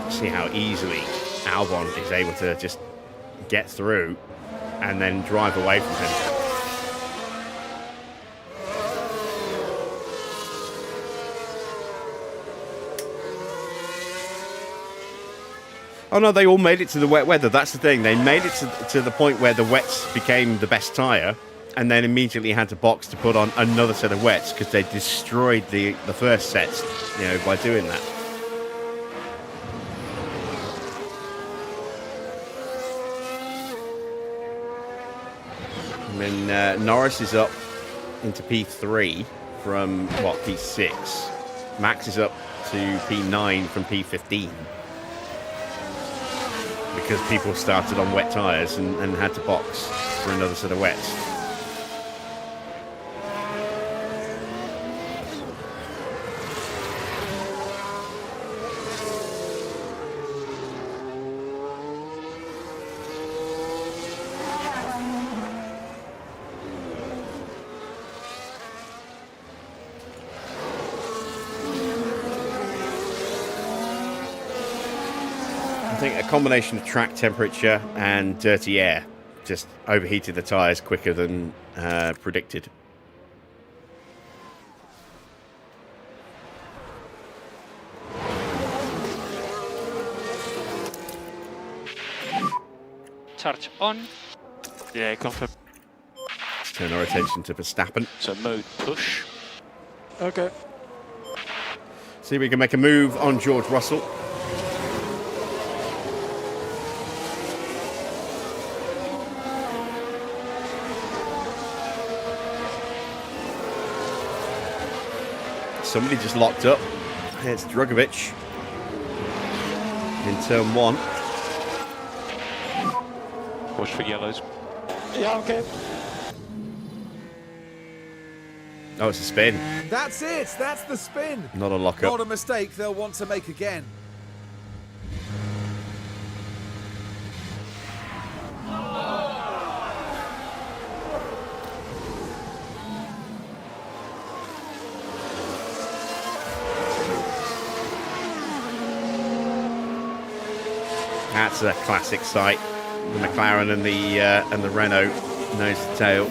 See how easily Albon is able to just get through and then drive away from him. Oh no, they all made it to the wet weather. That's the thing. They made it to the point where the wets became the best tyre, and then immediately had to box to put on another set of wets because they destroyed the first sets, you know, by doing that. And then Norris is up into P3 from, what, P6. Max is up to P9 from P15. Because people started on wet tyres and had to box for another set of wets. I think a combination of track temperature and dirty air just overheated the tyres quicker than predicted. Charge on. yeah, confirm. Let's turn our attention to Verstappen. So mode push. Okay. See if we can make a move on George Russell. Somebody just locked up. It's Drugovich in turn 1. Watch for yellows. Yeah, okay. Oh, it's a spin, That's it. That's the spin. not a Not lockup. a mistake they'll want to make again. That's a classic sight. The McLaren and the Renault nose to tail.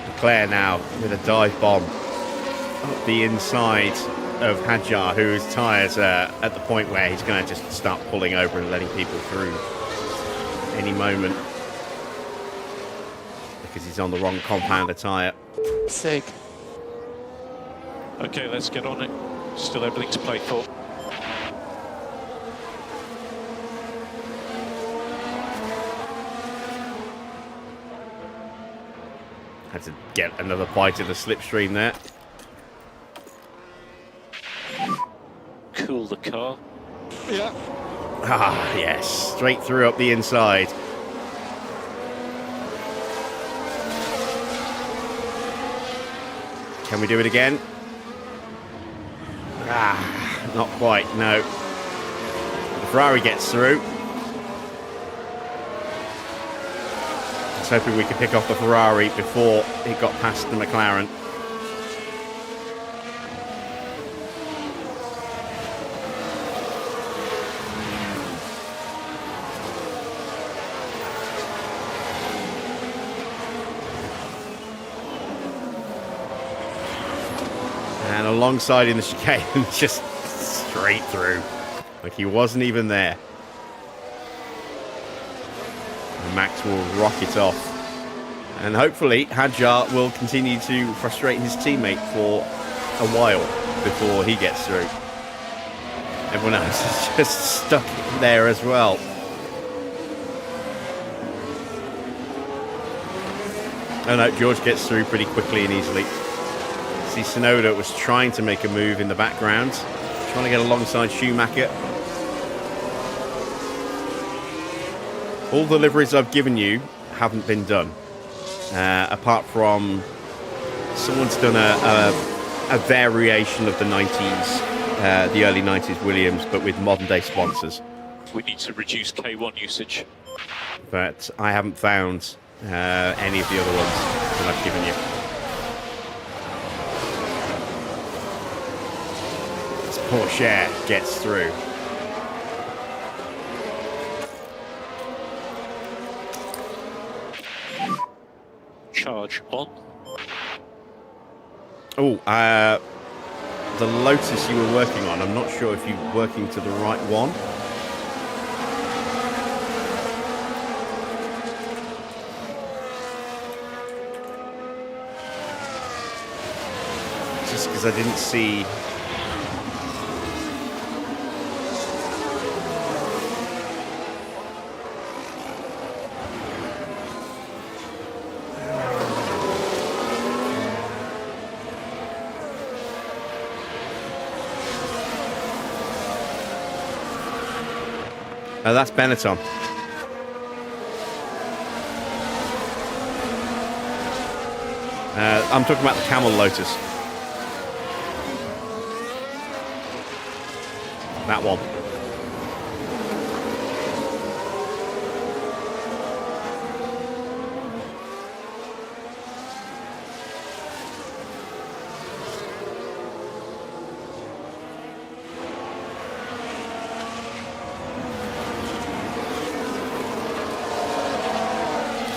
Leclerc now with a dive bomb up the inside of Hadjar, whose tyres are at the point where he's going to just start pulling over and letting people through any moment because he's on the wrong compounder tyre. Sick. Okay, let's get on it. Still everything's played for. Had to get another bite of the slipstream there. Cool the car. Yeah. Ah, yes. Straight through up the inside. Can we do it again? Ah, not quite, no. The Ferrari gets through. I was hoping we could pick off the Ferrari before it got past the McLaren. And alongside in the chicane, just straight through. Like he wasn't even there. And Max will rock it off. And hopefully Hadjar will continue to frustrate his teammate for a while before he gets through. Everyone else is just stuck there as well. Oh no, George gets through pretty quickly and easily. See, Tsunoda was trying to make a move in the background, trying to get alongside Schumacher. All the liveries I've given you haven't been done, apart from someone's done a variation of the 90s, the early 90s Williams, but with modern day sponsors. We need to reduce K1 usage. But I haven't found any of the other ones that I've given you. Porsche gets through. Charge on. Oh, the Lotus you were working on, I'm not sure if you're working to the right one. Just because I didn't see... that's Benetton. I'm talking about the Camel Lotus. That one.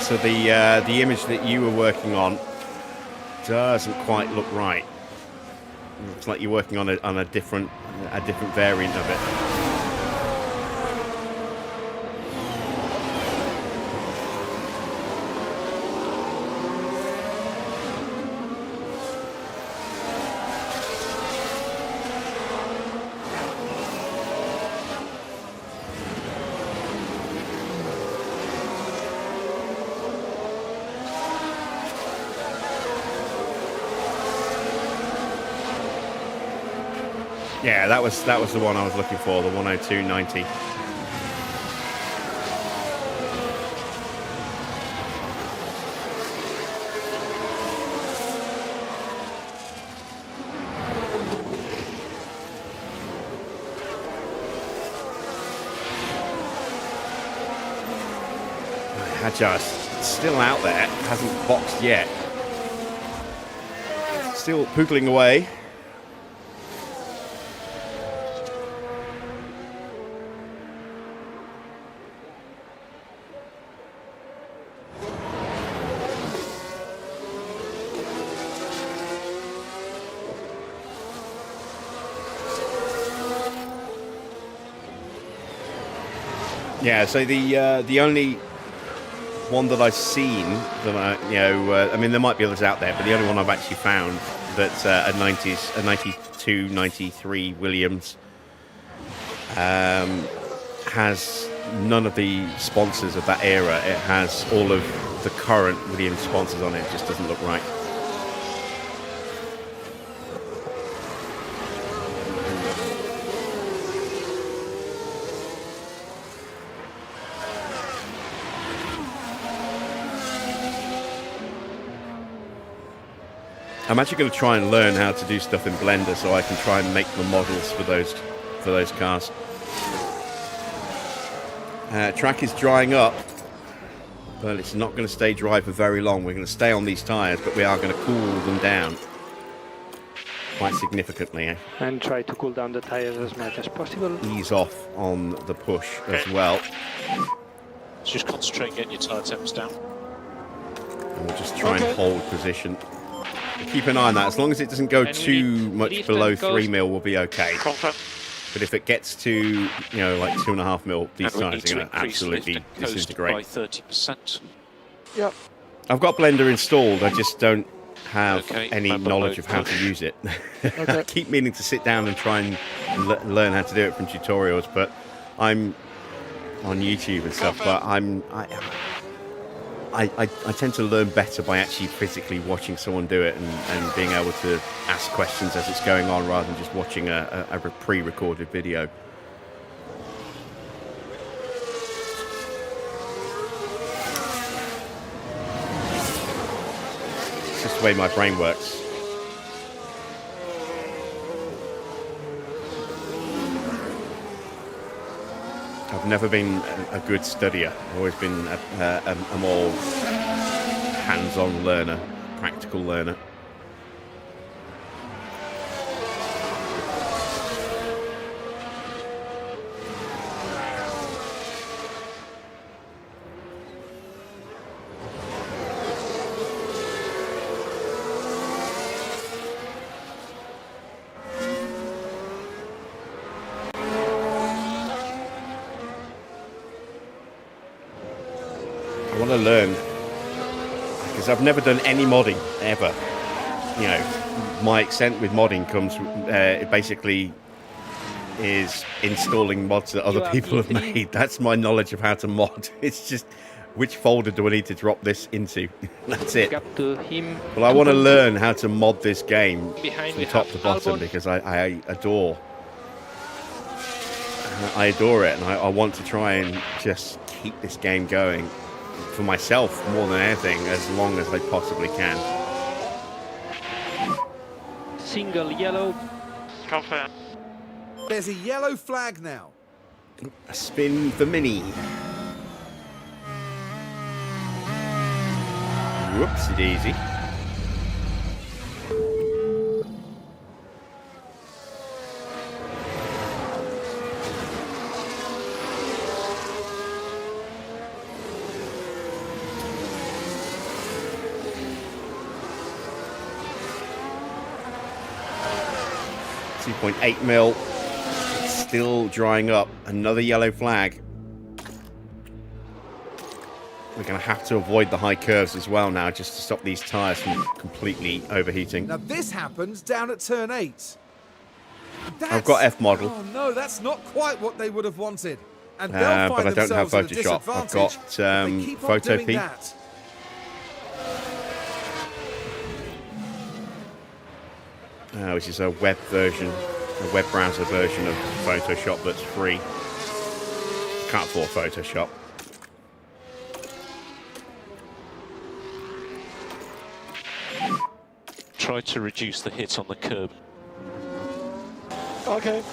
So the image that you were working on doesn't quite look right. Looks like you're working on a different variant of it. Yeah, that was the one I was looking for, the 102.90. Hadjar's still out there, hasn't boxed yet. Still poogling away. Yeah, so the only one that I've seen that I mean there might be others out there, but the only one I've actually found that's a 92, 93 Williams has none of the sponsors of that era. It has all of the current with the sponsors on it just doesn't look right. I'm actually going to try and learn how to do stuff in Blender so I can try and make the models for those cars. Track is drying up, but it's not going to stay dry for very long. We're going to stay on these tyres, but we are going to cool them down quite significantly. And try to cool down the tires as much as possible. Ease off on the push as well. Just concentrate on getting your tyre temps down. And we'll just try and hold position. Keep an eye on that. As long as it doesn't go too much below 3 mil, we'll be okay. But if it gets to, you know, like 2.5 mil, these tyres are going to absolutely disintegrate. By 30%. Yep. I've got Blender installed. I just don't have any knowledge of how to use it. I keep meaning to sit down and try and learn how to do it from tutorials, but I'm on YouTube and stuff. But I tend to learn better by actually physically watching someone do it and being able to ask questions as it's going on rather than just watching a pre-recorded video. It's just the way my brain works. I've never been a good studier. I've always been a more hands-on learner, practical learner. I want to learn, because I've never done any modding ever. You know, my extent with modding comes it basically is installing mods that other people have made. That's my knowledge of how to mod. It's just which folder do I need to drop this into. That's it. Well, I want to learn how to mod this game from top to bottom because I adore it, and I want to try and just keep this game going for myself more than anything, as long as I possibly can. Single yellow. Confirm. There's a yellow flag now. A spin for Mini. Whoopsie daisy. .8 mil. It's still drying up. Another yellow flag. We're going to have to avoid the high curves as well now, just to stop these tyres from completely overheating. Now this happens down at turn 8. I've got F model. Oh no, that's not quite what they would have wanted. And they'll find but I don't have themselves at a Photoshop. I've disadvantage got if they keep on Photo doing P. that. Which is a web version, a web browser version of Photoshop that's free. Can't afford Photoshop. Try to reduce the hit on the curb. Okay.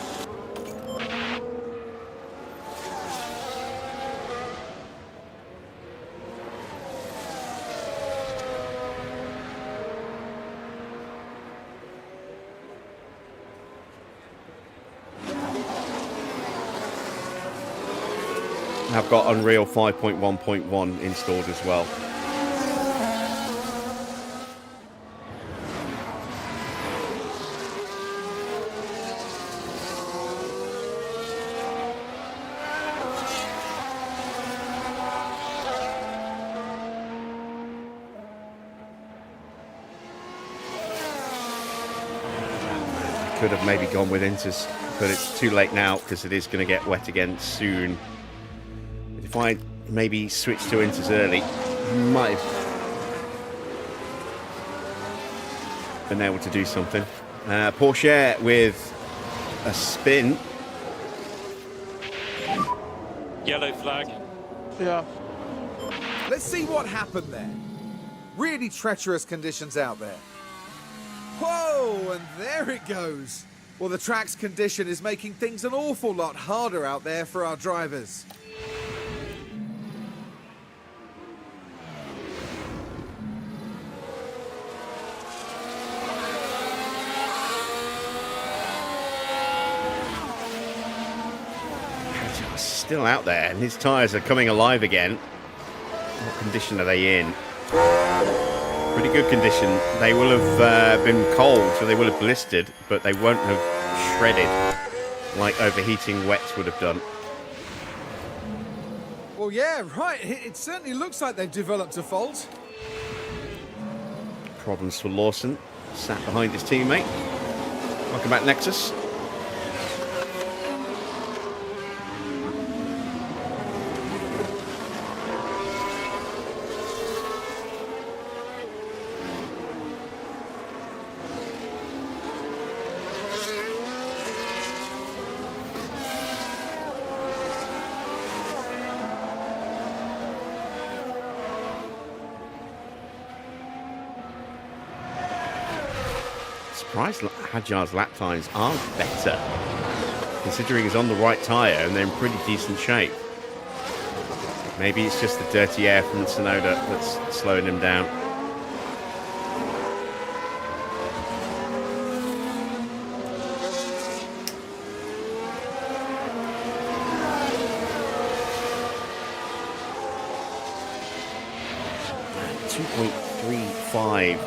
I've got Unreal 5.1.1 installed as well. Could have maybe gone with Inters, but it's too late now because it is going to get wet again soon. If I maybe switch to Inters early, might have been able to do something. Porsche with a spin. Yellow flag. Yeah. Let's see what happened there. Really treacherous conditions out there. Whoa, and there it goes. Well, the track's condition is making things an awful lot harder out there for our drivers. Still out there, and his tyres are coming alive again. What condition are they in? Pretty good condition. They will have been cold, so they will have blistered, but they won't have shredded like overheating wets would have done. Well, yeah, right. It certainly looks like they've developed a fault. Problems for Lawson, sat behind his teammate. Welcome back, Nexus. Surprised Hadjar's lap times aren't better, considering he's on the right tyre and they're in pretty decent shape. Maybe it's just the dirty air from Tsunoda that's slowing him down. .35.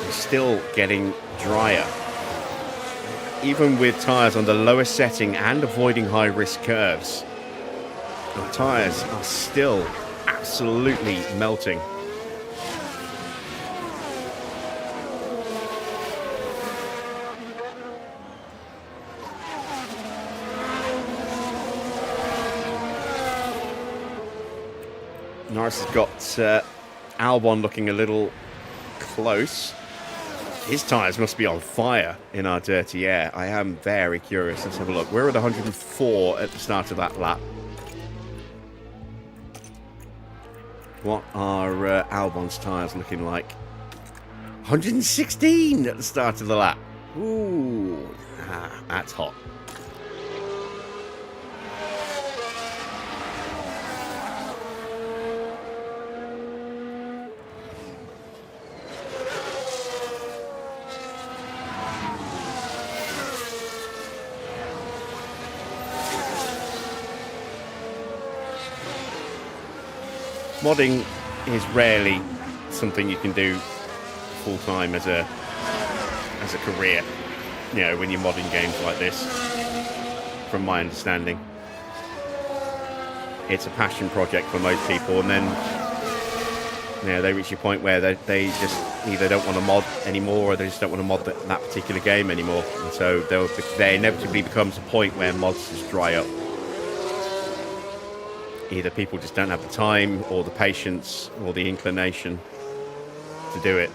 Still getting drier. Even with tyres on the lowest setting and avoiding high-risk curves, our tyres are still absolutely melting. Norris has got Albon looking a little close. His tyres must be on fire in our dirty air. I am very curious. Let's have a look. We're at 104 at the start of that lap. What are Albon's tyres looking like? 116 at the start of the lap. Ooh, that's hot. Modding is rarely something you can do full time as a career. You know, when you're modding games like this, from my understanding, it's a passion project for most people, and then they reach a point where they just either don't want to mod anymore, or they just don't want to mod that particular game anymore, and so there inevitably becomes a point where mods just dry up. Either people just don't have the time or the patience or the inclination to do it.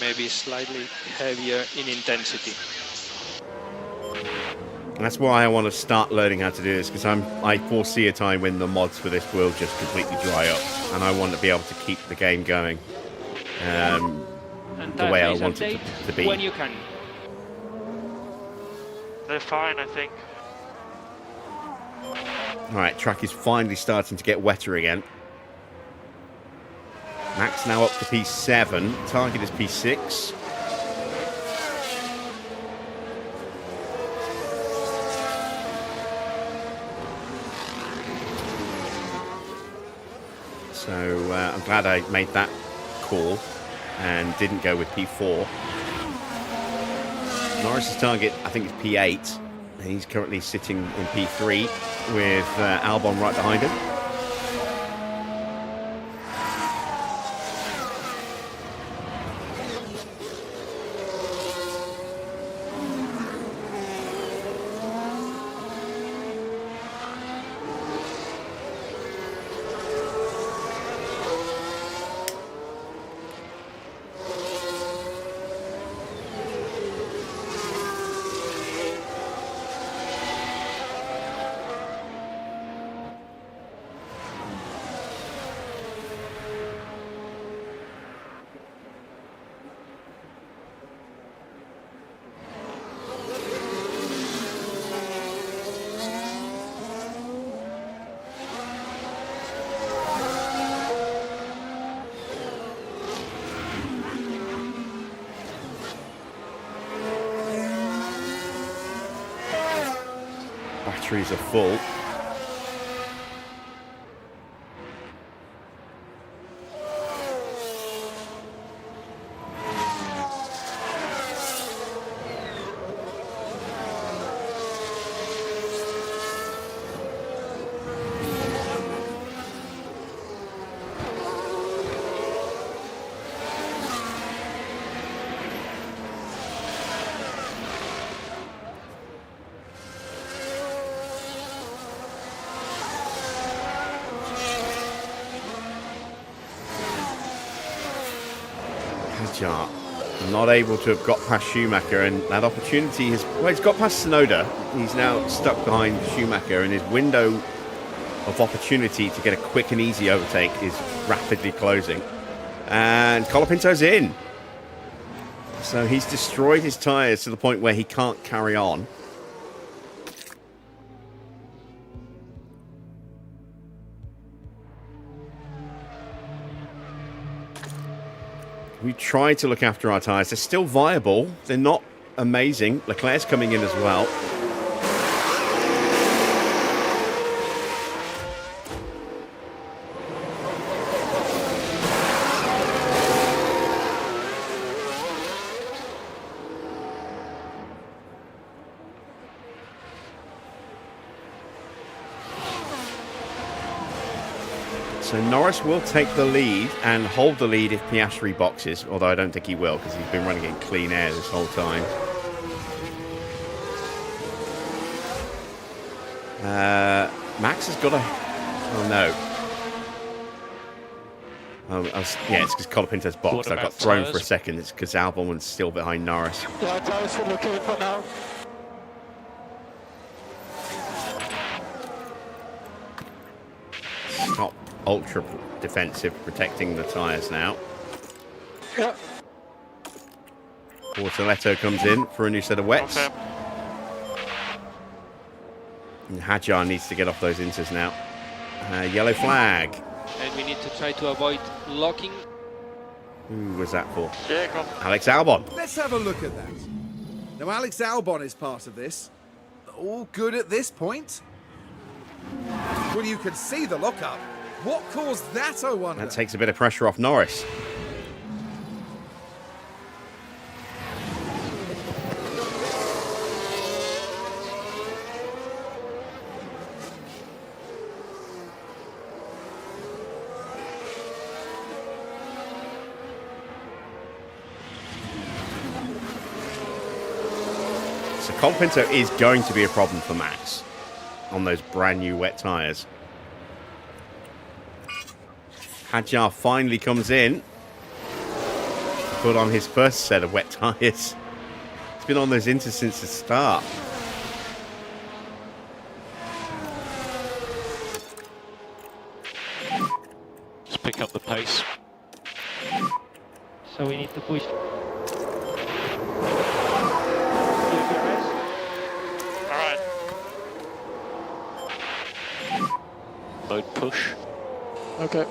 Maybe slightly heavier in intensity. That's why I want to start learning how to do this, because I foresee a time when the mods for this will just completely dry up, and I want to be able to keep the game going the way I want it to be. When you can. They're fine, I think. Alright, track is finally starting to get wetter again. Max now up to P7, target is P6. So I'm glad I made that call and didn't go with P4. Norris's target, I think, is P8. And he's currently sitting in P3 with Albon right behind him. batteries are full. Not able to have got past Schumacher, and that opportunity has... Well, he's got past Tsunoda. He's now stuck behind Schumacher, and his window of opportunity to get a quick and easy overtake is rapidly closing. And Colapinto's in. So he's destroyed his tyres to the point where he can't carry on. We try to look after our tyres. They're still viable. They're not amazing. Leclerc's coming in as well. So Norris will take the lead and hold the lead if Piastri boxes, although I don't think he will because he's been running in clean air this whole time. Max has got a... Oh, no. Yeah, it's because Colapinto's boxed. I got thrown for a second. It's because Albon's still behind Norris. Yeah, tyres are looking for now. Not ultra defensive, protecting the tyres now. Yeah. Bortoletto comes in for a new set of wets. Okay. And Hadjar needs to get off those inters now. Yellow flag. And we need to try to avoid locking. Who was that for? Yeah, come. Alex Albon. Let's have a look at that. Now, Alex Albon is part of this. All good at this point. Well, you can see the lockup. What caused that, I wonder? That takes a bit of pressure off Norris. So Colapinto is going to be a problem for Max on those brand new wet tyres. Hadjar finally comes in to put on his first set of wet tyres. He's been on those inters since the start. Just pick up the pace. So we need to push. Alright. Mode push. Okay.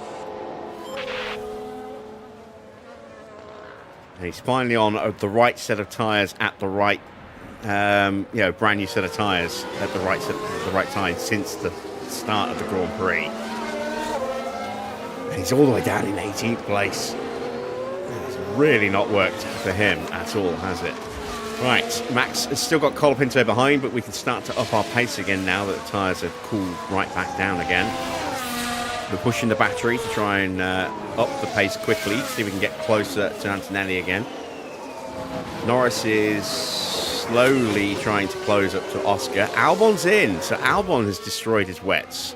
And he's finally on the right set of tyres at the right, brand new set of tyres at the right time since the start of the Grand Prix. And he's all the way down in 18th place. It's really not worked for him at all, has it? Right, Max has still got Colapinto behind, but we can start to up our pace again now that the tyres have cooled right back down again. We're pushing the battery to try and up the pace quickly, see if we can get closer to Antonelli again. Norris is slowly trying to close up to Oscar. Albon's in, so Albon has destroyed his wets.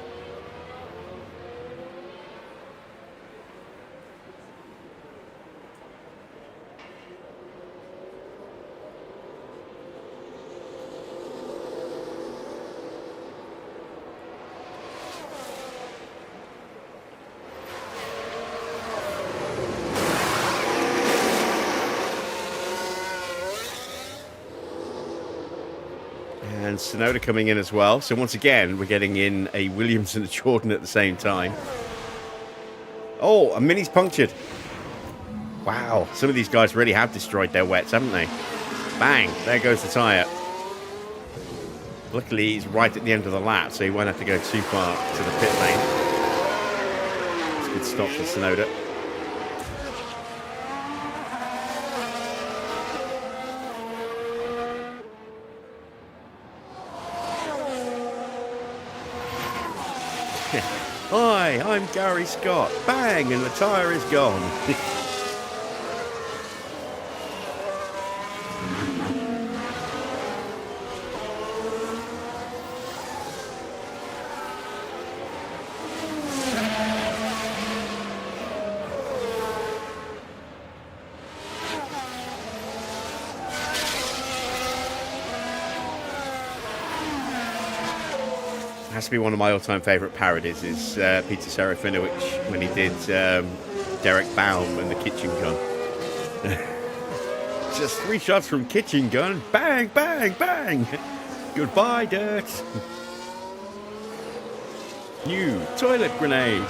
And Tsunoda coming in as well. So once again, we're getting in a Williams and a Jordan at the same time. Oh, a Mini's punctured. Wow, some of these guys really have destroyed their wets, haven't they? Bang, there goes the tyre. Luckily, he's right at the end of the lap, so he won't have to go too far to the pit lane. It's a good stop for Tsunoda. Hi, I'm Gary Scott. Bang, and the tyre is gone. Has to be one of my all-time favourite parodies is Peter Serafinowicz when he did Derek Baum and the kitchen gun. Just 3 shots from kitchen gun. Bang, bang, bang. Goodbye, dirt. New toilet grenade.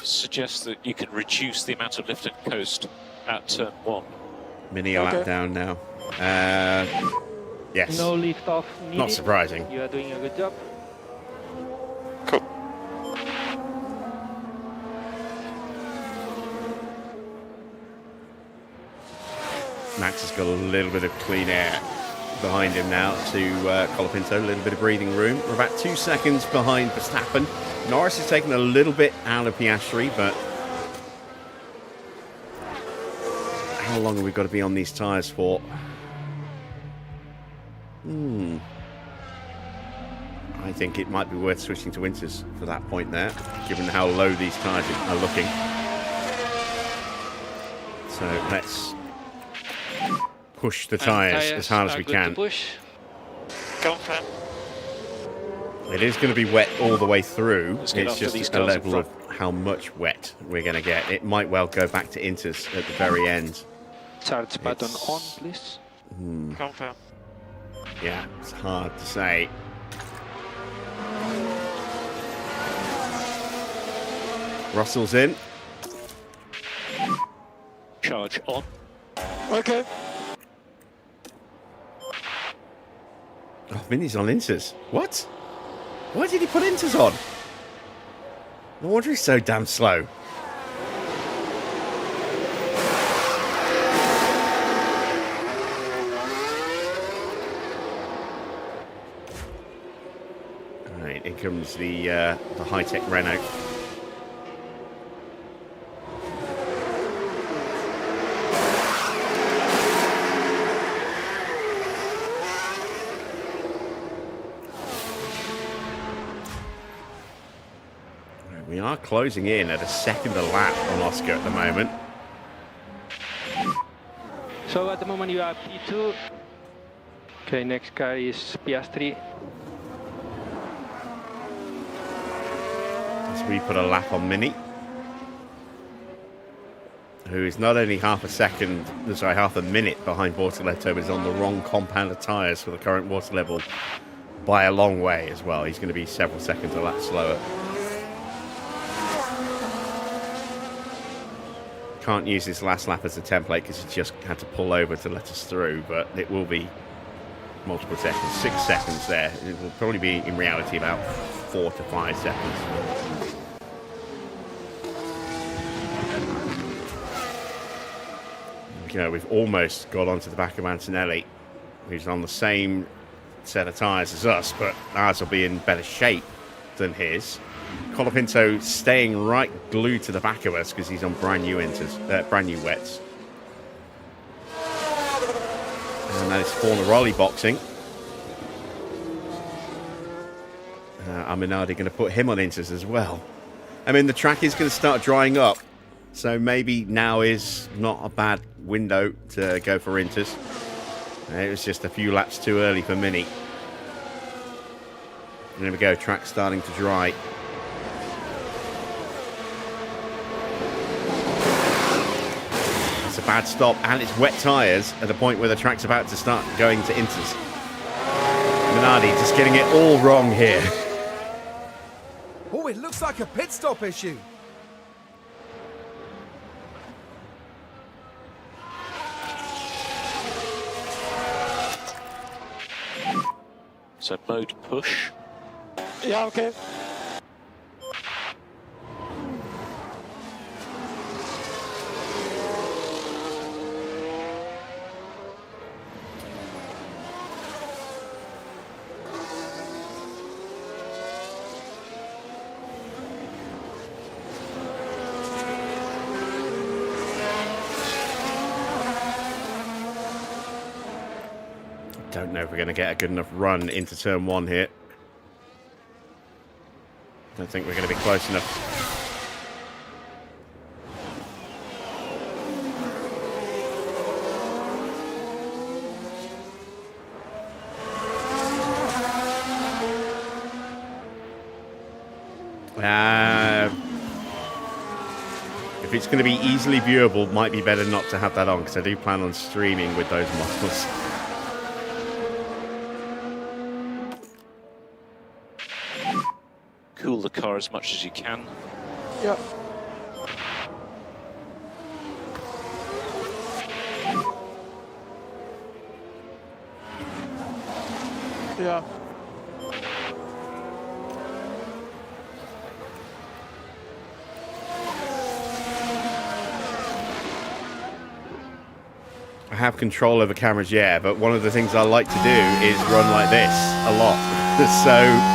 Suggests that you can reduce the amount of lift and coast at turn 1. Mini a lap down now. Yes. No lift off needed. Not surprising. You are doing a good job. Cool. Max has got a little bit of clean air behind him now to Colapinto, a little bit of breathing room. We're about 2 seconds behind Verstappen. Norris has taken a little bit out of Piastri, but how long have we got to be on these tyres for? I think it might be worth switching to winters for that point there, given how low these tyres are looking. So let's push the tyres as hard as we can. Push. Go on, Fran. It is going to be wet all the way through. Let's get It's after these just a cars in level of how much wet we're going to get. It might well go back to Inters at the very end. Charge button It's- on, please. Go on, Fran. Yeah, it's hard to say. Russell's in. Charge on. Okay. Oh, Vinny's on Inters. What? Why did he put Inters on? No wonder he's so damn slow. Right, here comes the high-tech Renault. We are closing in at a second a lap on Oscar at the moment. So at the moment you are P2. Okay, next car is Piastri. As we put a lap on Mini, who is not only half a minute behind Bortoletto, but is on the wrong compound of tyres for the current water level by a long way as well. He's going to be several seconds a lap slower. Can't use this last lap as a template because he just had to pull over to let us through, but it will be multiple seconds, 6 seconds there. It will probably be in reality about 4 to 5 seconds. You know, we've almost got onto the back of Antonelli, who's on the same set of tyres as us, but ours will be in better shape than his. Colapinto staying right glued to the back of us because he's on brand new wets. And that is Fornaroli boxing. Aminardi going to put him on Inters as well. I mean, the track is going to start drying up, so maybe now is not a bad window to go for Inters. It was just a few laps too early for Mini. And there we go, track starting to dry. bad stop, and it's wet tyres at a point where the track's about to start going to inters. Minardi just getting it all wrong here. Oh, it looks like a pit stop issue. So mode push. Yeah, okay. Don't know if we're going to get a good enough run into turn 1 here. Don't think we're going to be close enough. If it's going to be easily viewable, might be better not to have that on, because I do plan on streaming with those models. Cool the car as much as you can. Yeah. Yeah. I have control over cameras, yeah, but one of the things I like to do is run like this a lot. So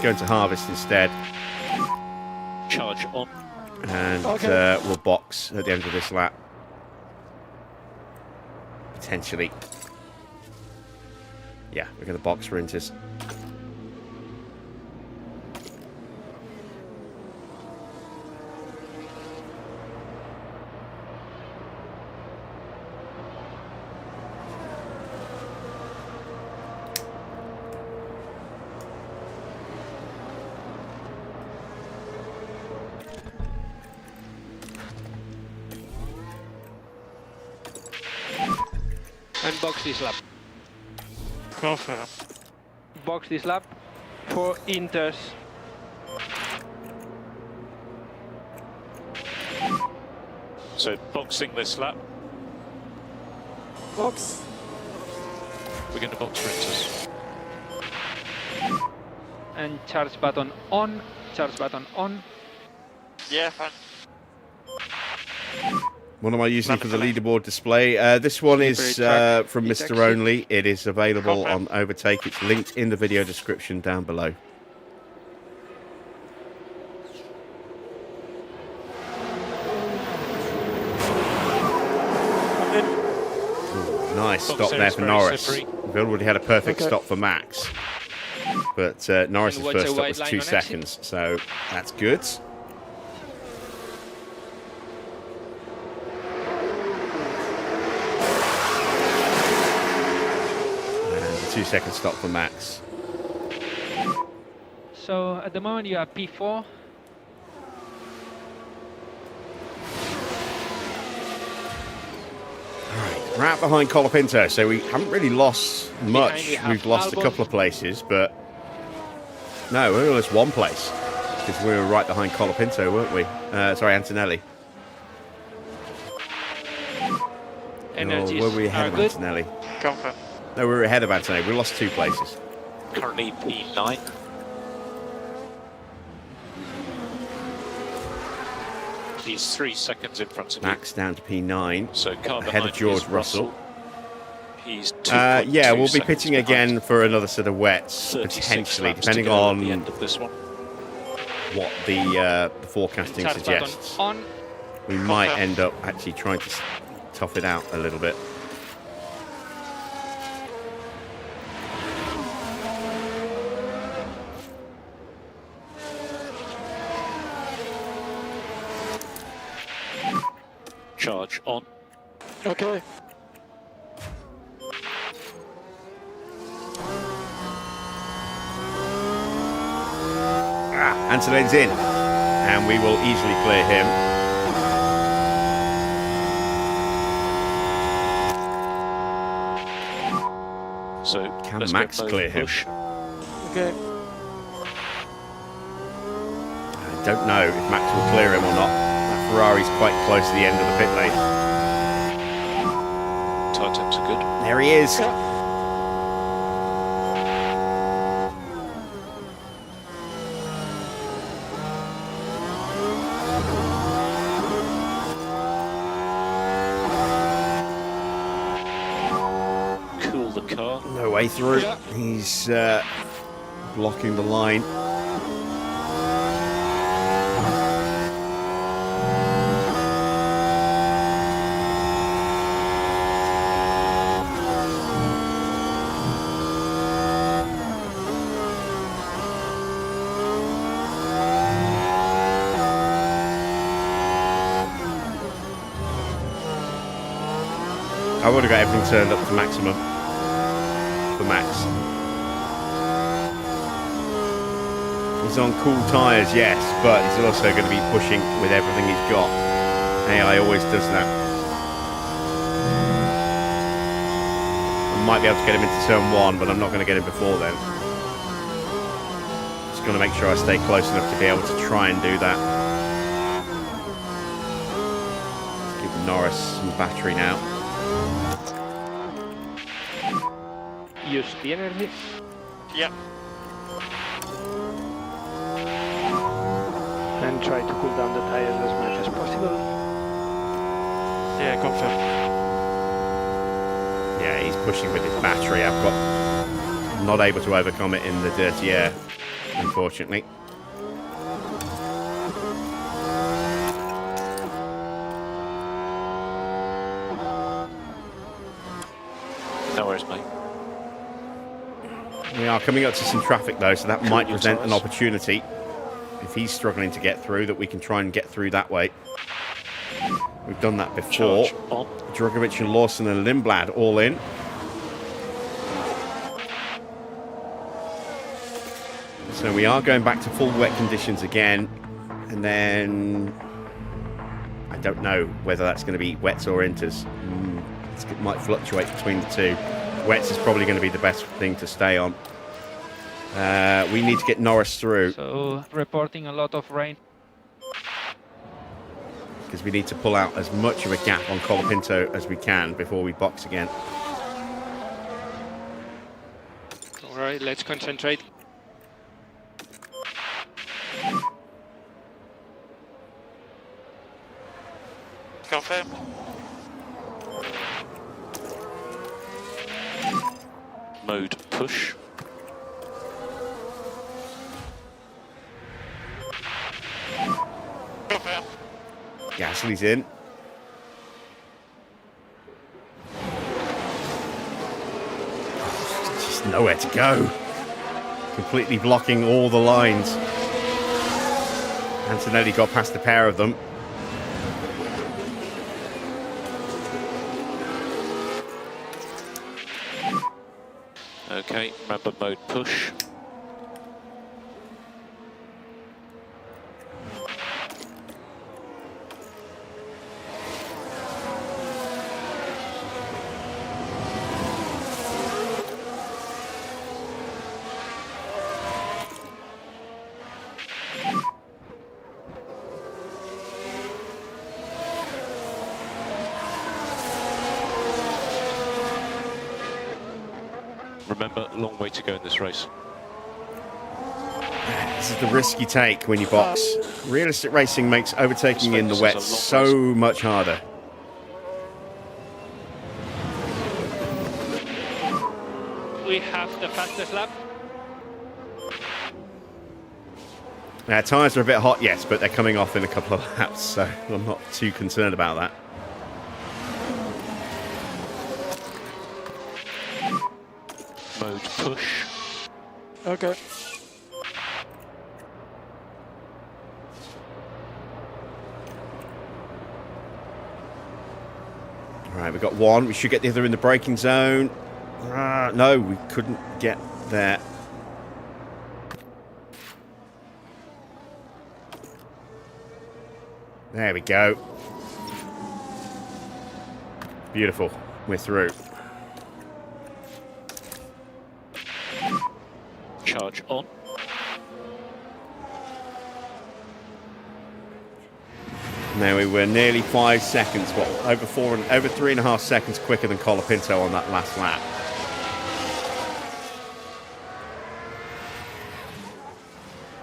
go into harvest instead, Charge on. and we'll box at the end of this lap. Potentially. Yeah, we're going to box for inters. And box this lap. Confirm. Box this lap for inters. So boxing this lap. Box. We're going to box for inters. And charge button on. Charge button on. Yeah, fine. What am I using for the leaderboard display? This one is from Mr. Only. It is available on Overtake. It's linked in the video description down below. Ooh, nice stop there for Norris. We've already had a perfect stop for Max. But Norris's first stop was 2 seconds, so that's good. And a 2-second stop for Max. So at the moment you are P4. We're out behind Colapinto, so we haven't really lost much. We've lost a couple of places, but no, we only lost 1 place because we were right behind Colapinto, weren't we? Sorry, Antonelli. Energies were we ahead of good. Antonelli? Confirm. No, we were ahead of Antonelli. We lost 2 places. Currently P9. He's 3 seconds in front of Max down to P9. So car ahead of George Russell. He's yeah, we'll be pitting behind. again for another set of wets, potentially, depending on the end of this one. what the forecasting Charge button suggests. on. We might end up actually trying to tough it out a little bit. Charge on. Okay. Antonelli's in, and we will easily clear him. So Can let's Max go mode clear him? push. Okay. I don't know if Max will clear him or not. That Ferrari's quite close to the end of the pit lane. Tyre temps are good. There he is. Cool the car. No way through. He's blocking the line. I would have got everything turned up to maximum for Max. He's on cool tyres, yes, but he's also going to be pushing with everything he's got. AI always does that. I might be able to get him into turn 1, but I'm not going to get him before then. Just going to make sure I stay close enough to be able to try and do that. Let's give Norris some battery now. Use the energy. Yeah. And try to cool down the tires as much as possible. Yeah, confirm. Yeah, he's pushing with his battery. I'm not able to overcome it in the dirty air, unfortunately. No worries, mate. We are coming up to some traffic though, so that might your present an tyres. opportunity. If he's struggling to get through, that we can try and get through that way. We've done that before. Charge on. Drogovic and Lawson and Lindblad all in. So we are going back to full wet conditions again. And then I don't know whether that's going to be wets or inters. It might fluctuate between the two. Wets is probably going to be the best thing to stay on. We need to get Norris through So reporting a lot of rain. because we need to pull out as much of a gap on Colapinto as we can before we box again. All right, let's concentrate. Confirm. Mode push. Confirm. Gasly's in. Just nowhere to go. Completely blocking all the lines. Antonelli got past a pair of them. Okay, remember mode push. Remember, long way to go in this race. This is the risk you take when you box. Realistic racing makes overtaking in the wet so much harder. We have the fastest lap. Tyres are a bit hot, yes, but they're coming off in a couple of laps, so I'm not too concerned about that. Mode push. Okay. Right, we got one. We should get the other in the braking zone. No, we couldn't get there. There we go. Beautiful. We're through. Charge on. Now we were nearly 5 seconds, well, over 3.5 seconds quicker than Colapinto on that last lap.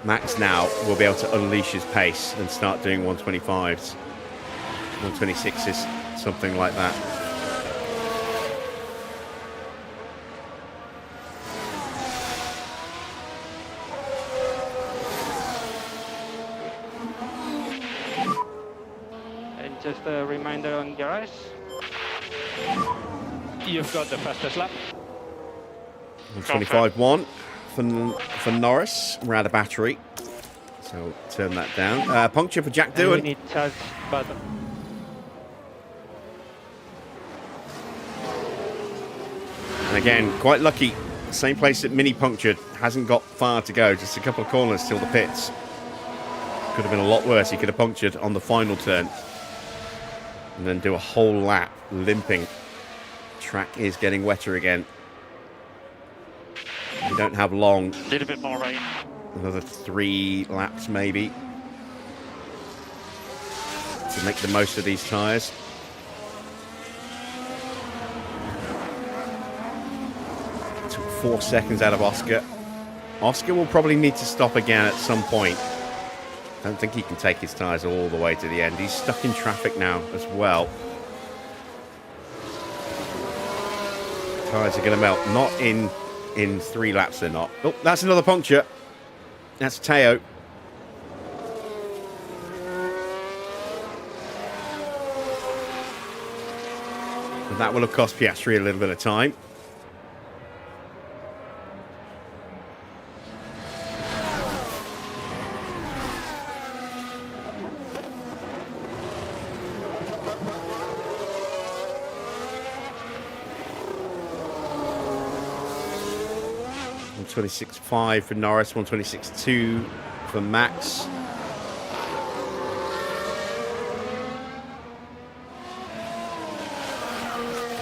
Max now will be able to unleash his pace and start doing 125s, 126s, something like that. And just a reminder on garage. You've got the fastest lap. 125.1 for Norris. We're out of battery, so turn that down. Puncture for Jack And we Doohan. need charge button. And again, quite lucky. Same place that Mini punctured. Hasn't got far to go. Just a couple of corners till the pits. Could have been a lot worse. He could have punctured on the final turn. And then do a whole lap limping. Track is getting wetter again. We don't have long. A little bit more rain. Another 3 laps maybe. To make the most of these tyres. Took 4 seconds out of Oscar. Oscar will probably need to stop again at some point. I don't think he can take his tyres all the way to the end. He's stuck in traffic now as well. Tyres are going to melt. Not in 3 laps, they're not. Oh, that's another puncture. That's Teo. And that will have cost Piastri a little bit of time. .126.5 for Norris, 126.2 for Max.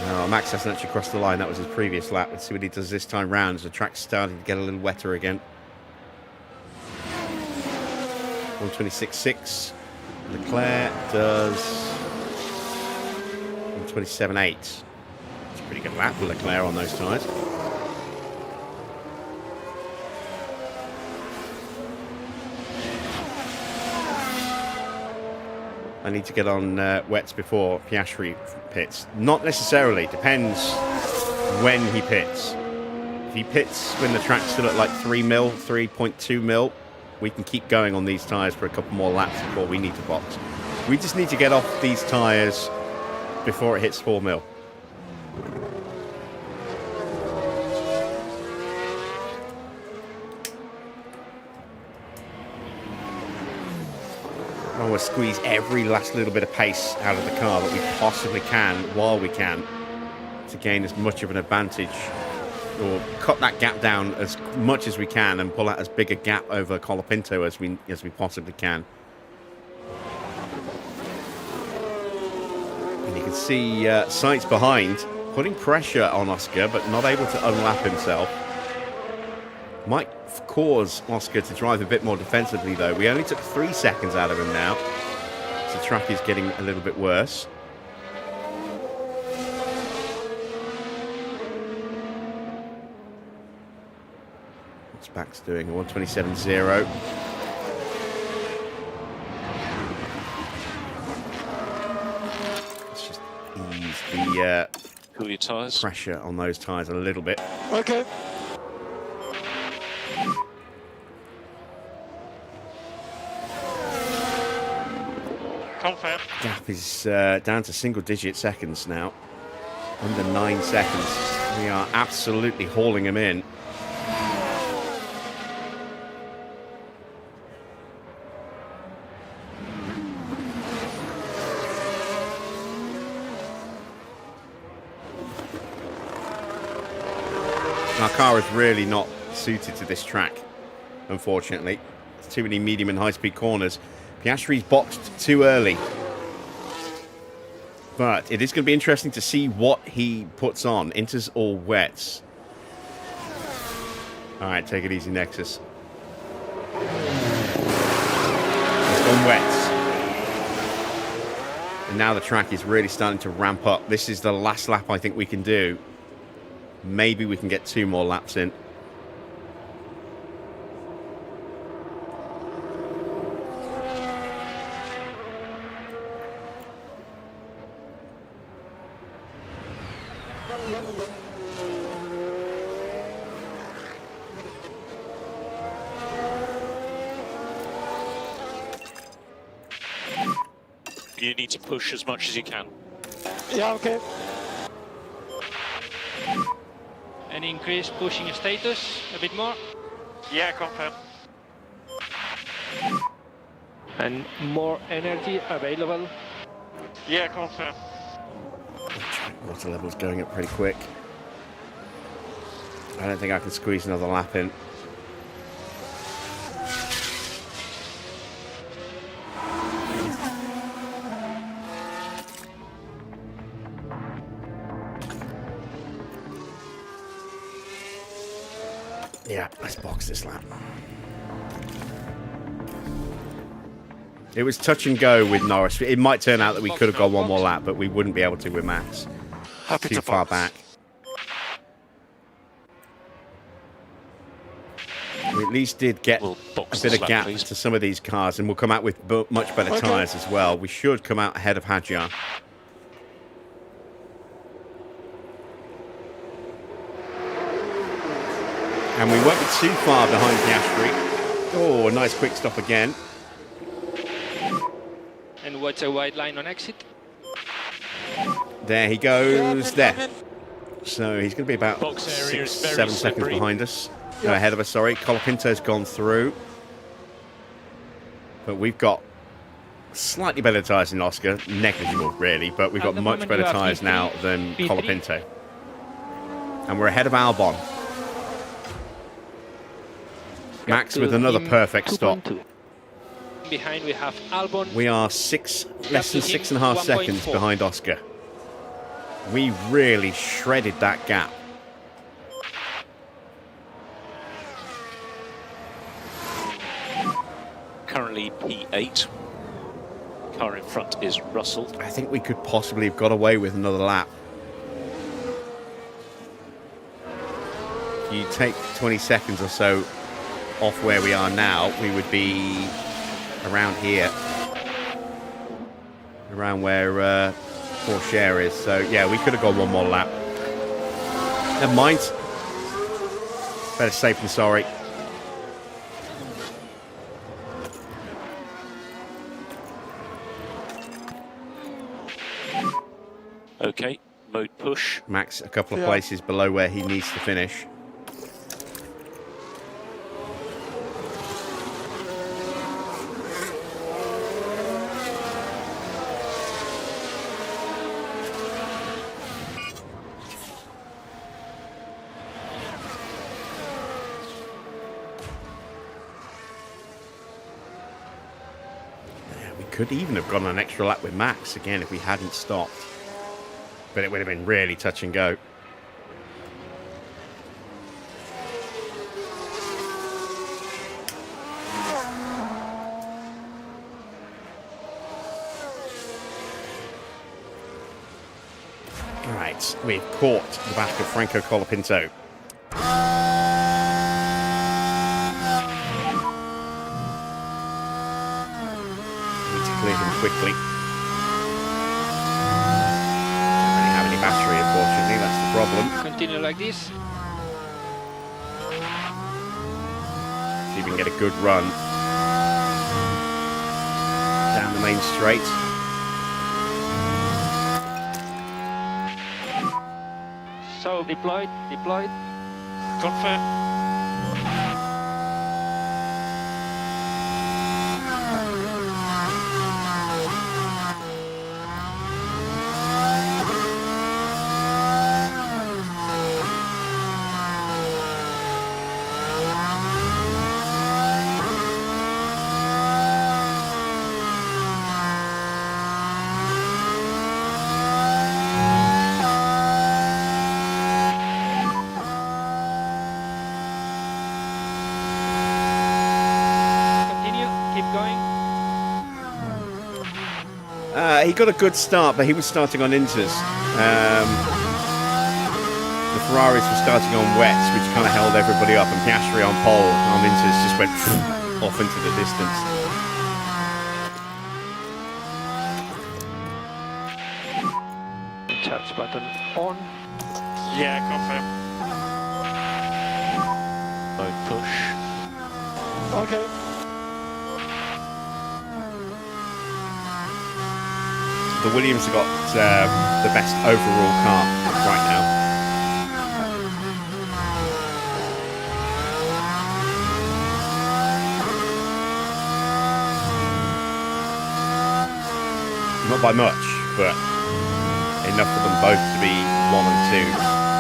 No, Max hasn't actually crossed the line. That was his previous lap. Let's see what he does this time round as the track's starting to get a little wetter again. 126.6. Leclerc does 127.8. It's a pretty good lap for Leclerc on those tyres. I need to get on wets before Piastri pits. Not necessarily. Depends when he pits. If he pits when the track's still at like 3 mil, 3.2 mil, we can keep going on these tyres for a couple more laps before we need to box. We just need to get off these tyres before it hits 4 mil. I want to squeeze every last little bit of pace out of the car that we possibly can while we can to gain as much of an advantage or cut that gap down as much as we can and pull out as big a gap over Colapinto as we possibly can. And you can see Sainz behind, putting pressure on Oscar but not able to unlap himself. Might cause Oscar to drive a bit more defensively though. We only took 3 seconds out of him now. So the track is getting a little bit worse. What's Max doing? A 127.0. Let's just ease the Cool your tyres. pressure on those tyres a little bit. Okay. Confirm. Gap is down to single-digit seconds now. Under 9 seconds. We are absolutely hauling him in. Our car is really not suited to this track, unfortunately. There's too many medium and high-speed corners. Piastri's boxed too early. But it is going to be interesting to see what he puts on. Inters or wets. All right, take it easy, Nexus. He's gone wets. And now the track is really starting to ramp up. This is the last lap I think we can do. Maybe we can get 2 more laps in. You need to push as much as you can. Yeah, okay. And increase pushing status a bit more. Yeah, confirm. And more energy available. Yeah, confirm. Water level's going up pretty quick. I don't think I can squeeze another lap in. Yeah, let's box this lap. It was touch and go with Norris. It might turn out that we could have gone 1 more lap, but we wouldn't be able to with Max. Happy Too to far box. back. We at least did get We'll box a bit this of lap, gap please. to some of these cars, and we'll come out with much better Okay. tyres as well. We should come out ahead of Hadjar. And we won't be too far behind Piastri. Oh, a nice quick stop again. And watch a wide line on exit. There he goes. There. So he's going to be about Box area 6, is very 7 seconds slippery. behind us. No, ahead of us, sorry. Colapinto's gone through. But we've got slightly better tyres than Oscar. Negligible, really. But we've At got the much moment better you are tyres P3, now than P3. Colapinto. And we're ahead of Albon. Max To with another him, perfect stop. 2.2. Behind we have Albon. We are less than to him, 6.5 seconds 1.4. behind Oscar. We really shredded that gap. Currently P8. Car in front is Russell. I think we could possibly have got away with another lap. If you take 20 seconds or so off where we are now, we would be around here. Around where Porsche is. So, yeah, we could have gone 1 more lap. Never mind. Better safe than sorry. Okay, mode push. Max a couple of places below where he needs to finish. Yeah, we could even have gone an extra lap with Max again if we hadn't stopped. But it would have been really touch and go. All right, we've caught the back of Franco Colapinto. Need to clear him quickly. Battery, unfortunately, that's the problem. Continue like this. See if we can get a good run down the the main straight. So deployed. Confirm. He got a good start, but he was starting on inters. The Ferraris were starting on wets, which kind of held everybody up, and Piastri on pole on inters just went off into the distance. Charge button on. Yeah, confirm. Mode push. Okay. The Williams have got the best overall car right now. Not by much, but enough for them both to be 1 and 2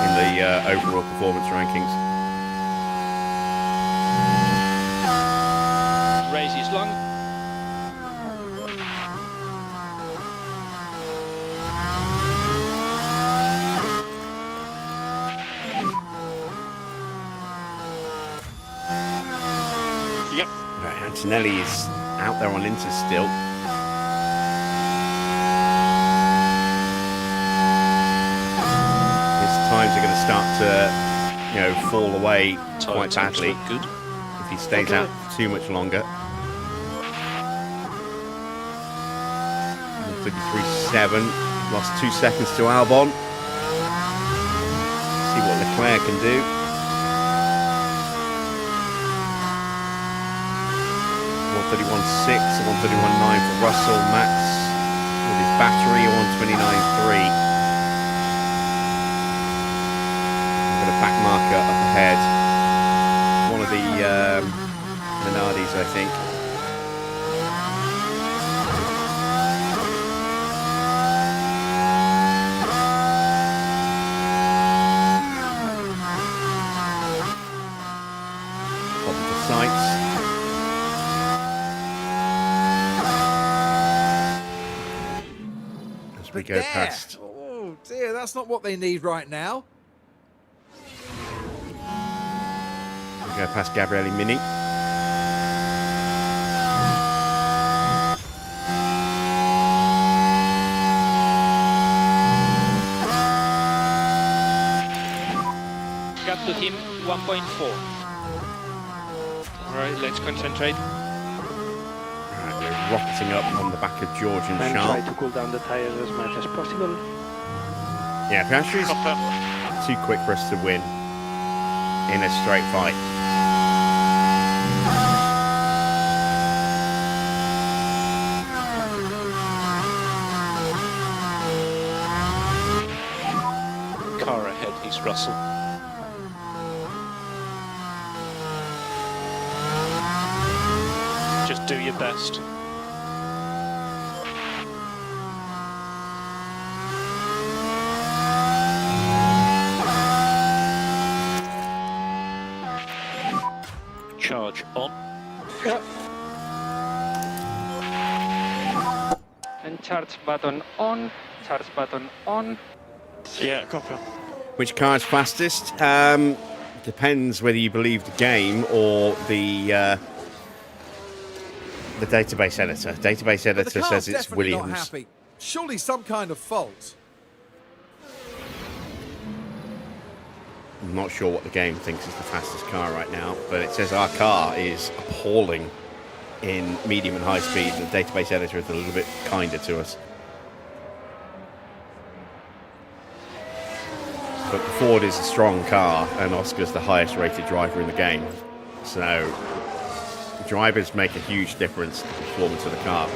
in the overall performance rankings. Race is long. Yep. Right, Antonelli is out there on Inter still. His times are going to start to, fall away quite badly Good. if he stays out too much longer. 33.7, lost 2 seconds to Albon. See what Leclerc can do. 131.6, 131.9 for Russell. Max with his battery, 129.3. Got a back marker up ahead. One of the Minardis, I think. Probably the sights. We go past. Oh dear, that's not what they need right now. We go past Gabriele Mini. Got to him 1.4. Alright, let's concentrate. Right, we're rocketing up on the back of George and And try Charles. to cool down the tires as much as possible. Yeah, Piastri's Confirm. too quick for us to win in a straight fight. Car ahead, he's Russell. Just do your best. Charge on. And charge button on. Charge button on. Yeah, confirm. Which car is fastest? Depends whether you believe the game or the database editor. Database But the editor car's says it's definitely not Williams. happy. Surely some kind of fault. I'm not sure what the game thinks is the fastest car right now, but it says our car is appalling in medium and high speed. The database editor is a little bit kinder to us. But the Ford is a strong car, and Oscar's the highest rated driver in the game. So drivers make a huge difference to the performance of the car.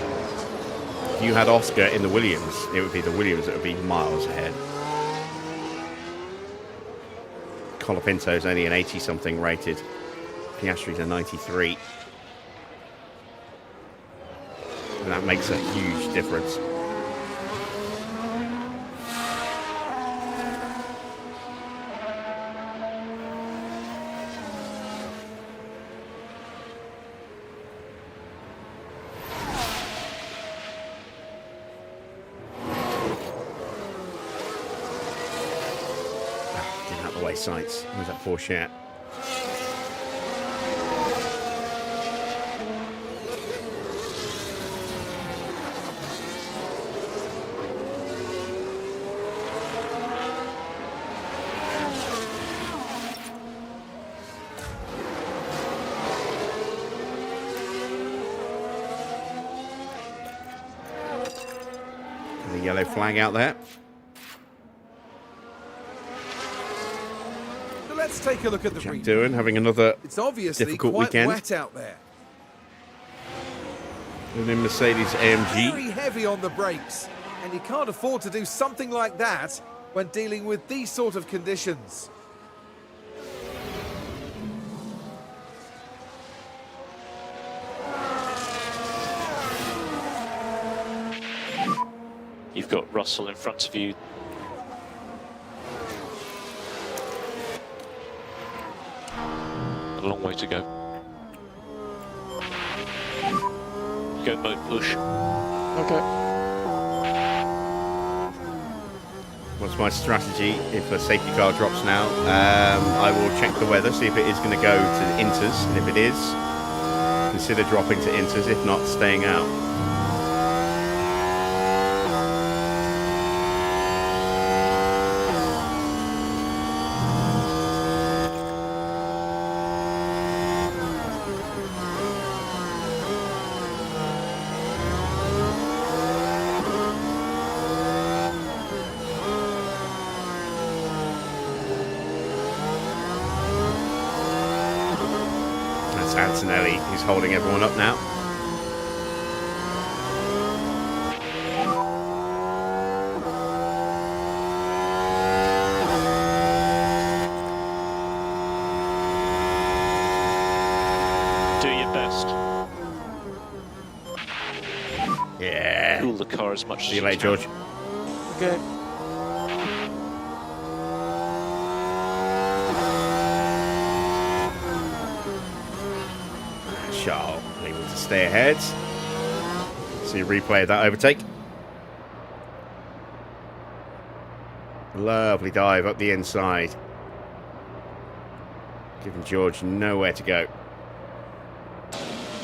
if you had Oscar in the Williams, it would be the Williams that would be miles ahead. Colapinto's only an 80-something rated. Piastri's a 93. And that makes a huge difference. Get out of the way, Sainz. Where's that Porsche at? The yellow flag out there. So let's take a look at the Jack replay. Doohan having another It's obviously difficult quite weekend. wet out there. in the Mercedes AMG. Very heavy on the brakes, and you can't afford to do something like that when dealing with these sort of conditions. You've got Russell in front of you. A long way to go. Go mode push. Okay. What's my strategy if a safety car drops now? I will check the weather, see if it is going to go to Inters, and if it is, consider dropping to Inters, if not, staying out. Antonelli, who's holding everyone up now. Do your best. Yeah. Cool the car as much See as you you later, can. George. Okay. Charles able to stay ahead. See a replay of that overtake. Lovely dive up the inside. Giving George nowhere to go.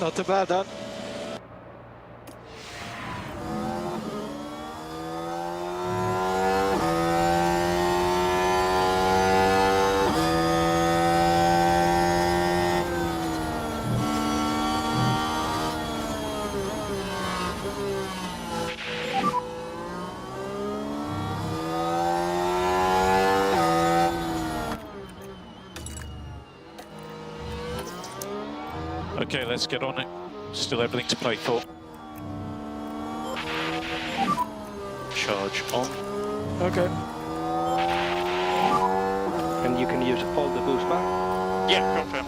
Not too bad, then. Okay, let's get on it. Still everything to play for. Charge on. Okay. And you can use all the boost bar. Yeah, confirm.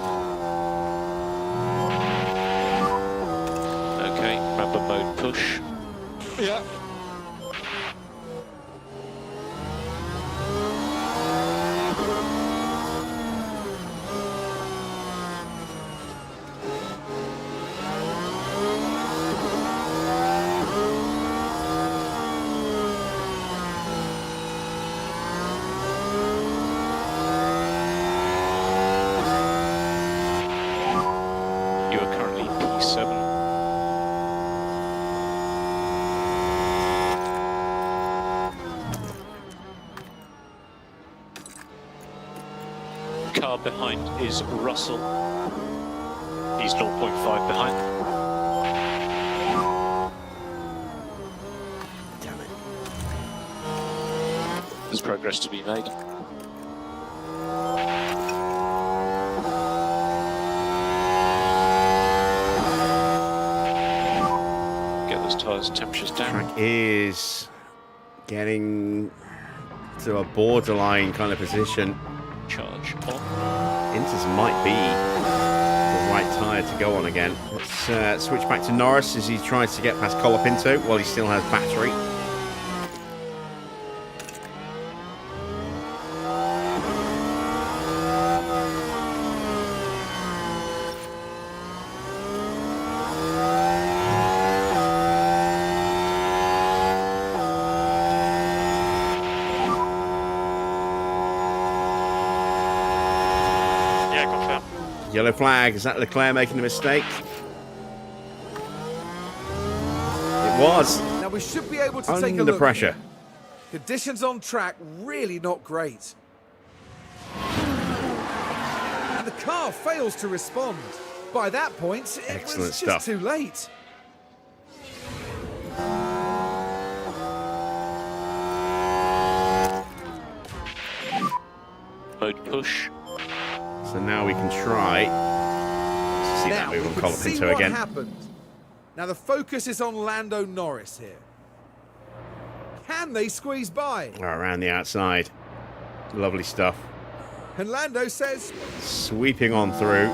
Okay, remember mode push. Yeah. You are currently P7. Car behind is Russell. He's 0.5 behind. Damn it. There's progress to be made. Get those tyres tyres, temperature's down. Track is getting to a borderline kind of position. Charge on. Inters might be the right tyre to go on again. Let's switch back to Norris as he tries to get past Colapinto while he still has battery. Yellow flag. Is that Leclerc making a mistake? It was. Now we should be able to take a Under look. pressure. Conditions on track really not great. And the car fails to respond. By that point, it Excellent was stuff. just too late. Mode push. So now we can try to see that Now move we on can see Colapinto what again. happened. Now the focus is on Lando Norris here. Can they squeeze by? Around the outside. Lovely stuff. And Lando says, Sweeping on through.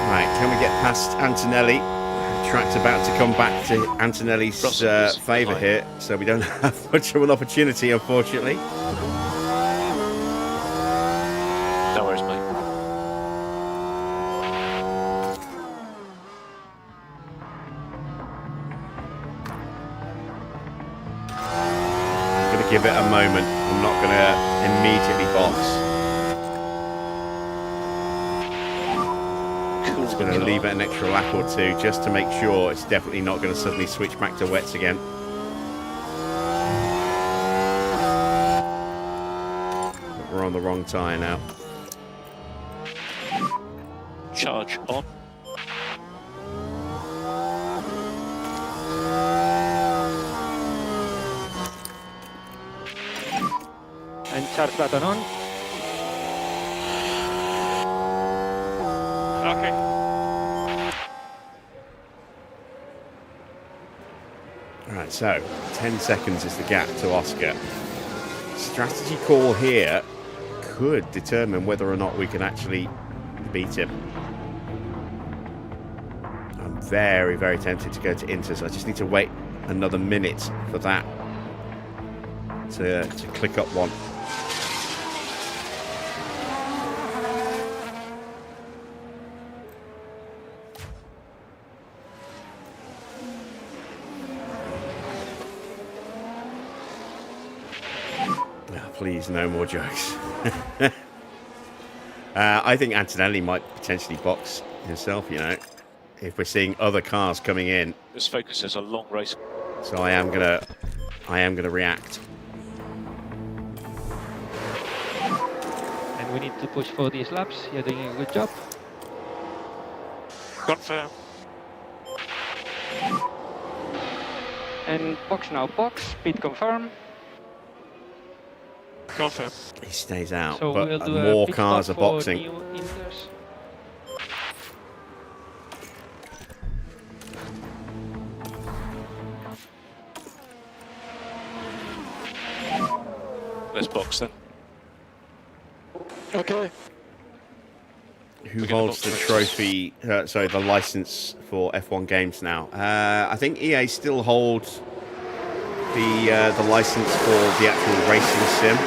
Right, can we get past Antonelli? Track's about to come back to Antonelli's Russell's favour fine. here, so we don't have much of an opportunity, unfortunately. No worries, mate. I'm going to give it a moment. I'm not going to immediately box. Just going to leave it an extra lap or two just to make sure it's definitely not going to suddenly switch back to wets again. But we're on the wrong tyre now. Charge on. And charge button on. Okay. Alright, so 10 seconds is the gap to Oscar. Strategy call here could determine whether or not we can actually beat him. I'm very, very tempted to go to Inter, so I just need to wait another minute for that to click up one. Please, no more jokes. I think Antonelli might potentially box himself, you know, if we're seeing other cars coming in. This Focus is a long race. So I am gonna react. And we need to push for these laps. You're doing a good job. Confirm. And box now, box. Speed confirm. Confirm. He stays out, So but we'll do more a pit cars are stop for boxing. new Inters. Let's box then. Okay. Who We're gonna holds box the next. trophy? Sorry, the license for F1 games now. I think EA still holds the license for the actual racing sim.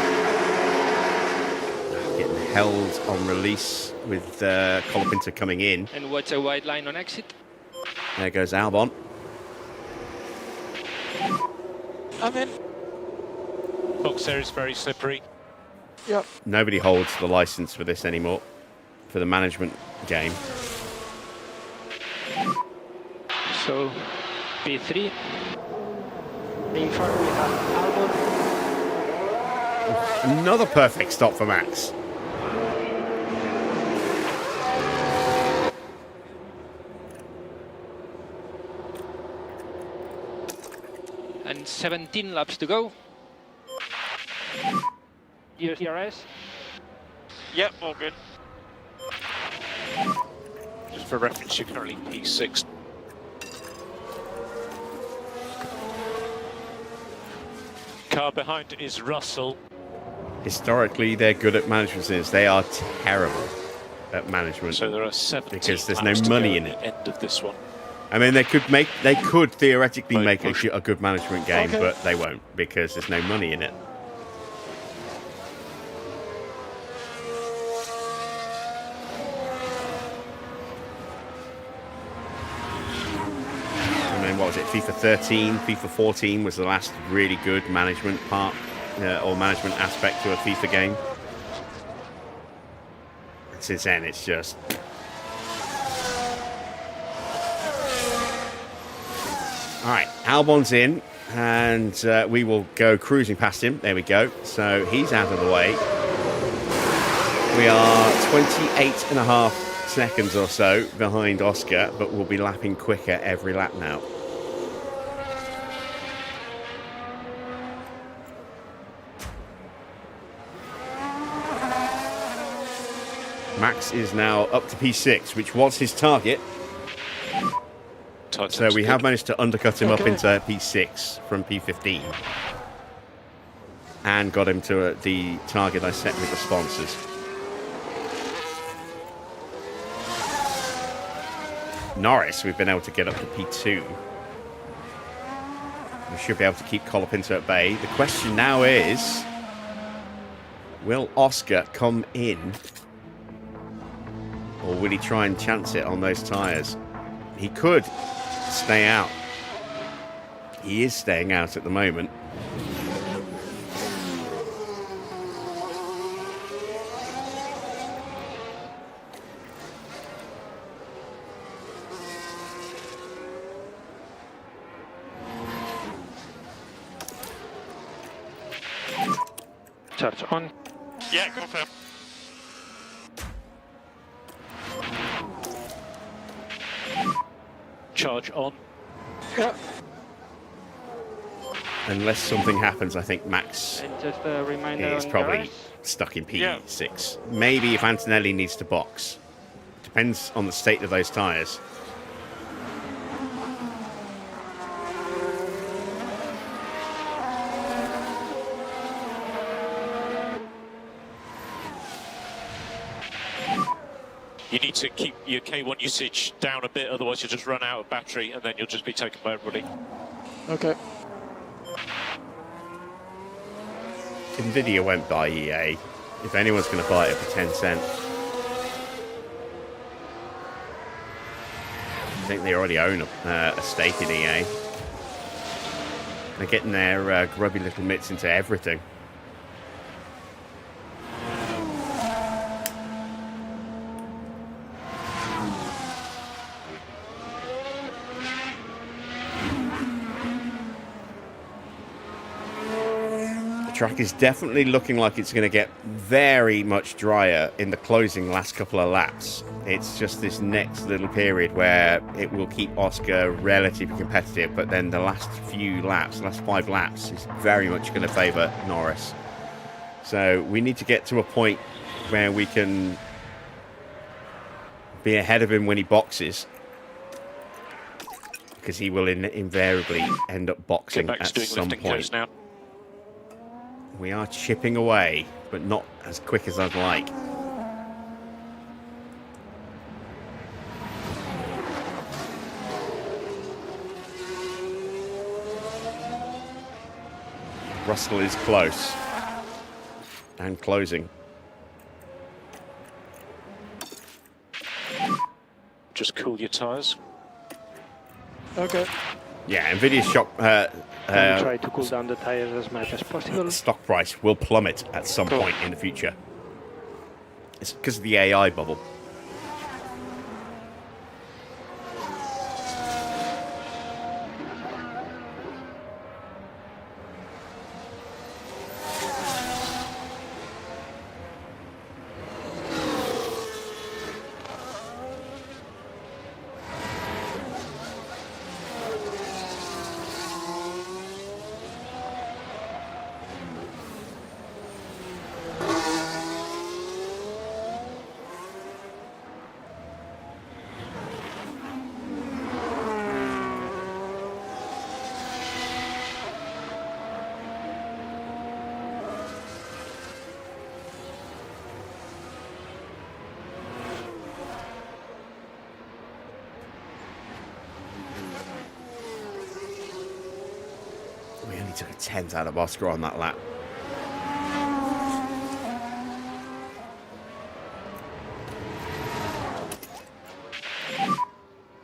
Getting held on release with Colapinto coming in. And watch a wide line on exit. There goes Albon. I'm in. Box there is very slippery. Yep. Nobody holds the license for this anymore, for the management game. So P3. In front we have Albon. Another perfect stop for Max. And 17 laps to go. DRS. Yep, all good. Just for reference, you're currently P6. Car behind is Russell. Historically, they're good at management since they are terrible at management. So there are 17 because there's laps no to money go in at it. the end of this one. I mean, they could theoretically Right, make push. a good management game, Okay. but they won't because there's no money in it. I mean, what was it? FIFA 13, FIFA 14 was the last really good management part or management aspect to a FIFA game. And since then, it's just. All right, Albon's in, and we will go cruising past him. There we go. So he's out of the way. We are 28.5 seconds or so behind Oscar, but we'll be lapping quicker every lap now. Max is now up to P6, which was his target. So we have managed to undercut him up into P6 from P15 and got him to the target I set with the sponsors. Norris, we've been able to get up to P2. We should be able to keep Colapinto at bay. The question now is, will Oscar come in or will he try and chance it on those tyres? He could stay out. He is staying out at the moment. Charge on. Yeah, confirm. Charge on. Yeah. Unless something happens, I think Max And just a reminder is on probably garage. stuck in P6. Maybe if Antonelli needs to box. Depends on the state of those tyres. You need to keep your K1 usage down a bit, otherwise you'll just run out of battery and then you'll just be taken by everybody. Okay. Nvidia won't buy EA. If anyone's going to buy it for 10 cents. I think they already own a stake in EA. They're getting their grubby little mitts into everything. Track is definitely looking like it's going to get very much drier in the closing last couple of laps. It's just this next little period where it will keep Oscar relatively competitive, but then the last few laps, last 5 laps, is very much going to favour Norris. So we need to get to a point where we can be ahead of him when he boxes, because he will invariably end up boxing Get back at to doing some lifting point. coast now. We are chipping away, but not as quick as I'd like. Russell is close. And closing. Just cool your tyres. Okay. Yeah, Nvidia's And try to cool down the tires as much as possible. stock price will plummet at some Cool. point in the future. It's because of the AI bubble. took a 10th out of Oscar on that lap.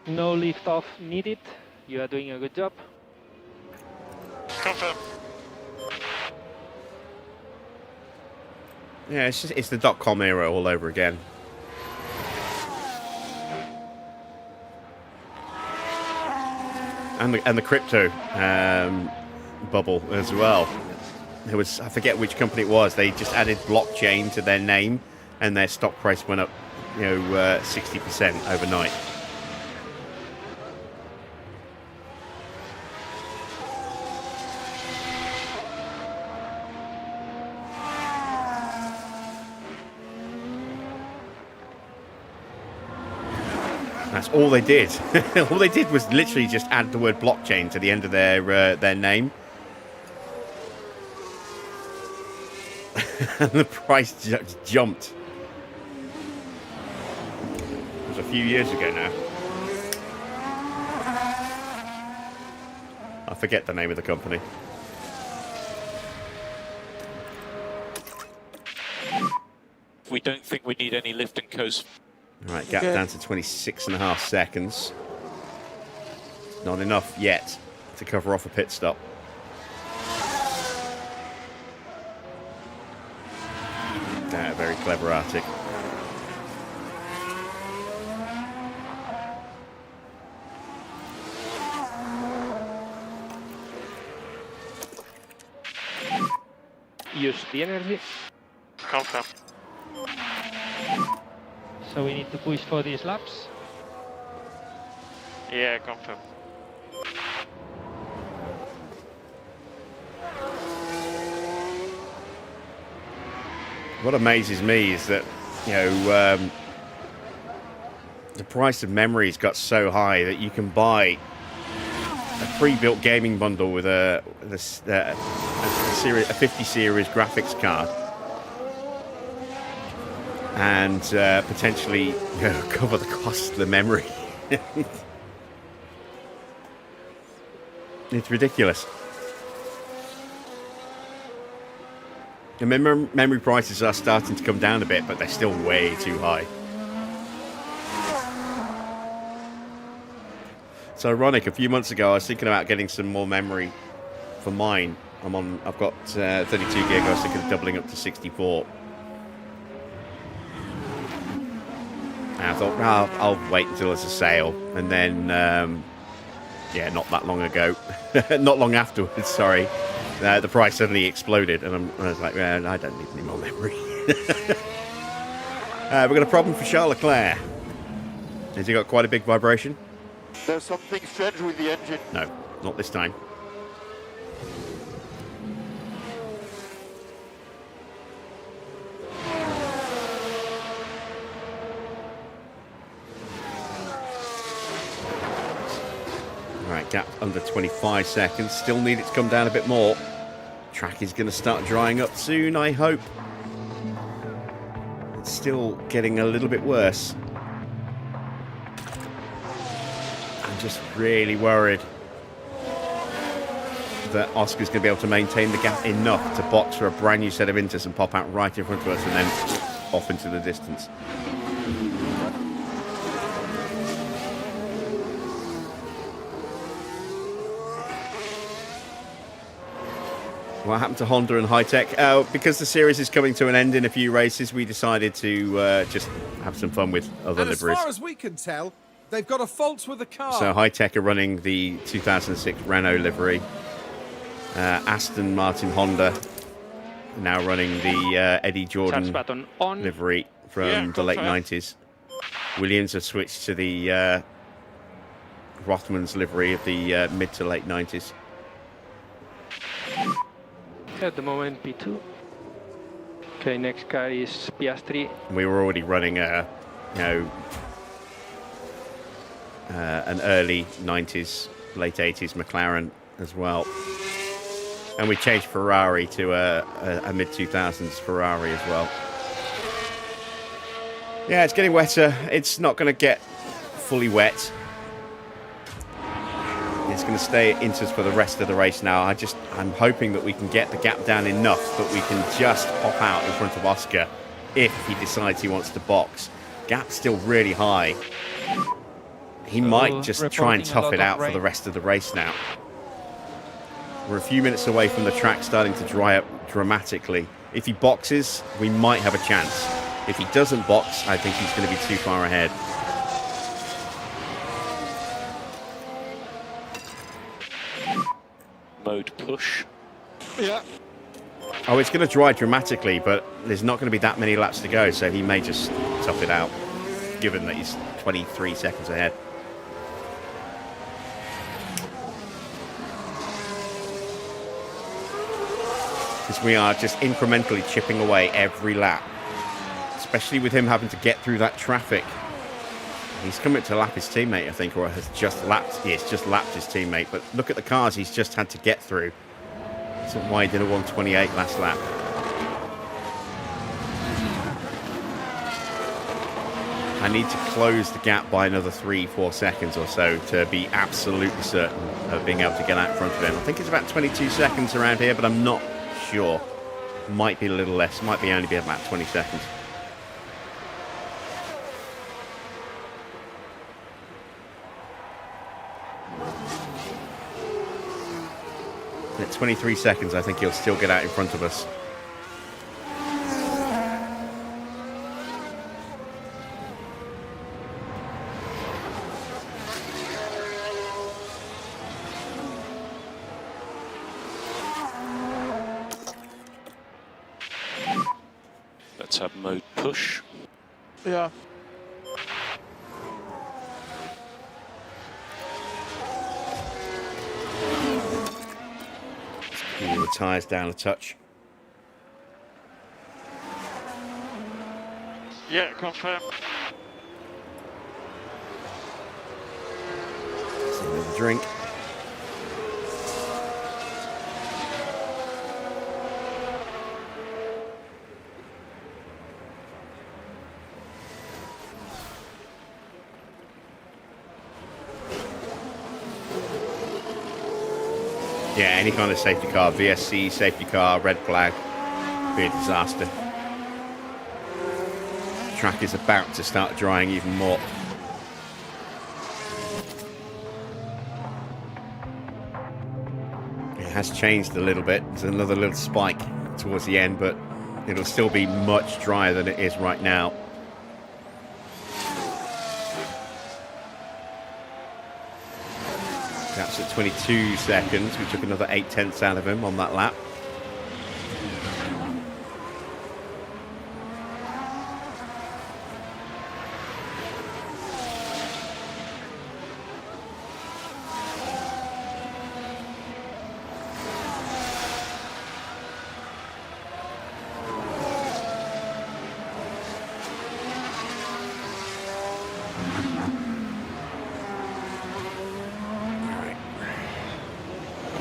No lift off needed. You are doing a good job. Confirm. Yeah, it's the .com era all over again. And the crypto bubble as well. There was, I forget which company it was. They just added blockchain to their name, and their stock price went up, 60% overnight. That's all they did. All they did was literally just add the word blockchain to the end of their name. And the price just jumped. It was a few years ago now. I forget the name of the company. We don't think we need any lift and coast. Right, gap down to 26.5 seconds. Not enough yet to cover off a pit stop. Very clever Arctic. Use the energy. Confirm. So we need to push for these laps. Yeah, confirm. What amazes me is that, the price of memories got so high that you can buy a pre-built gaming bundle with a 50 series graphics card and potentially cover the cost of the memory. It's ridiculous. And memory prices are starting to come down a bit, but they're still way too high. It's ironic. A few months ago, I was thinking about getting some more memory for mine. I've got 32 gig. I was thinking of doubling up to 64. And I thought, I'll wait until there's a sale, and then, not that long ago, not long afterwards. Sorry. The price suddenly exploded, and I was like, well, I don't need any more memory. We've got a problem for Charles Leclerc. Has he got quite a big vibration? There's something strange with the engine. No, not this time. Right, gap under 25 seconds. Still need it to come down a bit more. Track is going to start drying up soon, I hope. It's still getting a little bit worse. I'm just really worried that Oscar's going to be able to maintain the gap enough to box for a brand new set of inters and pop out right in front of us and then off into the distance. What happened to Honda and HiTech? Because the series is coming to an end in a few races, we decided to just have some fun with other And liveries. as far as we can tell, they've got a fault with the car. So HiTech are running the 2006 Renault livery. Aston Martin Honda now running the Eddie Jordan livery from the late 90s. Williams have switched to the Rothmans livery of the mid to late 90s. At the moment, P2. Okay, next car is Piastri. We were already running an early 90s, late 80s McLaren as well. And we changed Ferrari to a mid-2000s Ferrari as well. Yeah, it's getting wetter. It's not going to get fully wet. It's He's going to stay at Inters for the rest of the race now. I'm hoping that we can get the gap down enough that we can just pop out in front of Oscar if he decides he wants to box. Gap's still really high. He might just try and tough it out for the rest of the race now. We're a few minutes away from the track starting to dry up dramatically. If he boxes, we might have a chance. If he doesn't box, I think he's going to be too far ahead. Mode push. Yeah. Oh, it's going to dry dramatically, but there's not going to be that many laps to go, so he may just tough it out, given that he's 23 seconds ahead. Because we are just incrementally chipping away every lap, especially with him having to get through that traffic. He's coming to lap his teammate, I think, or has just lapped. Yeah, he's just lapped his teammate. But look at the cars he's just had to get through. That's why he did a 1:28 last lap. I need to close the gap by another 3-4 seconds or so to be absolutely certain of being able to get out in front of him. I think it's about 22 seconds around here, but I'm not sure. Might be a little less. Might be only be about 20 seconds. At 23 seconds, I think he'll still get out in front of us. Let's have mode push. Yeah. Pull the tyres down a touch. Yeah, confirm. Let's have another drink. Yeah, any kind of safety car, VSC, safety car, red flag, be a disaster. The track is about to start drying even more. It has changed a little bit. There's another little spike towards the end, but it'll still be much drier than it is right now. That's at 22 seconds. We took another 0.8 out of him on that lap.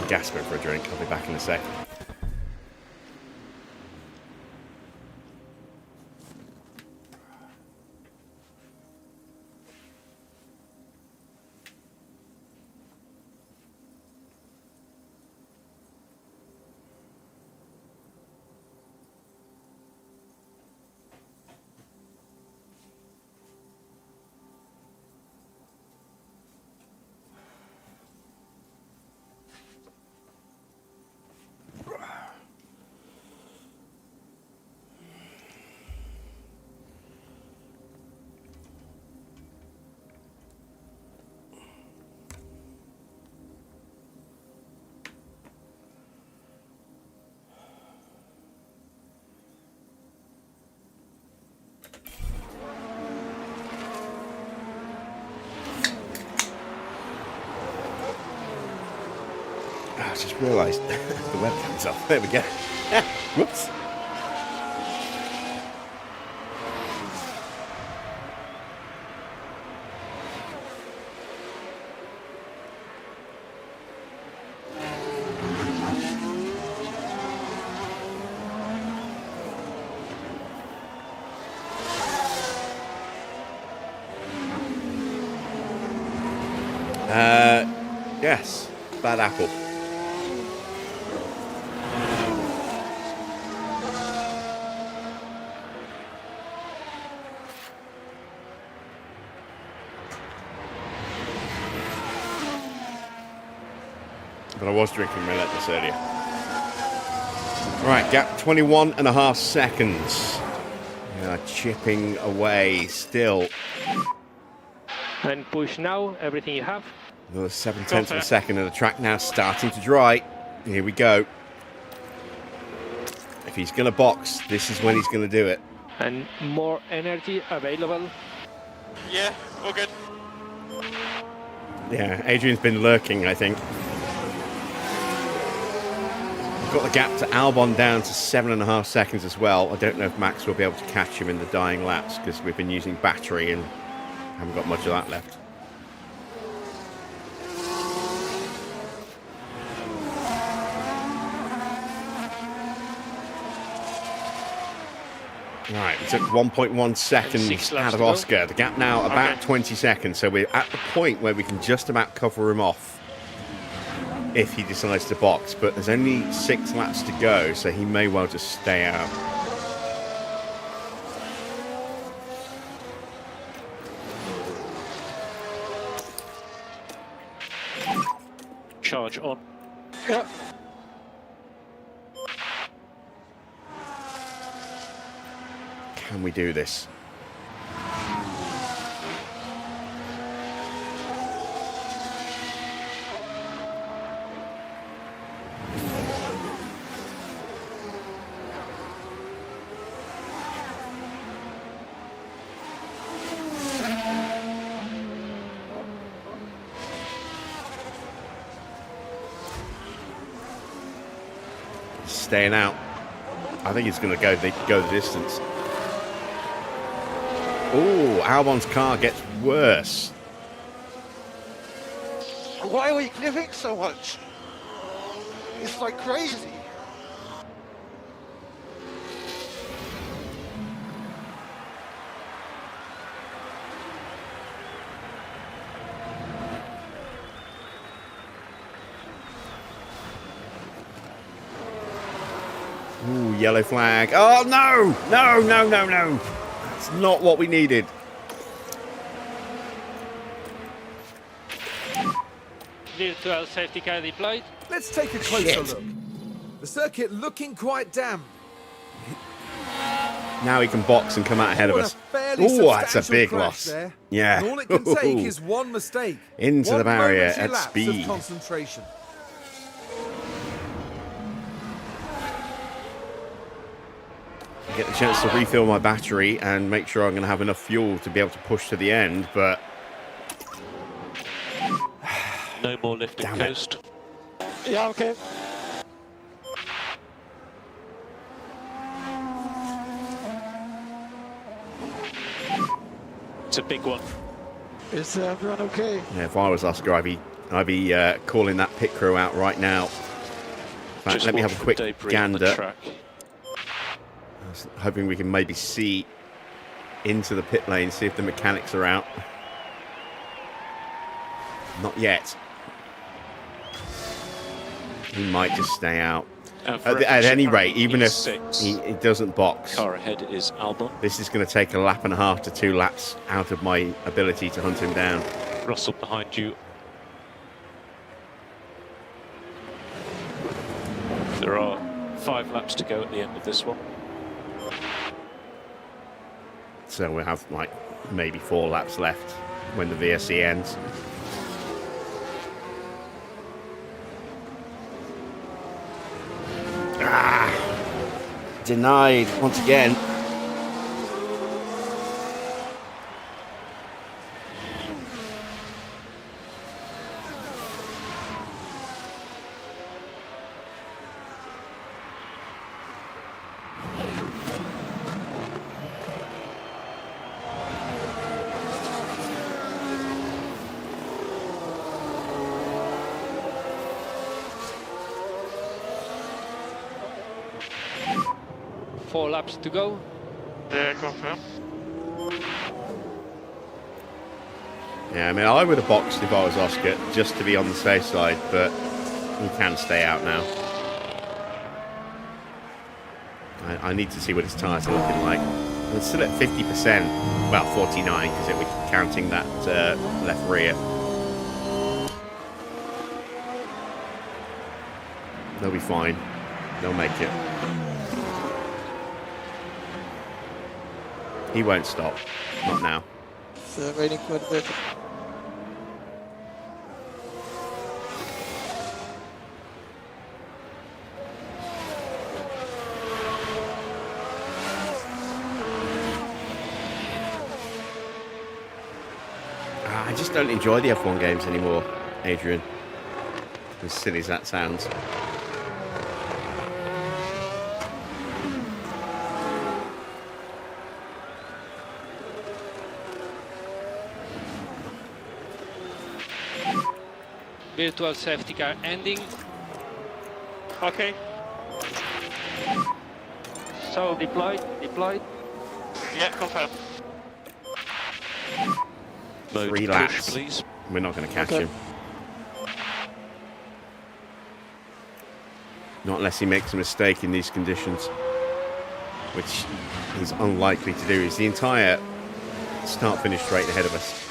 Gasping for a drink. I'll be back in a sec. I just realised the webcam's off. There we go. Whoops. Yes, bad apple. But I was drinking relentless earlier. Right, gap 21.5 seconds. Chipping away still. And push now, everything you have. Another 7/10 of a second, and the track now starting to dry. Here we go. If he's going to box, this is when he's going to do it. And more energy available. Yeah, all good. Yeah, Adrian's been lurking, I think. Got the gap to Albon down to 7.5 seconds as well. I don't know if Max will be able to catch him in the dying laps because we've been using battery and haven't got much of that left. Right, we took 1.1 seconds out of Oscar. The gap now about 20 seconds, so we're at the point where we can just about cover him off if he decides to box, but there's only 6 laps to go, so he may well just stay out. Charge on. Yeah. Can we do this? Staying out. I think he's going to go the distance. Oh, Albon's car gets worse. Why are we clipping so much? It's like crazy. Ooh, yellow flag. Oh, no! No, no, no, no. That's not what we needed. Virtual safety car deployed. Let's take a closer look. The circuit looking quite damp. Now he can box and come out ahead of us. Oh, that's a big loss. There. Yeah. And all it can take is one mistake. Into the barrier momentary at lapse speed. Of concentration. Get the chance to refill my battery and make sure I'm going to have enough fuel to be able to push to the end, but No more lifting coast. Yeah, okay. It's a big one. Is everyone okay? yeah, if I was Oscar, I'd be calling that pit crew out right now. In fact, Just let me have watch a quick the debris on the gander. track. I was hoping we can maybe see into the pit lane, see if the mechanics are out. Not yet. He might just stay out. At any rate, even if he doesn't box, Car ahead is Albon. this is going to take 1.5 laps to 2 laps out of my ability to hunt him down. Russell behind you. There are 5 laps to go at the end of this one. So we'll have like maybe 4 laps left when the VSC ends. Denied once again. Four laps to go. Yeah, confirm. Yeah, I mean, I would have boxed if I was Oscar, just to be on the safe side, but he can stay out now. I need to see what his tyres are looking like. It's still at 50%. Well, 49, because we're counting that left rear. They'll be fine. They'll make it. He won't stop. Not now. Raining quite a bit. I just don't enjoy the F1 games anymore, Adrian. As silly as that sounds. Virtual safety car ending. Okay. So deployed. Yeah, confirm. Mode 3 push, laps. please. We're not going to catch him. Not unless he makes a mistake in these conditions, which he's unlikely to do. He's the entire start-finish straight ahead of us.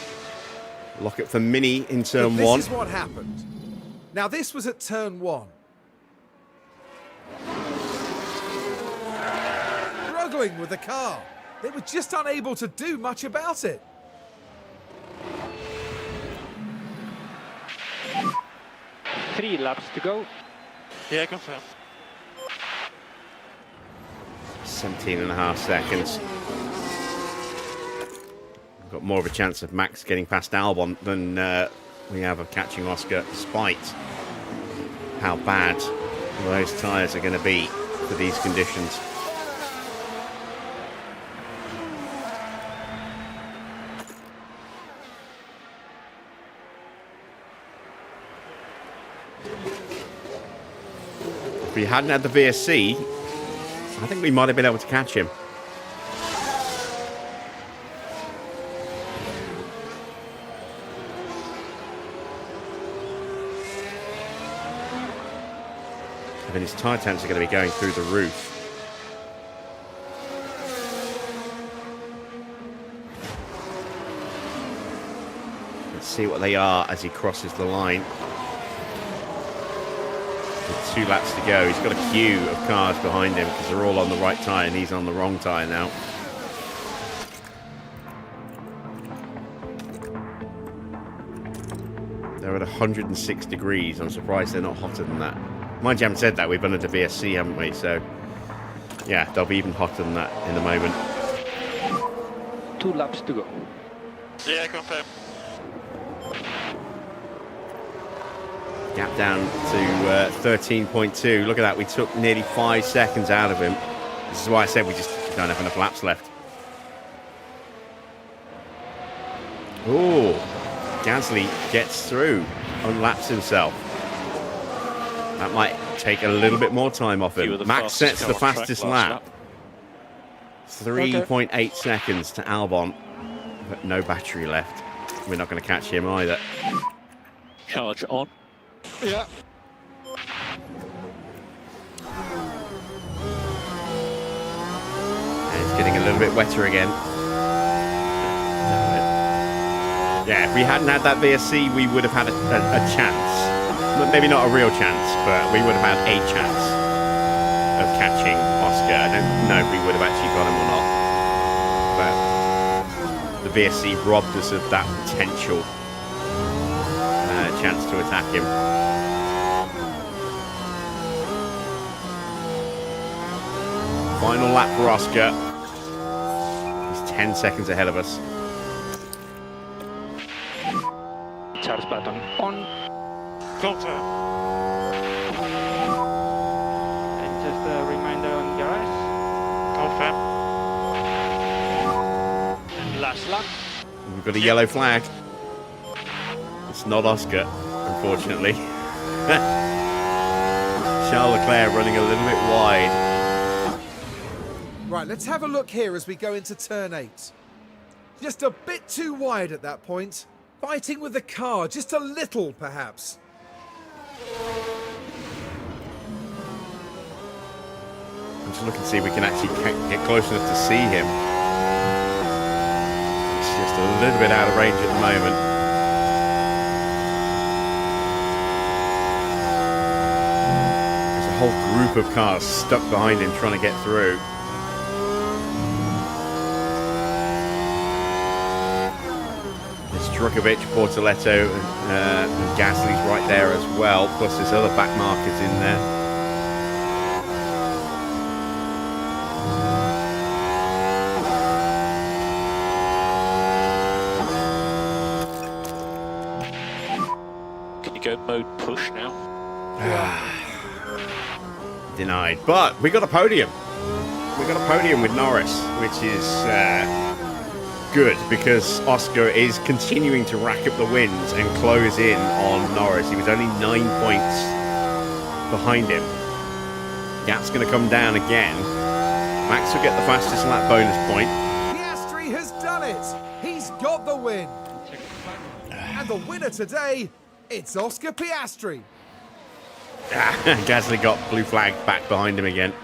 Lock it for Mini in turn 1. This is what happened. Now this was at turn 1. Struggling with the car. They were just unable to do much about it. Three laps to go. Yeah, confirm. 17.5 seconds. We've got more of a chance of Max getting past Albon than we have of catching Oscar, despite how bad those tyres are going to be for these conditions. If we hadn't had the VSC, I think we might have been able to catch him. I mean, his tyre temps are going to be going through the roof. Let's see what they are as he crosses the line. With 2 laps to go, he's got a queue of cars behind him because they're all on the right tyre and he's on the wrong tyre now. They're at 106 degrees. I'm surprised they're not hotter than that. Mind you, I haven't said that. We've been under VSC, haven't we? So, yeah, they'll be even hotter than that in a moment. 2 laps to go. Yeah, confirm. Gap down to 13.2. Look at that. We took nearly 5 seconds out of him. This is why I said we just don't have enough laps left. Oh, Gasly gets through, unlaps himself. That might take a little bit more time off him. Max sets the fastest lap. 3.8 seconds to Albon, but no battery left. We're not going to catch him either. Charge on. Yeah. And it's getting a little bit wetter again. Yeah, if we hadn't had that VSC, we would have had a chance. Maybe not a real chance, but we would have had a chance of catching Oscar. I don't know if we would have actually got him or not. But the VSC robbed us of that potential chance to attack him. Final lap for Oscar. He's 10 seconds ahead of us. Charge button on. Confirm. And just a reminder on garage. Confirm. And last lap. We've got a yellow flag. It's not Oscar, unfortunately. Charles Leclerc running a little bit wide. Right, let's have a look here as we go into turn 8. Just a bit too wide at that point. Fighting with the car, just a little perhaps. I'm just looking to see if we can actually get close enough to see him. It's just a little bit out of range at the moment. There's a whole group of cars stuck behind him trying to get through. Drukovic, Bortoletto, and Gasly's right there as well, plus there's other back markers in there. Can you go mode push now? Denied. But we got a podium. We got a podium with Norris, which is good because Oscar is continuing to rack up the wins and close in on Norris. He was only 9 points behind him. Gap's going to come down again. Max will get the fastest lap bonus point. Piastri has done it. He's got the win. And the winner today, it's Oscar Piastri. Gasly got blue flag back behind him again.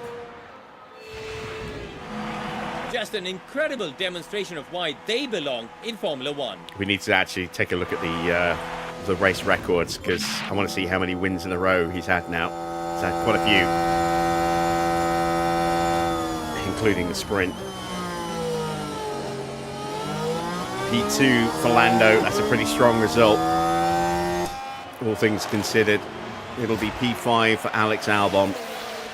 Just an incredible demonstration of why they belong in Formula One. We need to actually take a look at the race records because I want to see how many wins in a row he's had now. He's had quite a few, including the sprint. P2 for Lando, that's a pretty strong result, all things considered. It'll be P5 for Alex Albon.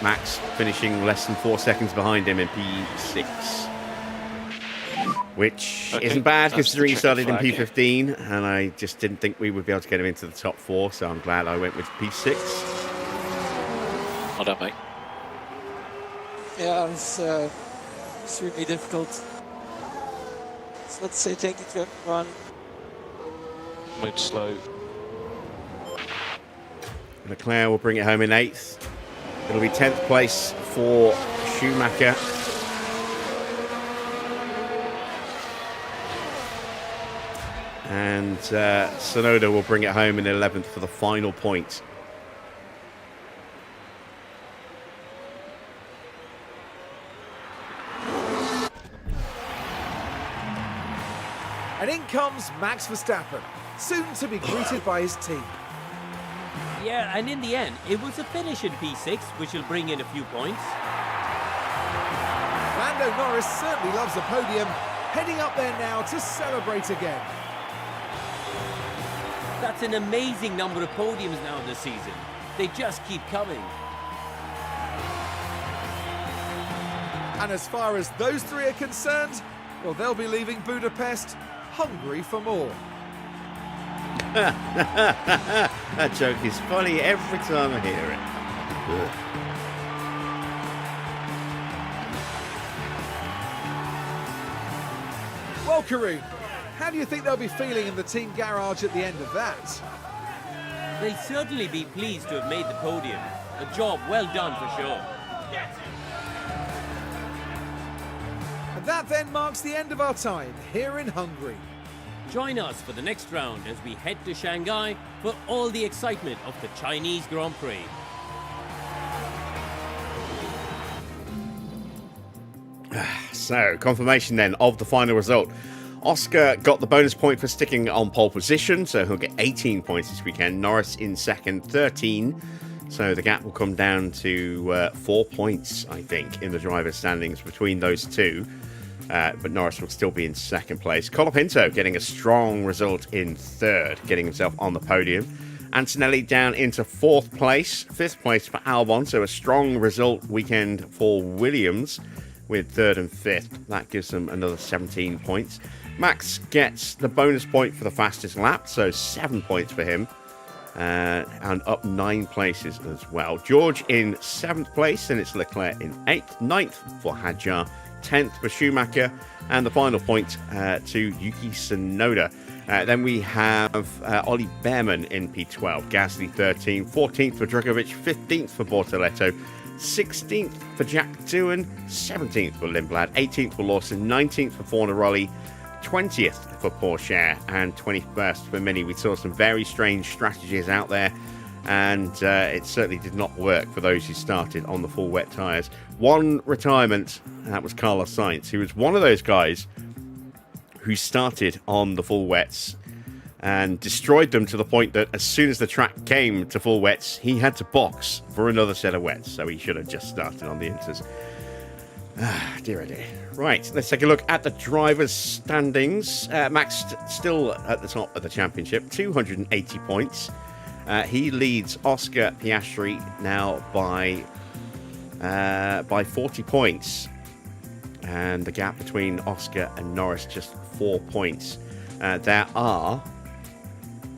Max finishing less than 4 seconds behind him in P6. Which isn't bad considering he started in P15, and I just didn't think we would be able to get him into the top 4, so I'm glad I went with P6. Well done, mate. Yeah, it's extremely difficult. So let's say take it to everyone. Move slow. Leclerc will bring it home in 8th. It'll be 10th place for Schumacher. And Tsunoda will bring it home in 11th for the final point. And in comes Max Verstappen, soon to be greeted by his team. Yeah, and in the end, it was a finish in P6, which will bring in a few points. Lando Norris certainly loves a podium, heading up there now to celebrate again. That's an amazing number of podiums now this season. They just keep coming. And as far as those three are concerned, well, they'll be leaving Budapest hungry for more. That joke is funny every time I hear it. Well, Karun, how do you think they'll be feeling in the team garage at the end of that? They'll certainly be pleased to have made the podium. A job well done for sure. And that then marks the end of our time here in Hungary. Join us for the next round as we head to Shanghai for all the excitement of the Chinese Grand Prix. So, confirmation then of the final result. Oscar got the bonus point for sticking on pole position, so he'll get 18 points this weekend. Norris in second, 13. So the gap will come down to 4 points, I think, in the driver's standings between those two. But Norris will still be in second place. Colapinto getting a strong result in third, getting himself on the podium. Antonelli down into fourth place. Fifth place for Albon, so a strong result weekend for Williams with third and fifth. That gives them another 17 points. Max gets the bonus point for the fastest lap, so 7 points for him. And up 9 places as well. George in 7th place, and it's Leclerc in 8th. 9th for Hadjar. 10th for Schumacher, and the final point to Yuki Tsunoda. Then we have Ollie Bearman in P12, Gasly 13th, 14th for Drukovic, 15th for Bortoletto, 16th for Jack Doohan, 17th for Lindblad, 18th for Lawson, 19th for Fornaroli, 20th for Porsche and 21st for Mini. We saw some very strange strategies out there, and it certainly did not work for those who started on the full wet tyres. One retirement, and that was Carlos Sainz, who was one of those guys who started on the full wets and destroyed them to the point that as soon as the track came to full wets, he had to box for another set of wets, so he should have just started on the inters. Dear oh dear. Right, let's take a look at the drivers' standings. Max still at the top of the championship, 280 points. He leads Oscar Piastri now by 40 points. And the gap between Oscar and Norris just 4 points. There are,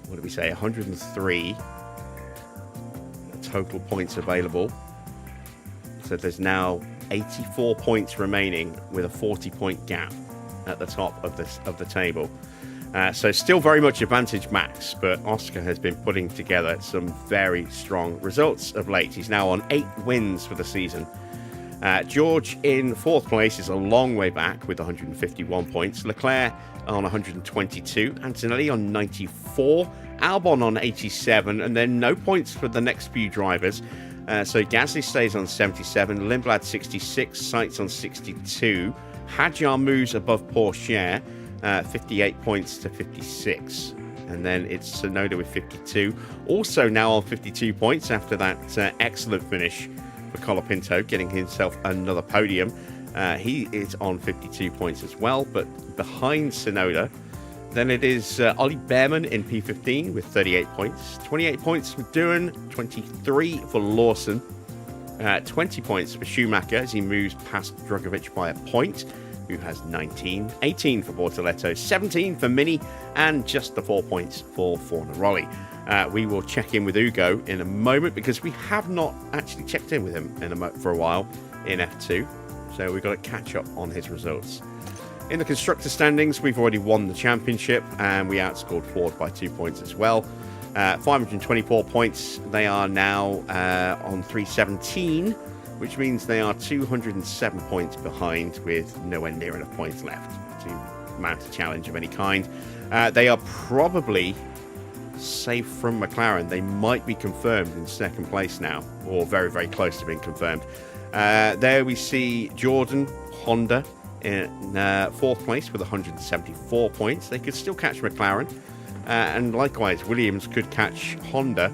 what do we say, 103 total points available. So there's now 84 points remaining with a 40-point gap at the top of the table. So still very much advantage Max, but Oscar has been putting together some very strong results of late. He's now on 8 wins for the season. George in 4th place is a long way back with 151 points. Leclerc on 122. Antonelli on 94. Albon on 87. And then no points for the next few drivers. So Gasly stays on 77. Lindblad 66. Sainz on 62. Hadjar moves above Porsche. 58 points to 56. And then it's Tsunoda with 52. Also now on 52 points after that excellent finish for Colapinto, getting himself another podium. He is on 52 points as well, but behind Tsunoda. Then it is Ollie Bearman in P15 with 38 points. 28 points for Doohan, 23 for Lawson. 20 points for Schumacher as he moves past Drugovich by a point, who has 19. 18 for Bortoletto, 17 for Mini, and just the 4 points for Fornaroli. We will check in with Ugo in a moment because we have not actually checked in with him for a while in F2. So we've got to catch up on his results. In the constructor standings, we've already won the championship and we outscored Ford by 2 points as well. 524 points. They are now on 317, which means they are 207 points behind with nowhere near enough points left to mount a challenge of any kind. They are probably safe from McLaren. They might be confirmed in 2nd place now, or very, very close to being confirmed. There we see Jordan, Honda in 4th place with 174 points. They could still catch McLaren. And likewise, Williams could catch Honda,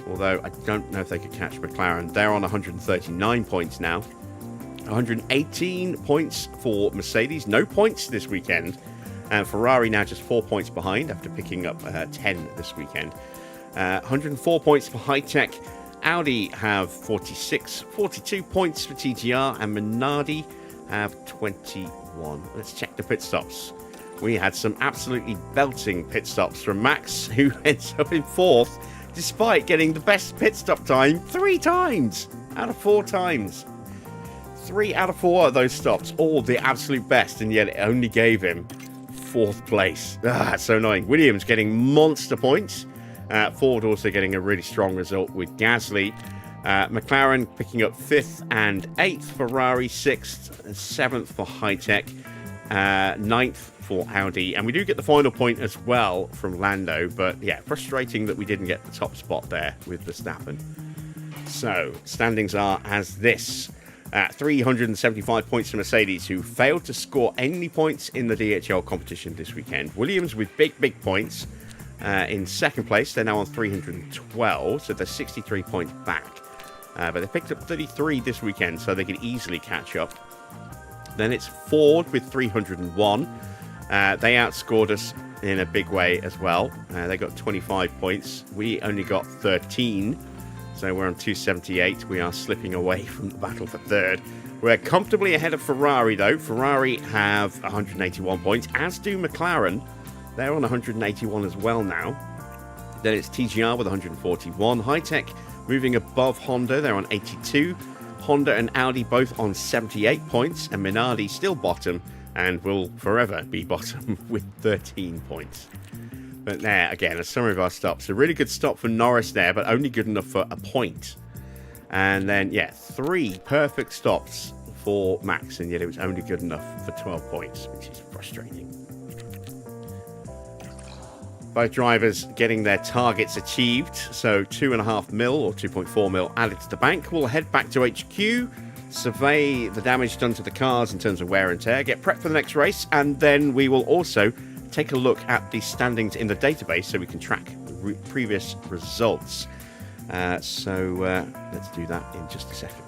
although I don't know if they could catch McLaren. They're on 139 points now. 118 points for Mercedes. No points this weekend. And Ferrari now just 4 points behind after picking up 10 this weekend. 104 points for HiTech. Audi have 46. 42 points for TGR. And Minardi have 21. Let's check the pit stops. We had some absolutely belting pit stops from Max, who ends up in 4th, despite getting the best pit stop time 3 times out of 4 times. 3 out of 4 of those stops, all the absolute best, and yet it only gave him 4th place. That's so annoying. Williams getting monster points. Ford also getting a really strong result with Gasly. McLaren picking up 5th and 8th. Ferrari 6th and 7th for HiTech. 9th for Audi. And we do get the final point as well from Lando. But yeah, frustrating that we didn't get the top spot there with Verstappen. So, standings are as this. 375 points for Mercedes, who failed to score any points in the DHL competition this weekend. Williams with big points in 2nd place. They're now on 312, so they're 63 points back. But they picked up 33 this weekend, so they could easily catch up. Then it's Ford with 301. They outscored us in a big way as well. They got 25 points. We only got 13. So we're on 278. We are slipping away from the battle for 3rd. We're comfortably ahead of Ferrari, though. Ferrari have 181 points, as do McLaren. They're on 181 as well now. Then it's TGR with 141. HiTech moving above Honda. They're on 82. Honda and Audi both on 78 points. And Minardi still bottom and will forever be bottom with 13 points. But there, again, a summary of our stops. A really good stop for Norris there, but only good enough for a point. And then, yeah, 3 perfect stops for Max, and yet it was only good enough for 12 points, which is frustrating. Both drivers getting their targets achieved, so 2.5 mil or 2.4 mil added to the bank. We'll head back to HQ, survey the damage done to the cars in terms of wear and tear, get prepped for the next race, and then we will also take a look at the standings in the database so we can track the previous results. So let's do that in just a second.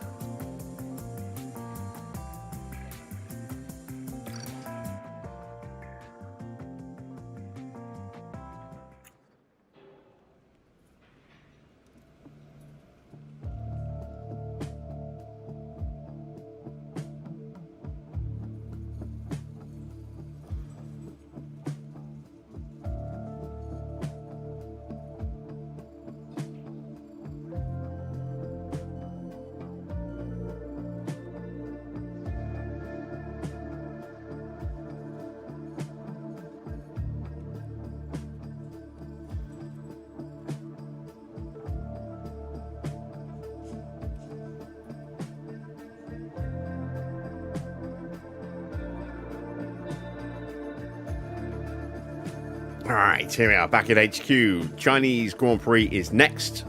Alright, here we are, back at HQ. Chinese Grand Prix is next.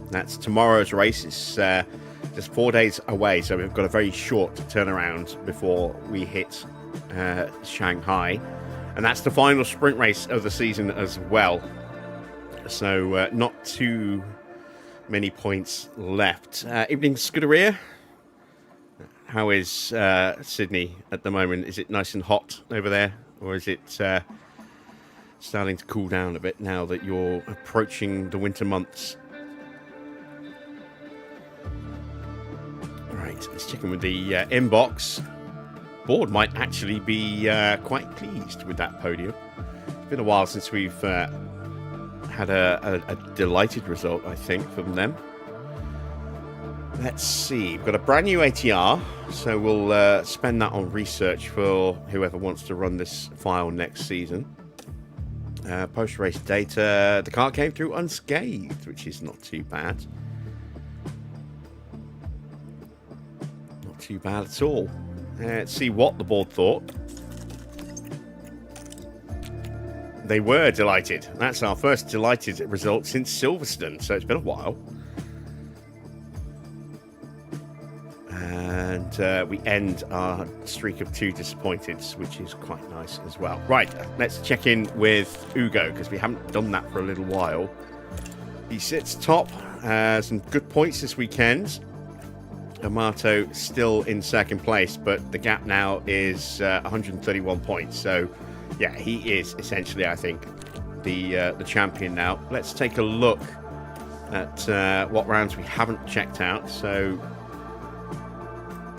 That's tomorrow's race. It's just 4 days away, so we've got a very short turnaround before we hit Shanghai. And that's the final sprint race of the season as well. So not too many points left. Evening, Scuderia. How is Sydney at the moment? Is it nice and hot over there? Or is it starting to cool down a bit now that you're approaching the winter months? Right, let's check in with the inbox. Board might actually be quite pleased with that podium. It's been a while since we've had a delighted result, I think, from them. Let's see, we've got a brand new ATR, so we'll spend that on research for whoever wants to run this file next season. Post-race data, the car came through unscathed, which is not too bad. Not too bad at all. Let's see what the board thought. They were delighted. That's our first delighted result since Silverstone, so it's been a while. And we end our streak of 2 disappointeds, which is quite nice as well. Right, let's check in with Ugo, because we haven't done that for a little while. He sits top, some good points this weekend. Amato still in second place, but the gap now is 131 points. So, yeah, he is essentially, I think, the champion now. Let's take a look at what rounds we haven't checked out. So,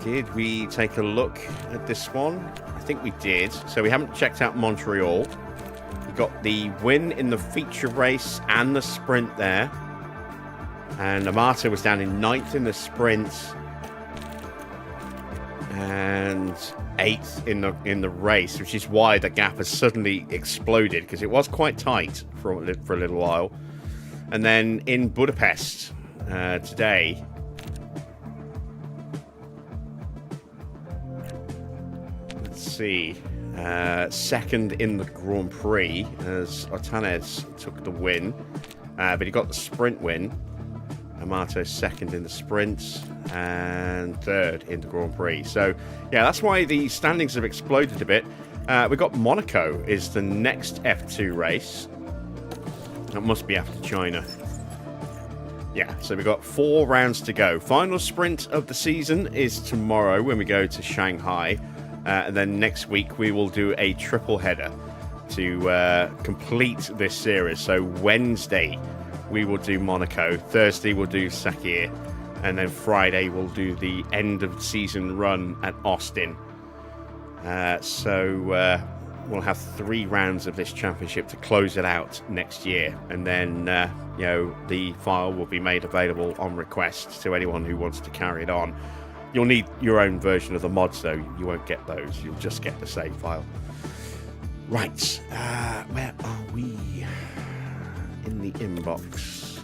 did we take a look at this one? I think we did. So we haven't checked out Montreal. We got the win in the feature race and the sprint there. And Amato was down in 9th in the sprint and 8th in the race, which is why the gap has suddenly exploded, because it was quite tight for a little while. And then in Budapest today, see, second in the Grand Prix as Ortanes took the win, but he got the sprint win. Amato second in the sprint and third in the Grand Prix. So yeah, that's why the standings have exploded a bit. We've got Monaco is the next F2 race. That must be after China. Yeah, so we've got 4 rounds to go. Final sprint of the season is tomorrow when we go to Shanghai. And then next week we will do a triple header to complete this series. So Wednesday we will do Monaco, Thursday we'll do Sakir, and then Friday we'll do the end of season run at Austin. So we'll have 3 rounds of this championship to close it out next year, and then the file will be made available on request to anyone who wants to carry it on. You'll need your own version of the mods, though. You won't get those. You'll just get the save file. Right. Where are we? In the inbox.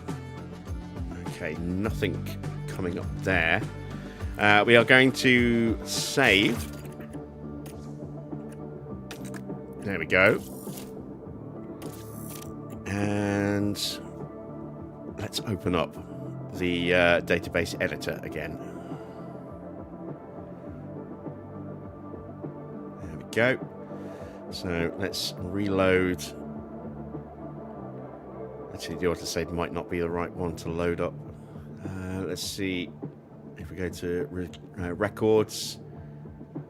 Okay, nothing coming up there. We are going to save. There we go. And let's open up the database editor again. There we go. So let's reload. Actually, the autosave might not be the right one to load up. Let's see if we go to records.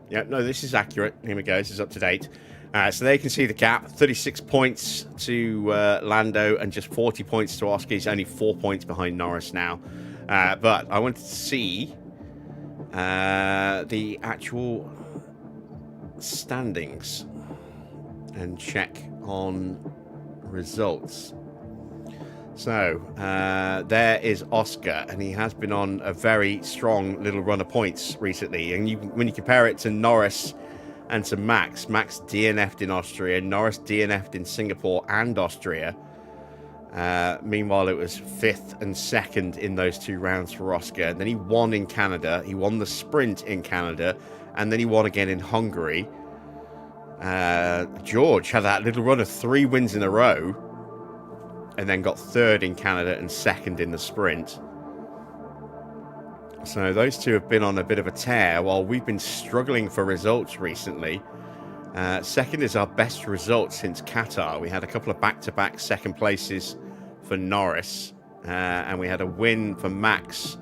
Yeah, no, this is accurate. Here we go. This is up to date. So there you can see the gap. 36 points to Lando and just 40 points to Oscar. He's only 4 points behind Norris now. But I wanted to see the actual standings and check on results. So there is Oscar, and he has been on a very strong little run of points recently. And when you compare it to Norris and to Max DNF'd in Austria, Norris DNF'd in Singapore and Austria. Meanwhile, it was 5th and 2nd in those 2 rounds for Oscar. And then he won in Canada. He won the sprint in Canada, and then he won again in Hungary. George had that little run of 3 wins in a row, and then got 3rd in Canada and 2nd in the sprint. So those two have been on a bit of a tear while we've been struggling for results recently. 2nd is our best result since Qatar. We had a couple of back-to-back 2nd places for Norris, and we had a win for Max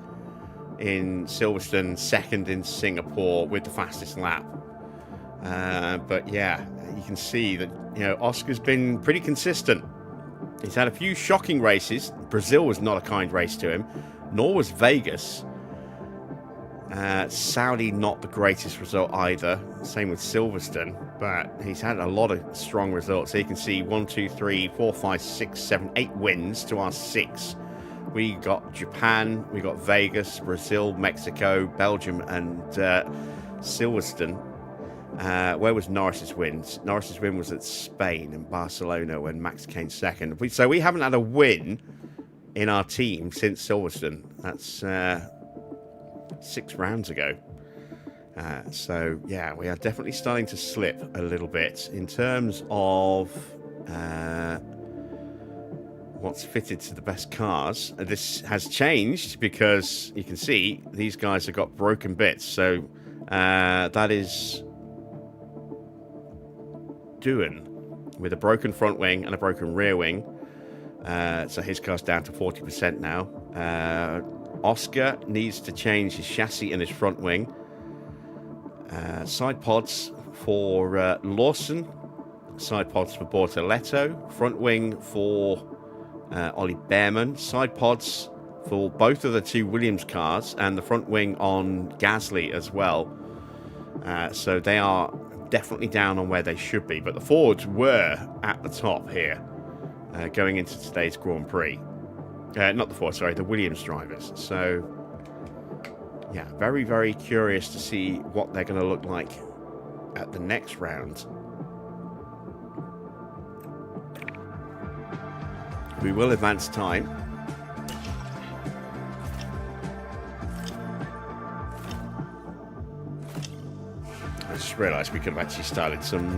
in Silverstone, 2nd in Singapore with the fastest lap. But yeah, you can see that, you know, Oscar's been pretty consistent. He's had a few shocking races. Brazil was not a kind race to him, nor was Vegas. Saudi, not the greatest result either. Same with Silverstone, but he's had a lot of strong results. So you can see 1, 2, 3, 4, 5, 6, 7, 8 wins to our 6. We got Japan, we got Vegas, Brazil, Mexico, Belgium, and Silverstone. Where was Norris's wins? Norris's win was at Spain and Barcelona when Max came 2nd. So we haven't had a win in our team since Silverstone. That's 6 rounds ago. So yeah, we are definitely starting to slip a little bit in terms of what's fitted to the best cars. This has changed because you can see these guys have got broken bits. So that is Doohan with a broken front wing and a broken rear wing. So his car's down to 40% now. Oscar needs to change his chassis and his front wing. Side pods for Lawson. Side pods for Bortoletto. Front wing for Ollie Bearman. Side pods for both of the 2 Williams cars and the front wing on Gasly as well. So they are definitely down on where they should be. But the Fords were at the top here going into today's Grand Prix. Not the Ford, sorry, the Williams drivers. So, yeah, very, very curious to see what they're going to look like at the next round. We will advance time. I just realised we could have actually started some...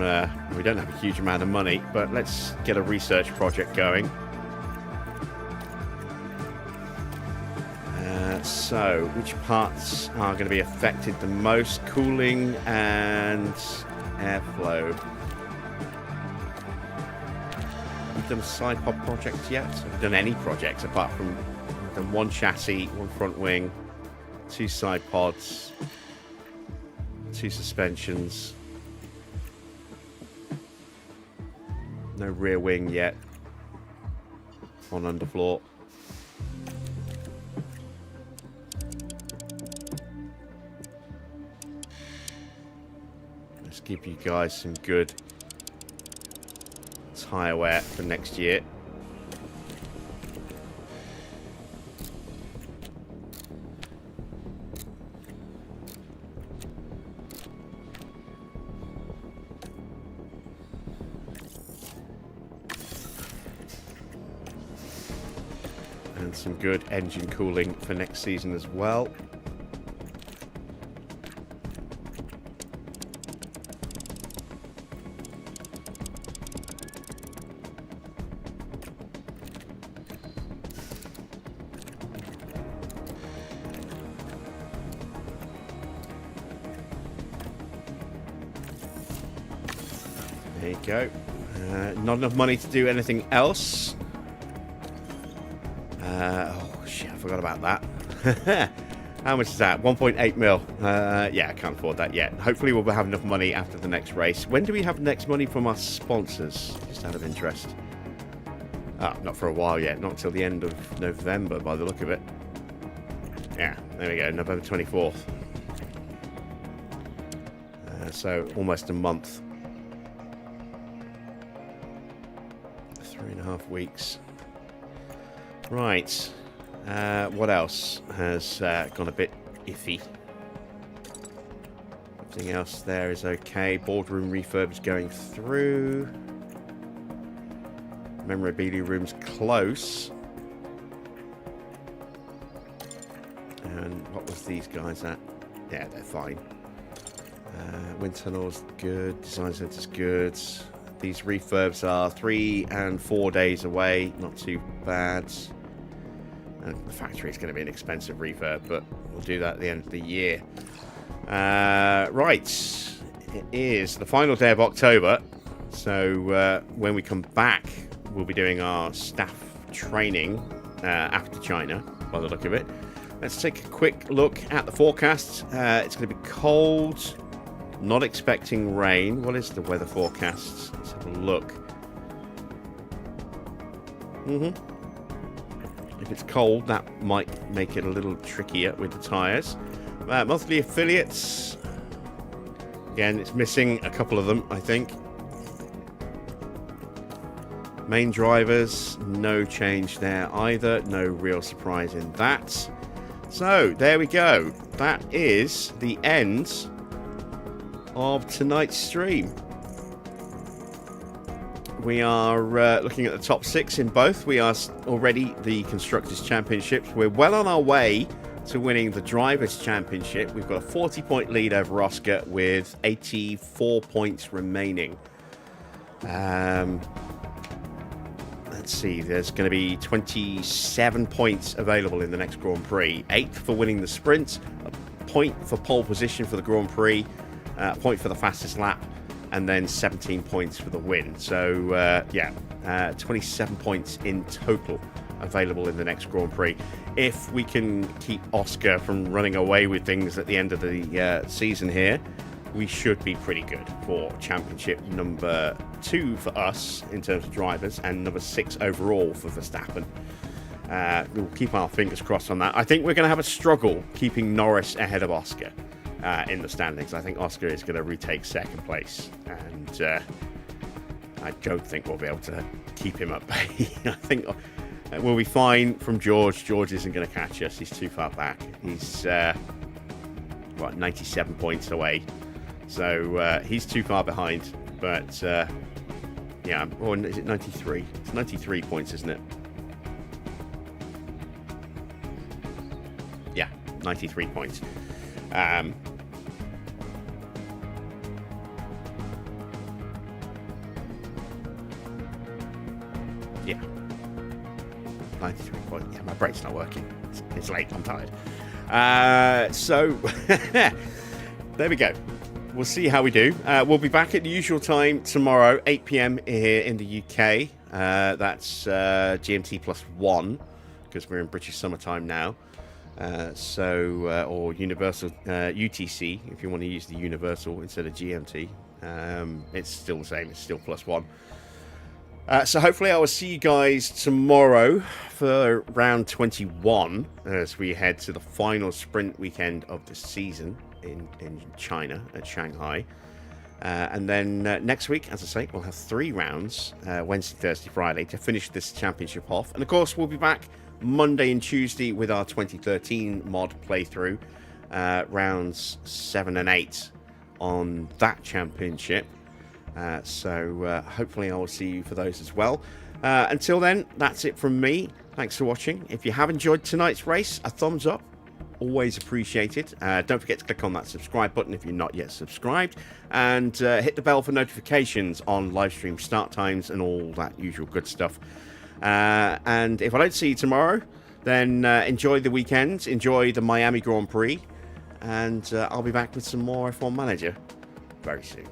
we don't have a huge amount of money, but let's get a research project going. So, which parts are going to be affected the most? Cooling and airflow. Have we done a side pod project yet? Have we done any projects apart from the 1 chassis, 1 front wing, 2 side pods, 2 suspensions. No rear wing yet. 1 underfloor. Give you guys some good tyre wear for next year. And some good engine cooling for next season as well. There you go. Not enough money to do anything else. Oh, shit, I forgot about that. How much is that? 1.8 mil. Yeah, I can't afford that yet. Hopefully we'll have enough money after the next race. When do we have next money from our sponsors? Just out of interest. Ah, not for a while yet. Not until the end of November, by the look of it. Yeah, there we go. November 24th. So almost a month. 3.5 weeks. Right. What else has gone a bit iffy? Everything else there is okay. Boardroom refurb is going through. Memorabilia room's close. And what was these guys at? Yeah, they're fine. Wind tunnel's good. Design center's good. These refurbs are 3 and 4 days away. Not too bad. And the factory is going to be an expensive refurb, but we'll do that at the end of the year. Right. It is the final day of October. So when we come back, we'll be doing our staff training after China, by the look of it. Let's take a quick look at the forecast. It's going to be cold. Not expecting rain. What is the weather forecast? Let's have a look. If it's cold, that might make it a little trickier with the tyres. Monthly affiliates. Again, it's missing a couple of them, I think. Main drivers, no change there either. No real surprise in that. So, there we go. That is the end of tonight's stream. We are looking at the top 6 in both. We are already the Constructors' Championships. We're well on our way to winning the Drivers' Championship. We've got a 40-point lead over Oscar with 84 points remaining. Let's see, there's going to be 27 points available in the next Grand Prix. 8 for winning the sprint, a point for pole position for the Grand Prix, a point for the fastest lap, and then 17 points for the win. So, 27 points in total available in the next Grand Prix. If we can keep Oscar from running away with things at the end of the season here, we should be pretty good for championship number 2 for us in terms of drivers, and number 6 overall for Verstappen. We'll keep our fingers crossed on that. I think we're going to have a struggle keeping Norris ahead of Oscar in the standings. I think Oscar is going to retake second place, and I don't think we'll be able to keep him at bay. I think we'll be fine from George. George isn't going to catch us. He's too far back. He's 97 points away. So he's too far behind, but or is it 93? It's 93 points, isn't it? Yeah, 93 points. Yeah, 93 points. Yeah, my brain's not working. It's late. I'm tired. So there we go. We'll see how we do. We'll be back at the usual time tomorrow, 8 p.m. here in the UK. That's GMT +1, because we're in British summertime now. Or Universal UTC, if you want to use the Universal instead of GMT. It's still the same. It's still +1. So hopefully I will see you guys tomorrow for round 21 as we head to the final sprint weekend of the season in China at Shanghai. And then next week, as I say, we'll have 3 rounds, Wednesday, Thursday, Friday, to finish this championship off. And of course, we'll be back Monday and Tuesday with our 2013 mod playthrough, rounds 7 and 8 on that championship. So hopefully I will see you for those as well. Until then, that's it from me. Thanks for watching. If you have enjoyed tonight's race, a thumbs up. Always appreciated. Don't forget to click on that subscribe button if you're not yet subscribed, and hit the bell for notifications on live stream start times and all that usual good stuff. And if I don't see you tomorrow, then enjoy the weekend, enjoy the Miami Grand Prix, and I'll be back with some more F1 Manager very soon.